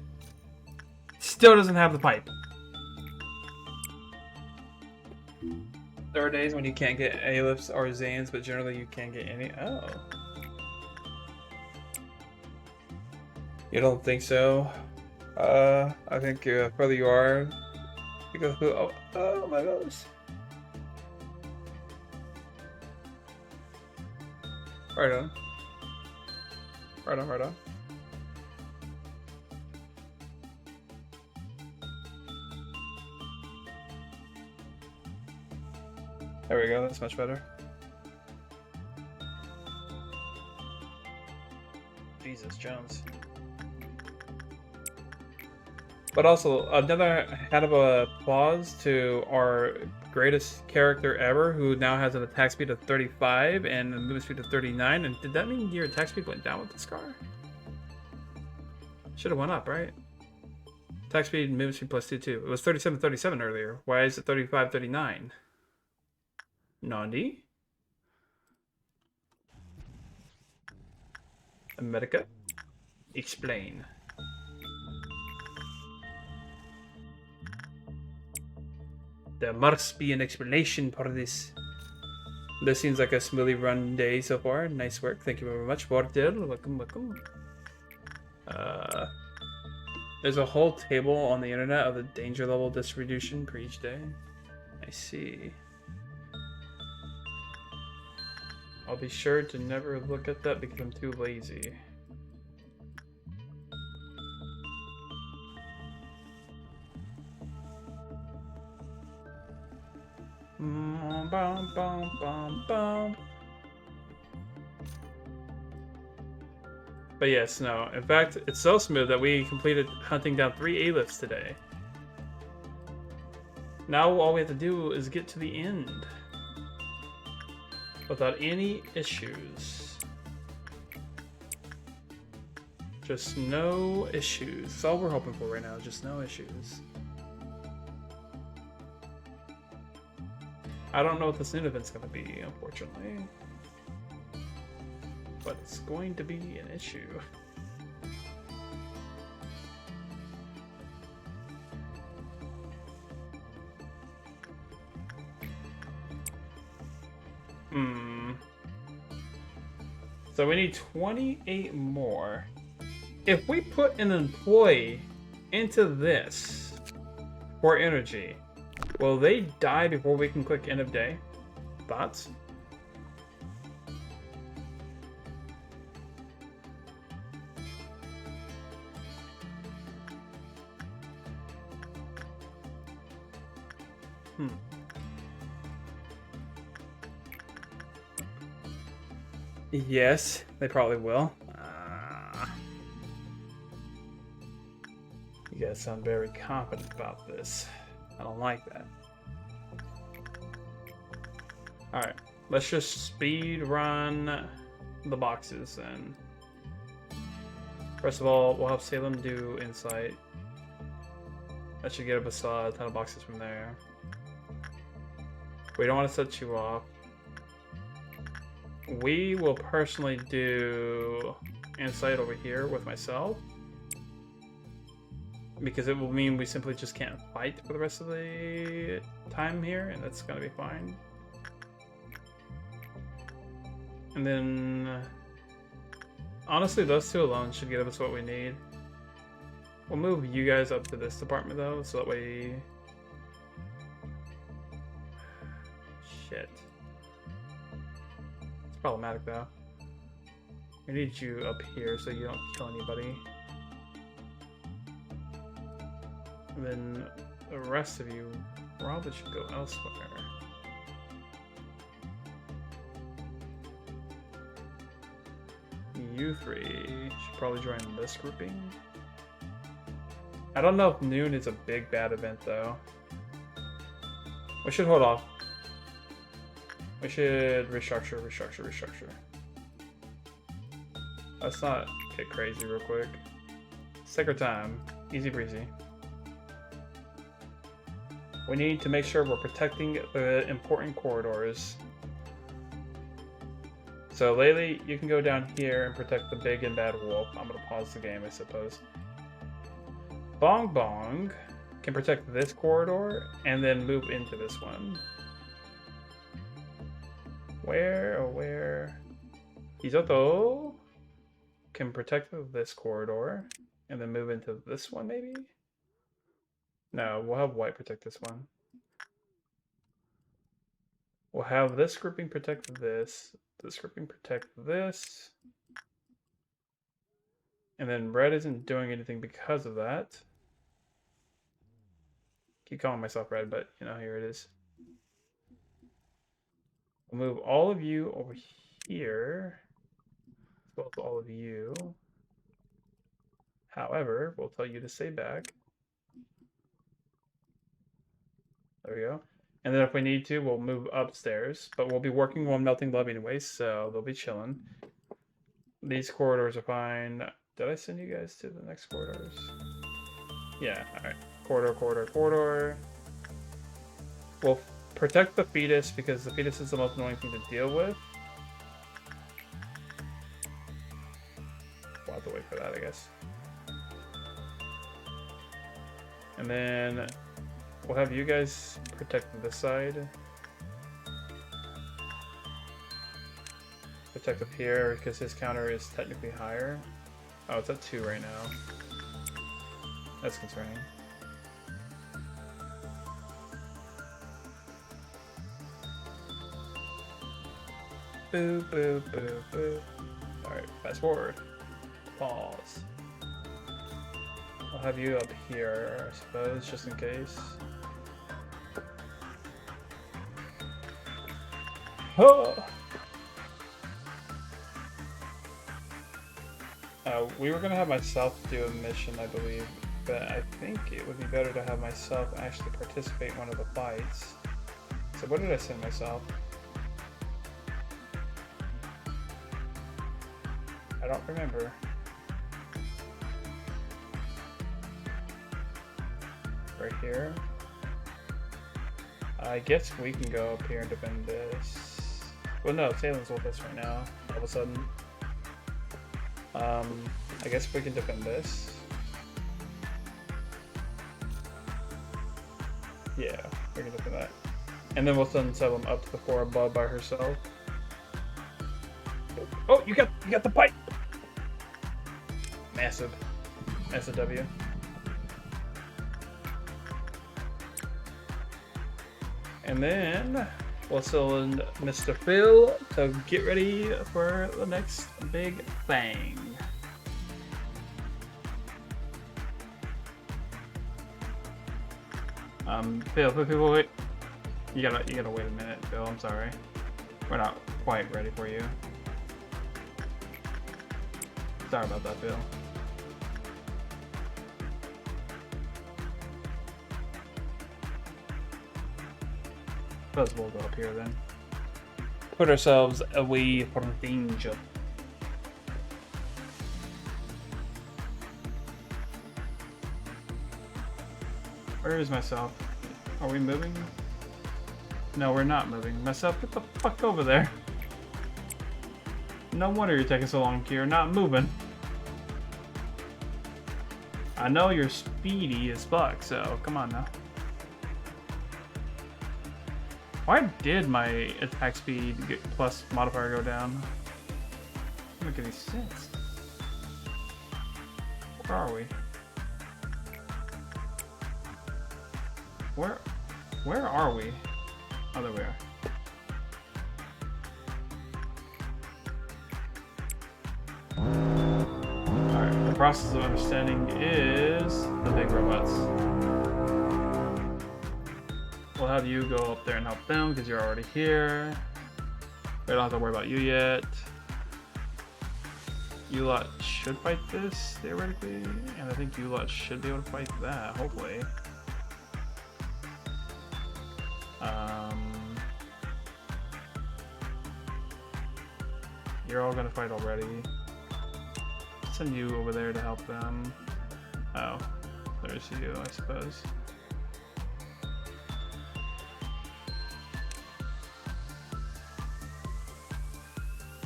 Still doesn't have the pipe. There are days when you can't get Aleph or Zanes, but generally you can get any. Oh. You don't think so? I think further you are, you go through. Oh my gosh. Right on. Right on, right on. There we go, that's much better. Jesus, Jones. But also, another hand of applause to our greatest character ever, who now has an attack speed of 35 and a movement speed of 39. And did that mean your attack speed went down with the scar? Should have went up, right? Attack speed and movement speed plus 2, too. It was 37-37 earlier. Why is it 35-39? Nandi? Medica? Explain. There must be an explanation for this. This seems like a smoothly run day so far. Nice work. Thank you very much, Bordel. Welcome, welcome. There's a whole table on the internet of the danger level distribution for each day. I see. I'll be sure to never look at that because I'm too lazy. Bum, bum, bum, bum. But yes, no. In fact, it's so smooth that we completed hunting down 3 A-lifts today. Now all we have to do is get to the end without any issues. Just no issues. That's all we're hoping for right now, just no issues. I don't know what this new event's gonna be, unfortunately. But it's going to be an issue. So we need 28 more. If we put an employee into this for energy, will they die before we can click end of day? Thoughts? Yes, they probably will. You guys sound very confident about this. I don't like that. Alright, let's just speed run the boxes then. First of all, we'll have Salem do Insight. That should get us a ton of boxes from there. We don't want to set you off. We will personally do Insight over here with myself, because it will mean we simply just can't fight for the rest of the time here, and that's gonna be fine. And then, honestly, those two alone should give us what we need. We'll move you guys up to this department though, so that way... Shit. It's problematic though. I need you up here so you don't kill anybody. And then the rest of you probably should go elsewhere. You three should probably join this grouping. I don't know if noon is a big bad event though. We should hold off. We should restructure. Let's not get crazy real quick. Let's take our time. Easy breezy. We need to make sure we're protecting the important corridors. So Laylee, you can go down here and protect the big and bad wolf. I'm gonna pause the game, I suppose. Bong Bong can protect this corridor and then move into this one. Where? Hizoto can protect this corridor and then move into this one, maybe? No, we'll have white protect this one. We'll have this grouping protect this grouping protect this. And then red isn't doing anything because of that. Keep calling myself red, but you know, here it is. We'll move all of you over here, as well as all of you. However, we'll tell you to stay back. There we go. And then if we need to, we'll move upstairs. But we'll be working on Melting Love anyways, so they'll be chilling. These corridors are fine. Did I send you guys to the next corridors? Yeah, alright. Corridor. We'll protect the fetus because the fetus is the most annoying thing to deal with. We'll have to wait for that, I guess. And then We'll have you guys protect this side. Protect up here because his counter is technically higher. Oh, it's at 2 right now. That's concerning. Boo, boo, boo, boo. Alright, fast forward. Pause. I'll have you up here, I suppose, just in case. Oh! We were gonna have myself do a mission, I believe, but I think it would be better to have myself actually participate in one of the fights. So what did I send myself? I don't remember. Right here. I guess we can go up here and defend this. Well, no, Salem's with us right now, all of a sudden. I guess we can defend this. Yeah, we can defend that. And then we'll send Salem up to the floor above by herself. Oh, you got the pipe! Massive. SW. And then we'll send Mr. Phil to get ready for the next big thing. Phil, wait. You gotta wait a minute, Phil. I'm sorry. We're not quite ready for you. Sorry about that, Phil. Suppose we'll go up here then. Put ourselves away from danger. Where is myself? Are we moving? No, we're not moving. Myself, get the fuck over there. No wonder you're taking so long, you're not moving. I know you're speedy as fuck, so come on now. Why did my attack speed plus modifier go down? Doesn't make any sense. Where are we? Where are we? Oh, there we are. Alright, the process of understanding is the big robots. We'll have you go up there and help them because you're already here. We don't have to worry about you yet. You lot should fight this, theoretically, and I think you lot should be able to fight that, hopefully. You're all gonna fight already. Send you over there to help them. Oh, there's you, I suppose.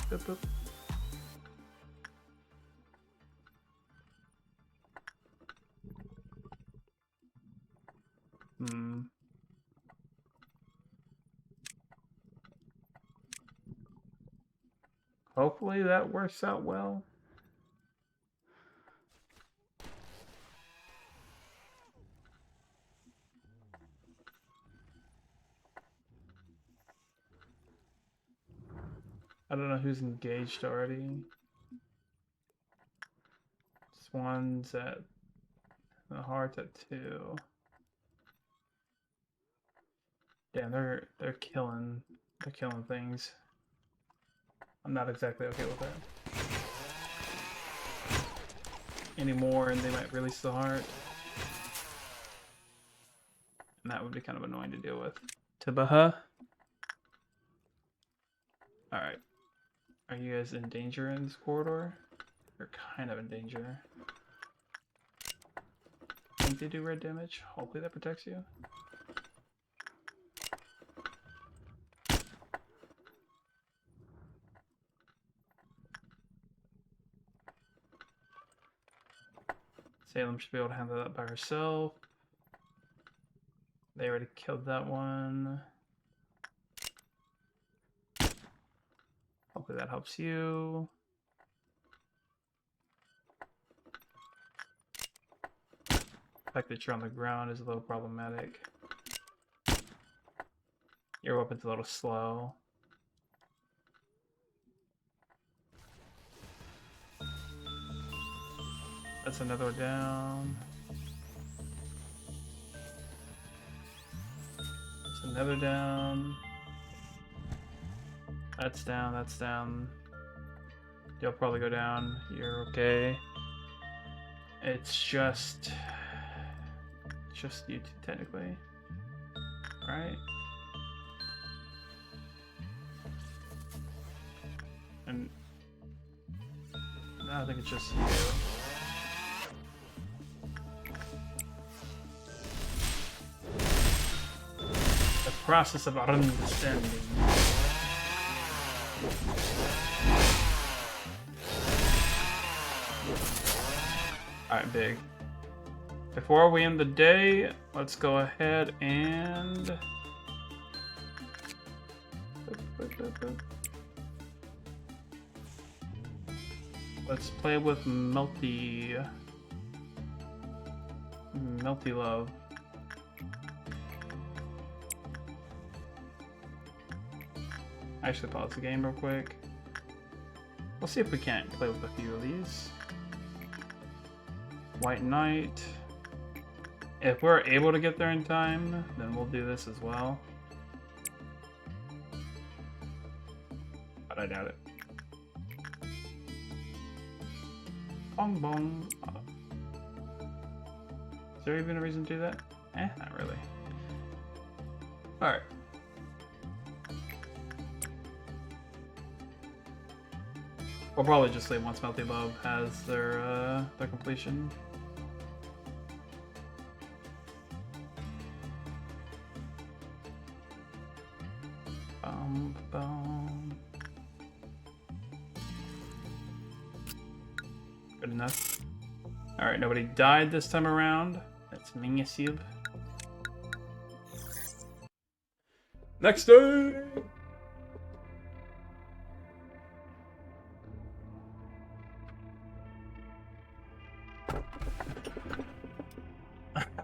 Boop, boop. Hopefully that works out well. I don't know who's engaged already. Swan's at the heart's at 2. Damn, they're killing things. I'm not exactly okay with that. Anymore, and they might release the heart. And that would be kind of annoying to deal with. Tabaha? Alright. Are you guys in danger in this corridor? You're kind of in danger. I think they do red damage. Hopefully that protects you. Salem should be able to handle that by herself. They already killed that one. Hopefully that helps you. The fact that you're on the ground is a little problematic. Your weapon's a little slow. That's another one down. That's another down. That's down, that's down. You'll probably go down. You're okay. It's just you two, technically. Right? And no, I think it's just you. The process of understanding. Alright, big. Before we end the day, let's go ahead and... let's play with Melty Love. Actually, pause the game real quick. We'll see if we can't play with a few of these. White Knight. If we're able to get there in time, then we'll do this as well. But I doubt it. Bong bong. Is there even a reason to do that? Not really. Alright. We'll probably just leave once Melty Love has their completion. Good enough. Alright, nobody died this time around. That's Mingasib. Next day!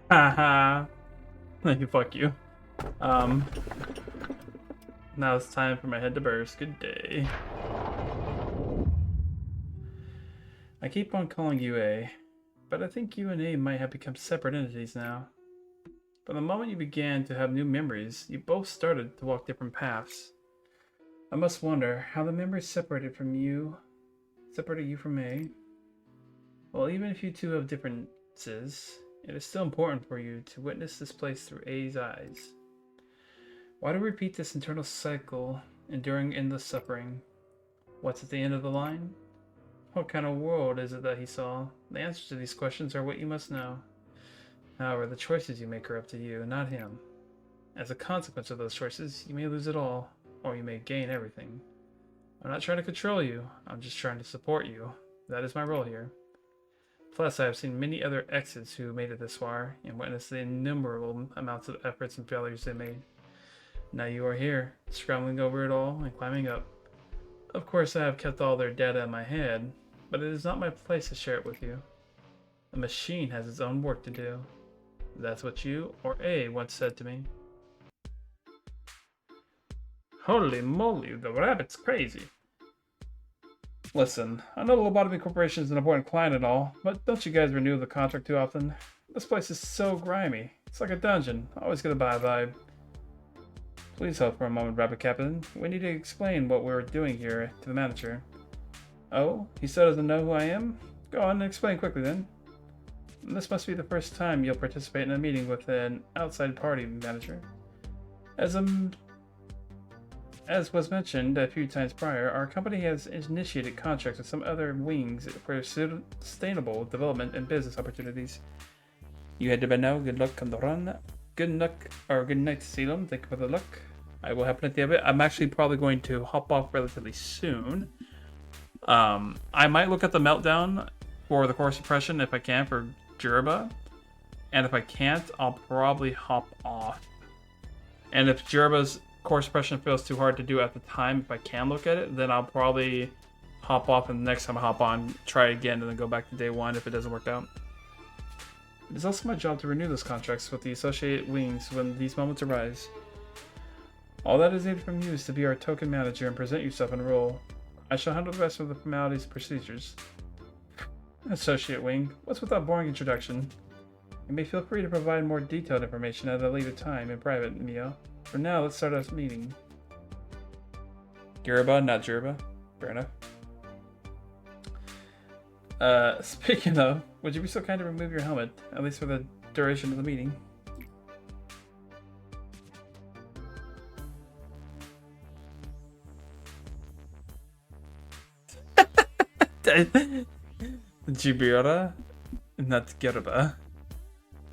Haha. Fuck you. Now it's time for my head to burst. Good day. I keep on calling you A, but I think you and A might have become separate entities now. From the moment you began to have new memories, you both started to walk different paths. I must wonder how the memories separated you from A. Well, even if you two have differences, it is still important for you to witness this place through A's eyes. Why do we repeat this internal cycle, enduring endless suffering? What's at the end of the line? What kind of world is it that he saw? The answers to these questions are what you must know. However, the choices you make are up to you, not him. As a consequence of those choices, you may lose it all, or you may gain everything. I'm not trying to control you, I'm just trying to support you. That is my role here. Plus, I have seen many other exes who made it this far, and witnessed the innumerable amounts of efforts and failures they made. Now you are here, scrambling over it all and climbing up. Of course, I have kept all their data in my head, but it is not my place to share it with you. The machine has its own work to do. That's what you, or A, once said to me. Holy moly, the rabbit's crazy. Listen, I know the Lobotomy Corporation is an important client and all, but don't you guys renew the contract too often? This place is so grimy. It's like a dungeon. Always get a bad vibe. Please hold for a moment, Rabbit Captain. We need to explain what we're doing here to the manager. Oh, he still doesn't know who I am? Go on and explain quickly then. This must be the first time you'll participate in a meeting with an outside party manager. As was mentioned a few times prior, our company has initiated contracts with some other wings for sustainable development and business opportunities. You had to know. Good luck on the run. Good luck, or good night, Salem. Thank you for the luck. I will have plenty of it. I'm actually probably going to hop off relatively soon. I might look at the Meltdown for the core suppression if I can for Jurba. And if I can't, I'll probably hop off. And if Jerba's core suppression feels too hard to do at the time, if I can look at it, then I'll probably hop off, and the next time I hop on, try again, and then go back to day one if it doesn't work out. It is also my job to renew those contracts with the associated wings when these moments arise. All that is needed from you is to be our token manager and present yourself in a role. I shall handle the rest of the formalities and procedures. Associate Wing, what's with that boring introduction? You may feel free to provide more detailed information at a later time in private, Mio. For now, let's start our meeting. Gerba, not Jerba. Fair enough. Speaking of, would you be so kind to remove your helmet, at least for the duration of the meeting? Jibura, not Gerba.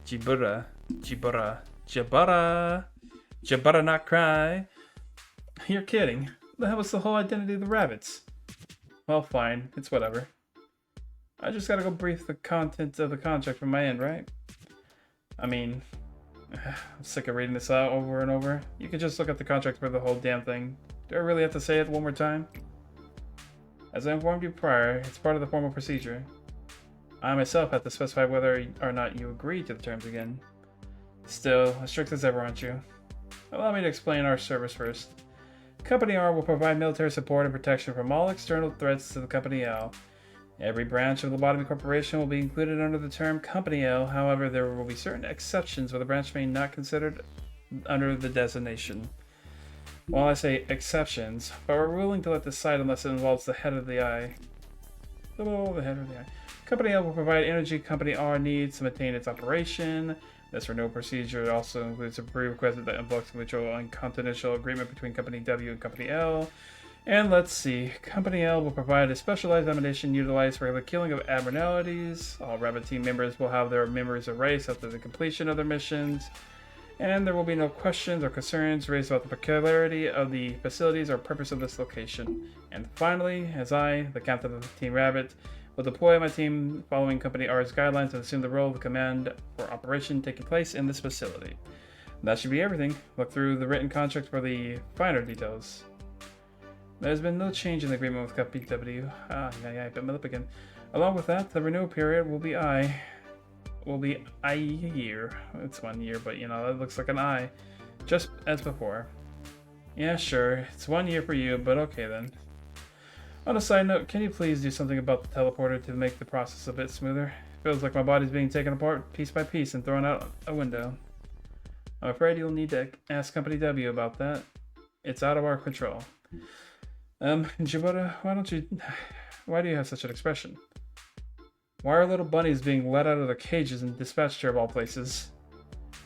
Jibura, Jibura, Jabara, Jabara not cry. You're kidding. The hell was the whole identity of the rabbits? Well, fine, it's whatever. I just gotta go brief the contents of the contract from my end, right? I mean, I'm sick of reading this out over and over. You can just look at the contract for the whole damn thing. Do I really have to say it one more time? As I informed you prior, it's part of the formal procedure. I myself have to specify whether or not you agree to the terms again. Still, as strict as ever, aren't you? Allow me to explain our service first. Company R will provide military support and protection from all external threats to the Company L. Every branch of the Lobotomy Corporation will be included under the term Company L. However, there will be certain exceptions where the branch may not considered under the designation. While I say exceptions, but we're willing to let this slide unless it involves the head of the eye. The head of the eye. Company L will provide energy Company R needs to maintain its operation. This renewal procedure also includes a prerequisite that invokes a mutual and confidential agreement between Company W and Company L. And let's see, Company L will provide a specialized ammunition utilized for the killing of abnormalities. All Rabbit team members will have their memories erased after the completion of their missions. And there will be no questions or concerns raised about the peculiarity of the facilities or purpose of this location. And finally, as I, the captain of Team Rabbit, will deploy my team following Company R's guidelines and assume the role of command for operation taking place in this facility. That should be everything. Look through the written contract for the finer details. There's been no change in the agreement with Company W. I bit my lip again. Along with that, the renewal period will be a year. It's 1 year, but you know, it looks like an I. Just as before. Yeah, sure. It's 1 year for you, but okay then. On a side note, can you please do something about the teleporter to make the process a bit smoother? Feels like my body's being taken apart piece by piece and thrown out a window. I'm afraid you'll need to ask Company W about that. It's out of our control. Jibura, why do you have such an expression? Why are little bunnies being let out of their cages and dispatched here of all places?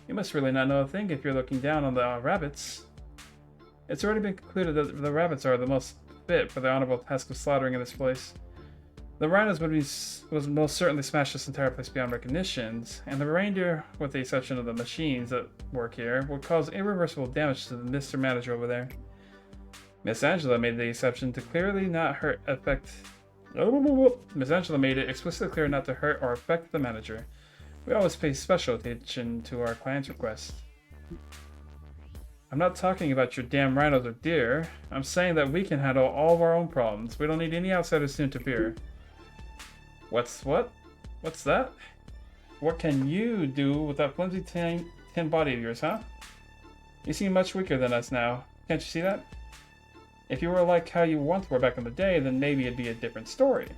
You must really not know a thing if you're looking down on the rabbits. It's already been concluded that the rabbits are the most fit for the honorable task of slaughtering in this place. The rhinos would most certainly smash this entire place beyond recognition, and the reindeer, with the exception of the machines that work here, would cause irreversible damage to the Mr. Manager over there. Miss Angela made the exception to clearly not hurt affect. Miss Angela made it explicitly clear not to hurt or affect the manager. We always pay special attention to our clients' requests. I'm not talking about your damn rhinos or deer. I'm saying that we can handle all of our own problems. We don't need any outsiders to interfere. What's that? What can you do with that flimsy tin body of yours, huh? You seem much weaker than us now. Can't you see that? If you were like how you once were back in the day, then maybe it'd be a different story.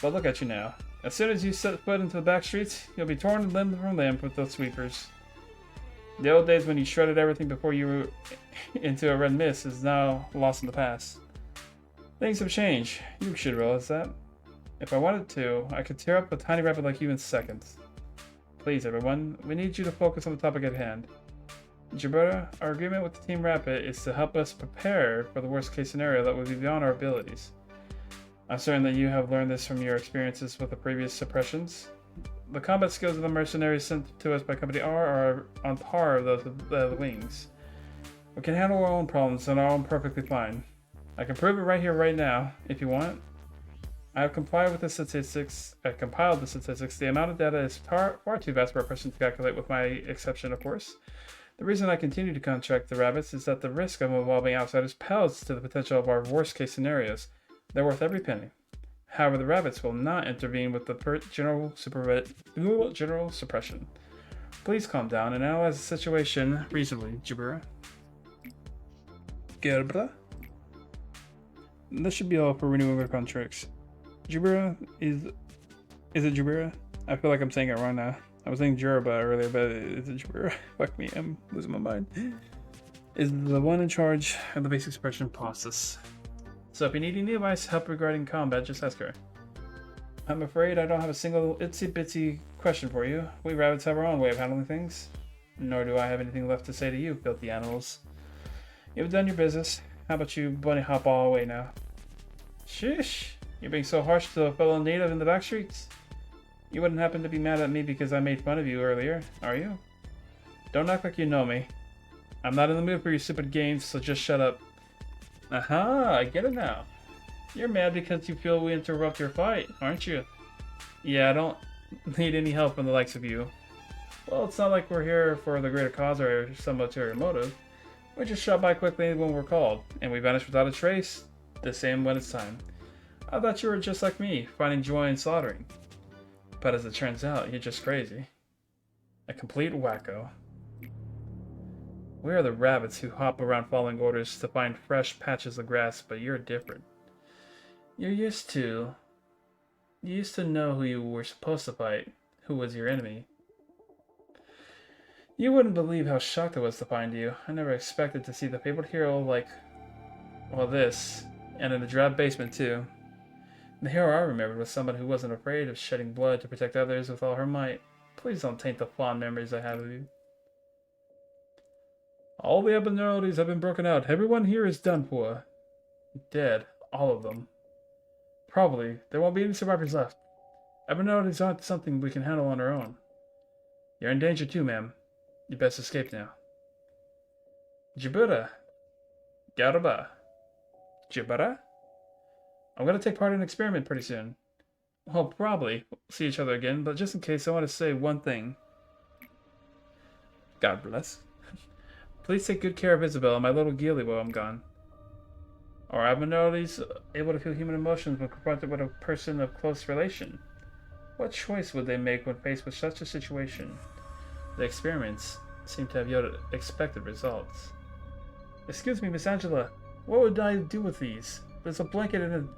But look at you now. As soon as you set foot into the back streets, you'll be torn limb from limb with those sweepers. The old days when you shredded everything before you were into a red mist is now lost in the past. Things have changed. You should realize that. If I wanted to, I could tear up a tiny rabbit like you in seconds. Please, everyone, we need you to focus on the topic at hand. Jibura, our agreement with the Team Rapid is to help us prepare for the worst case scenario that would be beyond our abilities. I'm certain that you have learned this from your experiences with the previous suppressions. The combat skills of the mercenaries sent to us by Company R are on par with those of the Wings. We can handle our own problems and are all perfectly fine. I can prove it right here, right now, if you want. I have complied with the statistics. I compiled the statistics. The amount of data is far too vast for a person to calculate, with my exception, of course. The reason I continue to contract the rabbits is that the risk of involving outsiders pales to the potential of our worst-case scenarios. They're worth every penny. However, the rabbits will not intervene with the general suppression. Please calm down and analyze the situation reasonably, Jabura. Gerbra? This should be all for renewing our contracts. Jabura is it Jabura? I feel like I'm saying it wrong now. I was saying Jurba earlier, but is it Jabura? Fuck me, I'm losing my mind. Is the one in charge of the basic suppression process. So if you need any advice, help regarding combat, just ask her. I'm afraid I don't have a single itsy-bitsy question for you. We rabbits have our own way of handling things. Nor do I have anything left to say to you, filthy animals. You've done your business. How about you bunny hop all away now? Sheesh! You're being so harsh to a fellow native in the back streets. You wouldn't happen to be mad at me because I made fun of you earlier, are you? Don't act like you know me. I'm not in the mood for your stupid games, so just shut up. Aha, I get it now. You're mad because you feel we interrupt your fight, aren't you? Yeah, I don't need any help from the likes of you. Well, it's not like we're here for the greater cause or some ulterior motive. We just shot by quickly when we're called, and we vanish without a trace, the same when it's time. I thought you were just like me, finding joy in slaughtering. But as it turns out, you're just crazy. A complete wacko. We are the rabbits who hop around following orders to find fresh patches of grass, but you're different. You used to know who you were supposed to fight, who was your enemy. You wouldn't believe how shocked I was to find you. I never expected to see the fabled hero like, well, this, and in the drab basement too. The hero I remembered was someone who wasn't afraid of shedding blood to protect others with all her might. Please don't taint the fond memories I have of you. All the abnormalities have been broken out. Everyone here is done for. Dead. All of them. Probably. There won't be any survivors left. Abnormalities aren't something we can handle on our own. You're in danger too, ma'am. You best escape now. Jabura. Garba. Jabura? I'm gonna take part in an experiment pretty soon. Well, probably. We'll see each other again, but just in case, I want to say one thing. God bless. Please take good care of Isabel and my little Gilly while I'm gone. Are abnormalities able to feel human emotions when confronted with a person of close relation? What choice would they make when faced with such a situation? The experiments seem to have yielded expected results. Excuse me, Miss Angela. What would I do with these? There's a blanket and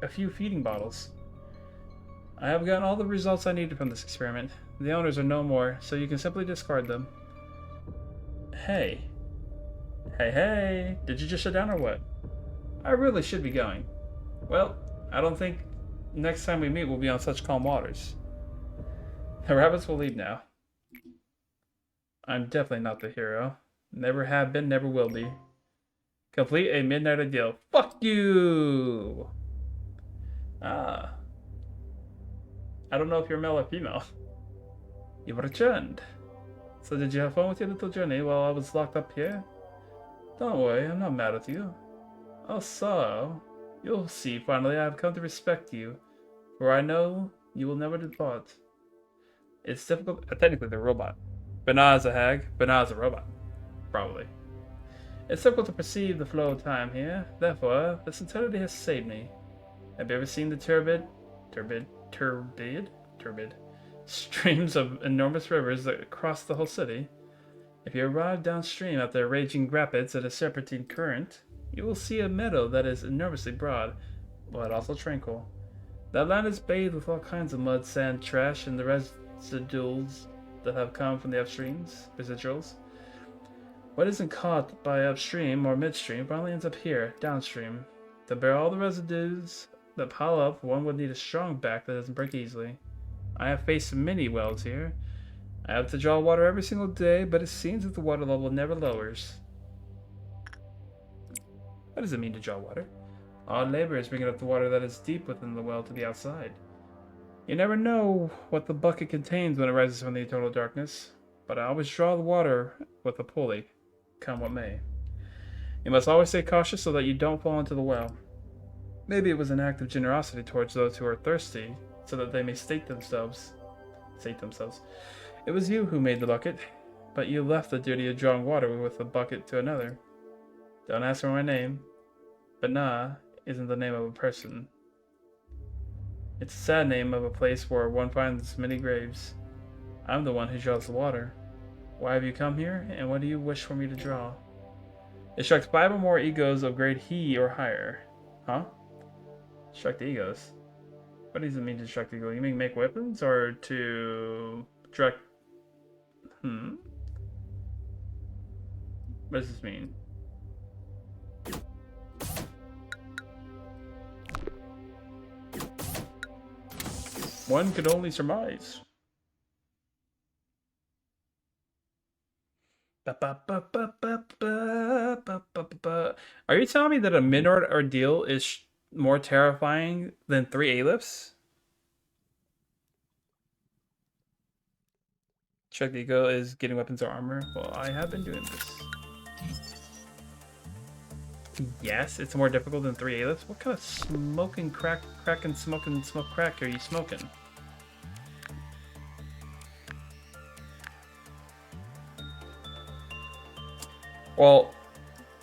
a few feeding bottles. I have gotten all the results I needed from this experiment. The owners are no more, so you can simply discard them. Hey. Hey, did you just shut down or what? I really should be going. Well, I don't think next time we meet we'll be on such calm waters. The rabbits will leave now. I'm definitely not the hero. Never have been, never will be. Complete a midnight ideal. Fuck you! Ah. I don't know if you're male or female. You've returned. So did you have fun with your little journey while I was locked up here? Don't worry, I'm not mad at you. Oh, so you'll see finally I have come to respect you, for I know you will never depart. It's difficult. Technically, they're a robot. Bernard's a hag. Bernard's a robot. Probably. It's difficult to perceive the flow of time here. Therefore, this eternity has saved me. Have you ever seen the turbid streams of enormous rivers that cross the whole city? If you arrive downstream at the raging rapids at a serpentine current, you will see a meadow that is enormously broad, but also tranquil. That land is bathed with all kinds of mud, sand, trash, and the residuals that have come from the residuals. What isn't caught by upstream or midstream finally ends up here, downstream. To bear all the residues that pile up, one would need a strong back that doesn't break easily. I have faced many wells here. I have to draw water every single day, but it seems that the water level never lowers. What does it mean to draw water? Odd labor is bringing up the water that is deep within the well to the outside. You never know what the bucket contains when it rises from the eternal darkness, but I always draw the water with a pulley, come what may. You must always stay cautious so that you don't fall into the well. Maybe it was an act of generosity towards those who are thirsty, so that they may sate themselves. It was you who made the bucket, but you left the duty of drawing water with the bucket to another. Don't ask for my name, but Na isn't the name of a person. It's a sad name of a place where one finds many graves. I'm the one who draws the water. Why have you come here, and what do you wish for me to draw? Instruct 5 or more egos of grade He or higher. Huh? Instruct egos? What does it mean to instruct ego? You mean make weapons, or to direct... What does this mean? One could only surmise. Are you telling me that a Midnord ordeal is more terrifying than 3 Aleph? Check the ego is getting weapons or armor. Well, I have been doing this. Yes, it's more difficult than 3 Aleph. What kind of smoking crack and smoke crack are you smoking? Well,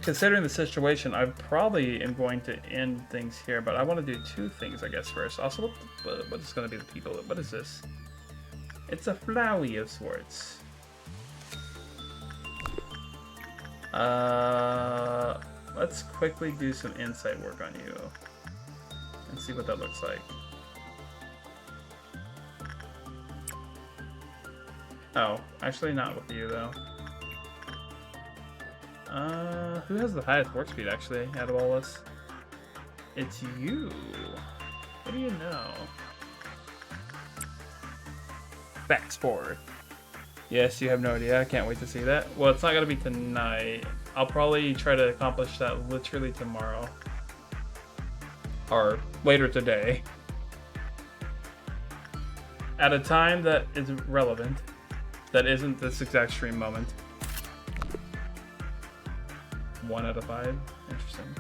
considering the situation, I probably am going to end things here, but I want to do 2 things, I guess, first. Also, what is going to be the people? What is this? It's a Flowey of sorts. Let's quickly do some insight work on you and see what that looks like. Oh, actually not with you though. Who has the highest work speed actually out of all us? It's you. What do you know? Facts forward. Yes, you have no idea. I can't wait to see that. Well, it's not gonna be tonight. I'll probably try to accomplish that literally tomorrow. Or later today. At a time that is relevant. That isn't this exact stream moment. 1 out of 5. Interesting.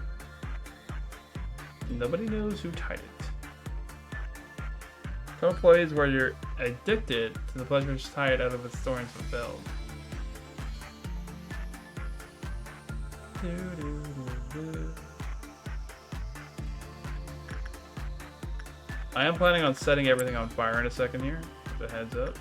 Nobody knows who tied it. Some plays where you're addicted to the pleasures tied out of its thorns fulfilled. I am planning on setting everything on fire in a second here. Just a heads up.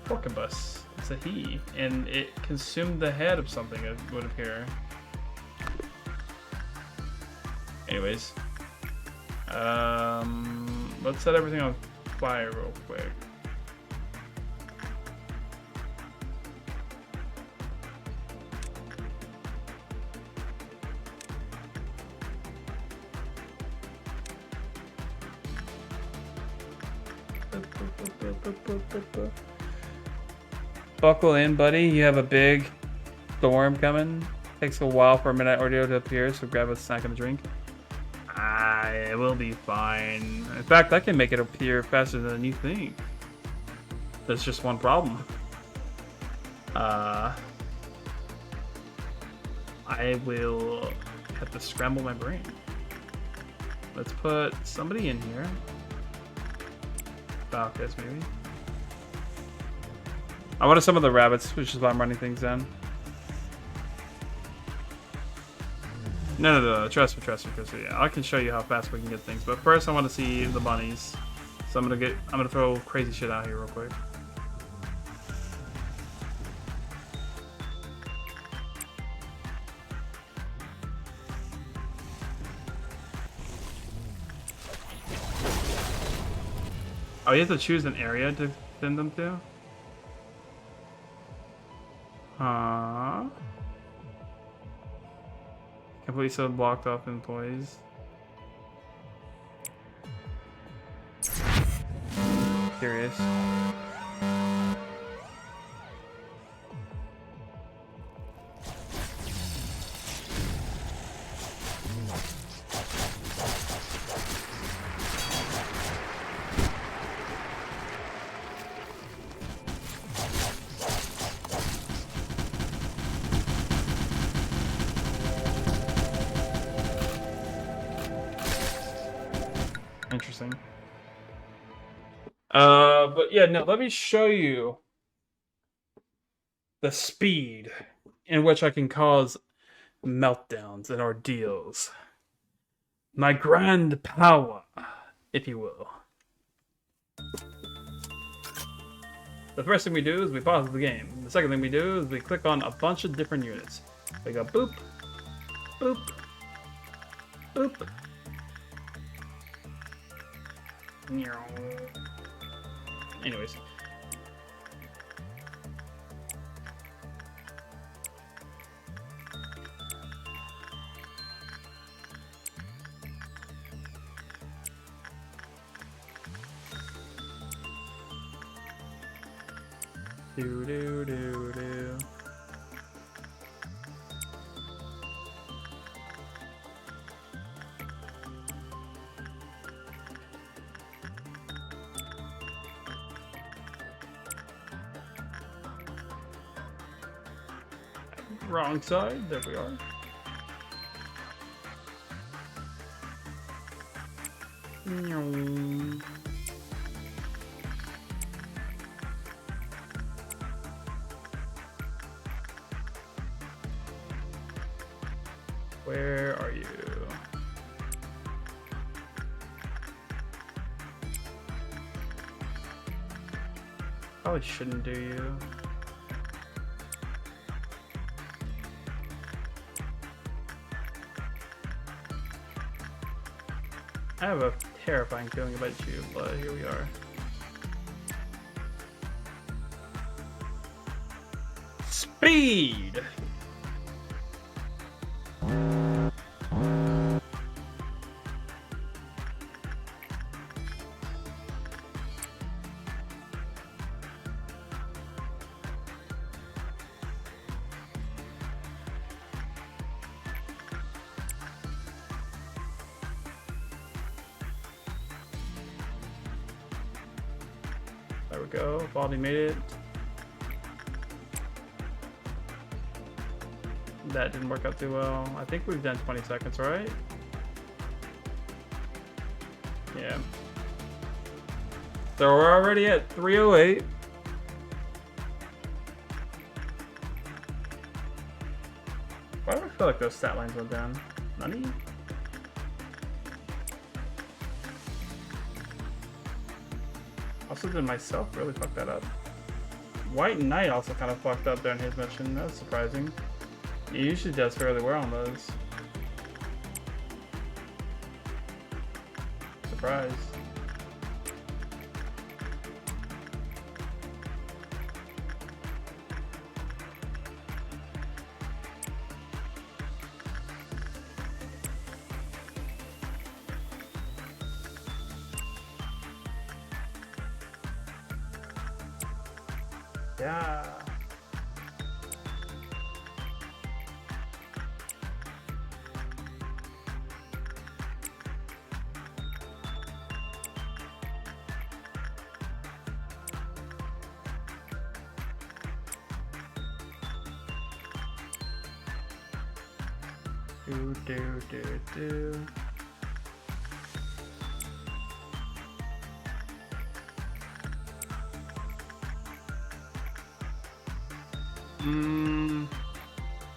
Porcabus. It's a he, and it consumed the head of something, it would appear. Anyways. Let's set everything on fire real quick. Buckle in, buddy. You have a big storm coming. Takes a while for a midnight ordeal to appear, so grab a snack and a drink. It will be fine. In fact, I can make it appear faster than you think. There's just one problem. I will have to scramble my brain. Let's put somebody in here. Falcus, maybe. I wanted some of the rabbits, which is why I'm running things down. No, trust me. Yeah, I can show you how fast we can get things, but first I want to see the bunnies. So I'm gonna throw crazy shit out here real quick. Oh, you have to choose an area to send them to? Completely so blocked off employees. Curious. interesting. But yeah, no, let me show you the speed in which I can cause meltdowns and ordeals. My grand power, if you will. The first thing we do is we pause the game. The second thing we do is we click on a bunch of different units. We go boop, boop, boop. Anyways. Do do do do. Wrong side. There we are. Where are you? Probably shouldn't do you. I have a terrifying feeling about you, but here we are. Speed! There we go. Baldy made it. That didn't work out too well. I think we've done 20 seconds, right? Yeah. So we're already at 308. Why do I feel like those stat lines went down? Money? Also, did myself really fuck that up? White Knight also kind of fucked up during his mission. That was surprising. He usually does fairly well on those. Surprise. Yeah. Do.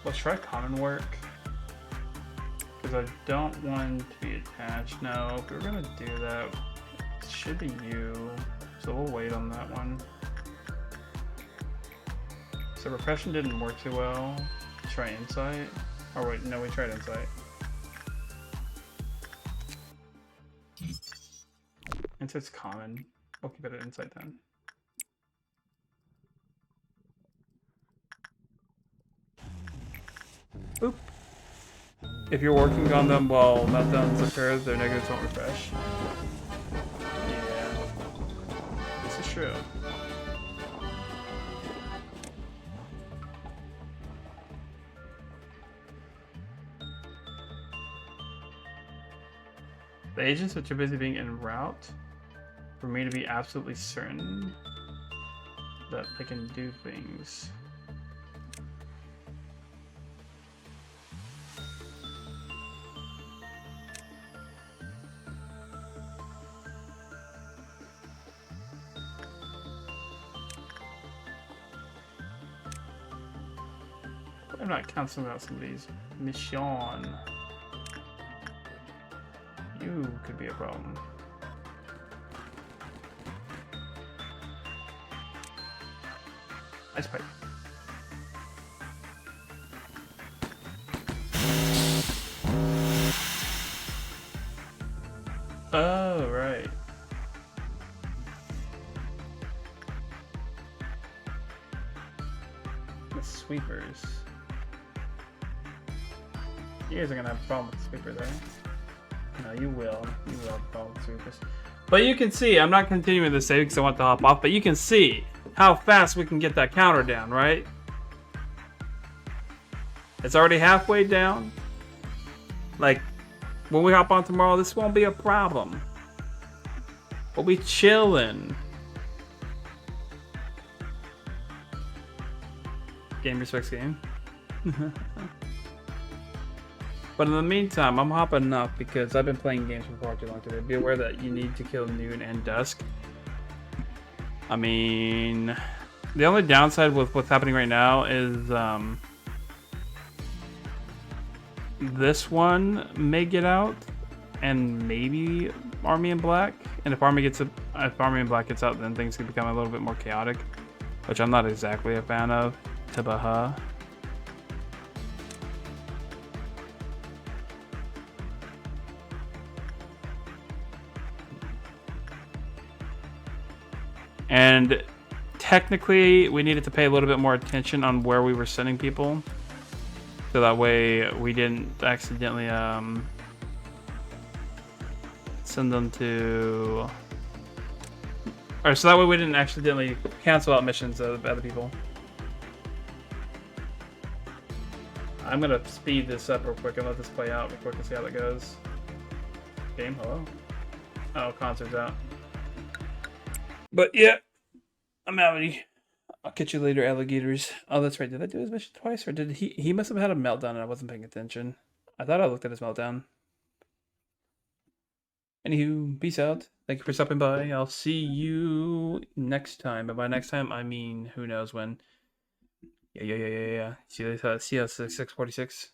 Let's try common work. Because I don't want to be attached. No, if we're gonna do that, it should be you. So we'll wait on that one. So repression didn't work too well. Let's try insight. Oh wait, no, we tried insight. Insight's common. We'll keep it at insight then. Boop. If you're working on them while meltdowns occur, their negatives won't refresh. Yeah. This is true. The agents are too busy being en route for me to be absolutely certain that they can do things. not canceling out some of these. Mission. You could be a problem. Ice pipe. Oh, right. The sweepers. You guys are gonna have a problem with the sweepers, right? No, you will. You will have a problem with sweepers. But you can see, I'm not continuing the save because I want to hop off, but you can see how fast we can get that counter down, right? It's already halfway down. Like, when we hop on tomorrow, this won't be a problem. We'll be chilling. Game respects game. But in the meantime, I'm hopping up because I've been playing games for far too long today. Be aware that you need to kill noon and dusk. I mean, the only downside with what's happening right now is this one may get out, and maybe Army in Black. And if Army in Black gets out, then things can become a little bit more chaotic, which I'm not exactly a fan of. Tabaha. And technically, we needed to pay a little bit more attention on where we were sending people, so that way we didn't accidentally send them to, or so that way we didn't accidentally cancel out missions of other people. I'm gonna speed this up real quick and let this play out real quick and see how that goes. Game, hello? Oh, concert's out. But yeah, I'm outie. I'll catch you later, alligators. Oh, that's right. Did I do his mission twice, or did he must have had a meltdown and I wasn't paying attention. I thought I looked at his meltdown. Anywho, peace out. Thank you for stopping by. I'll see you next time. And by next time, I mean who knows when. Yeah. See you at 6:46.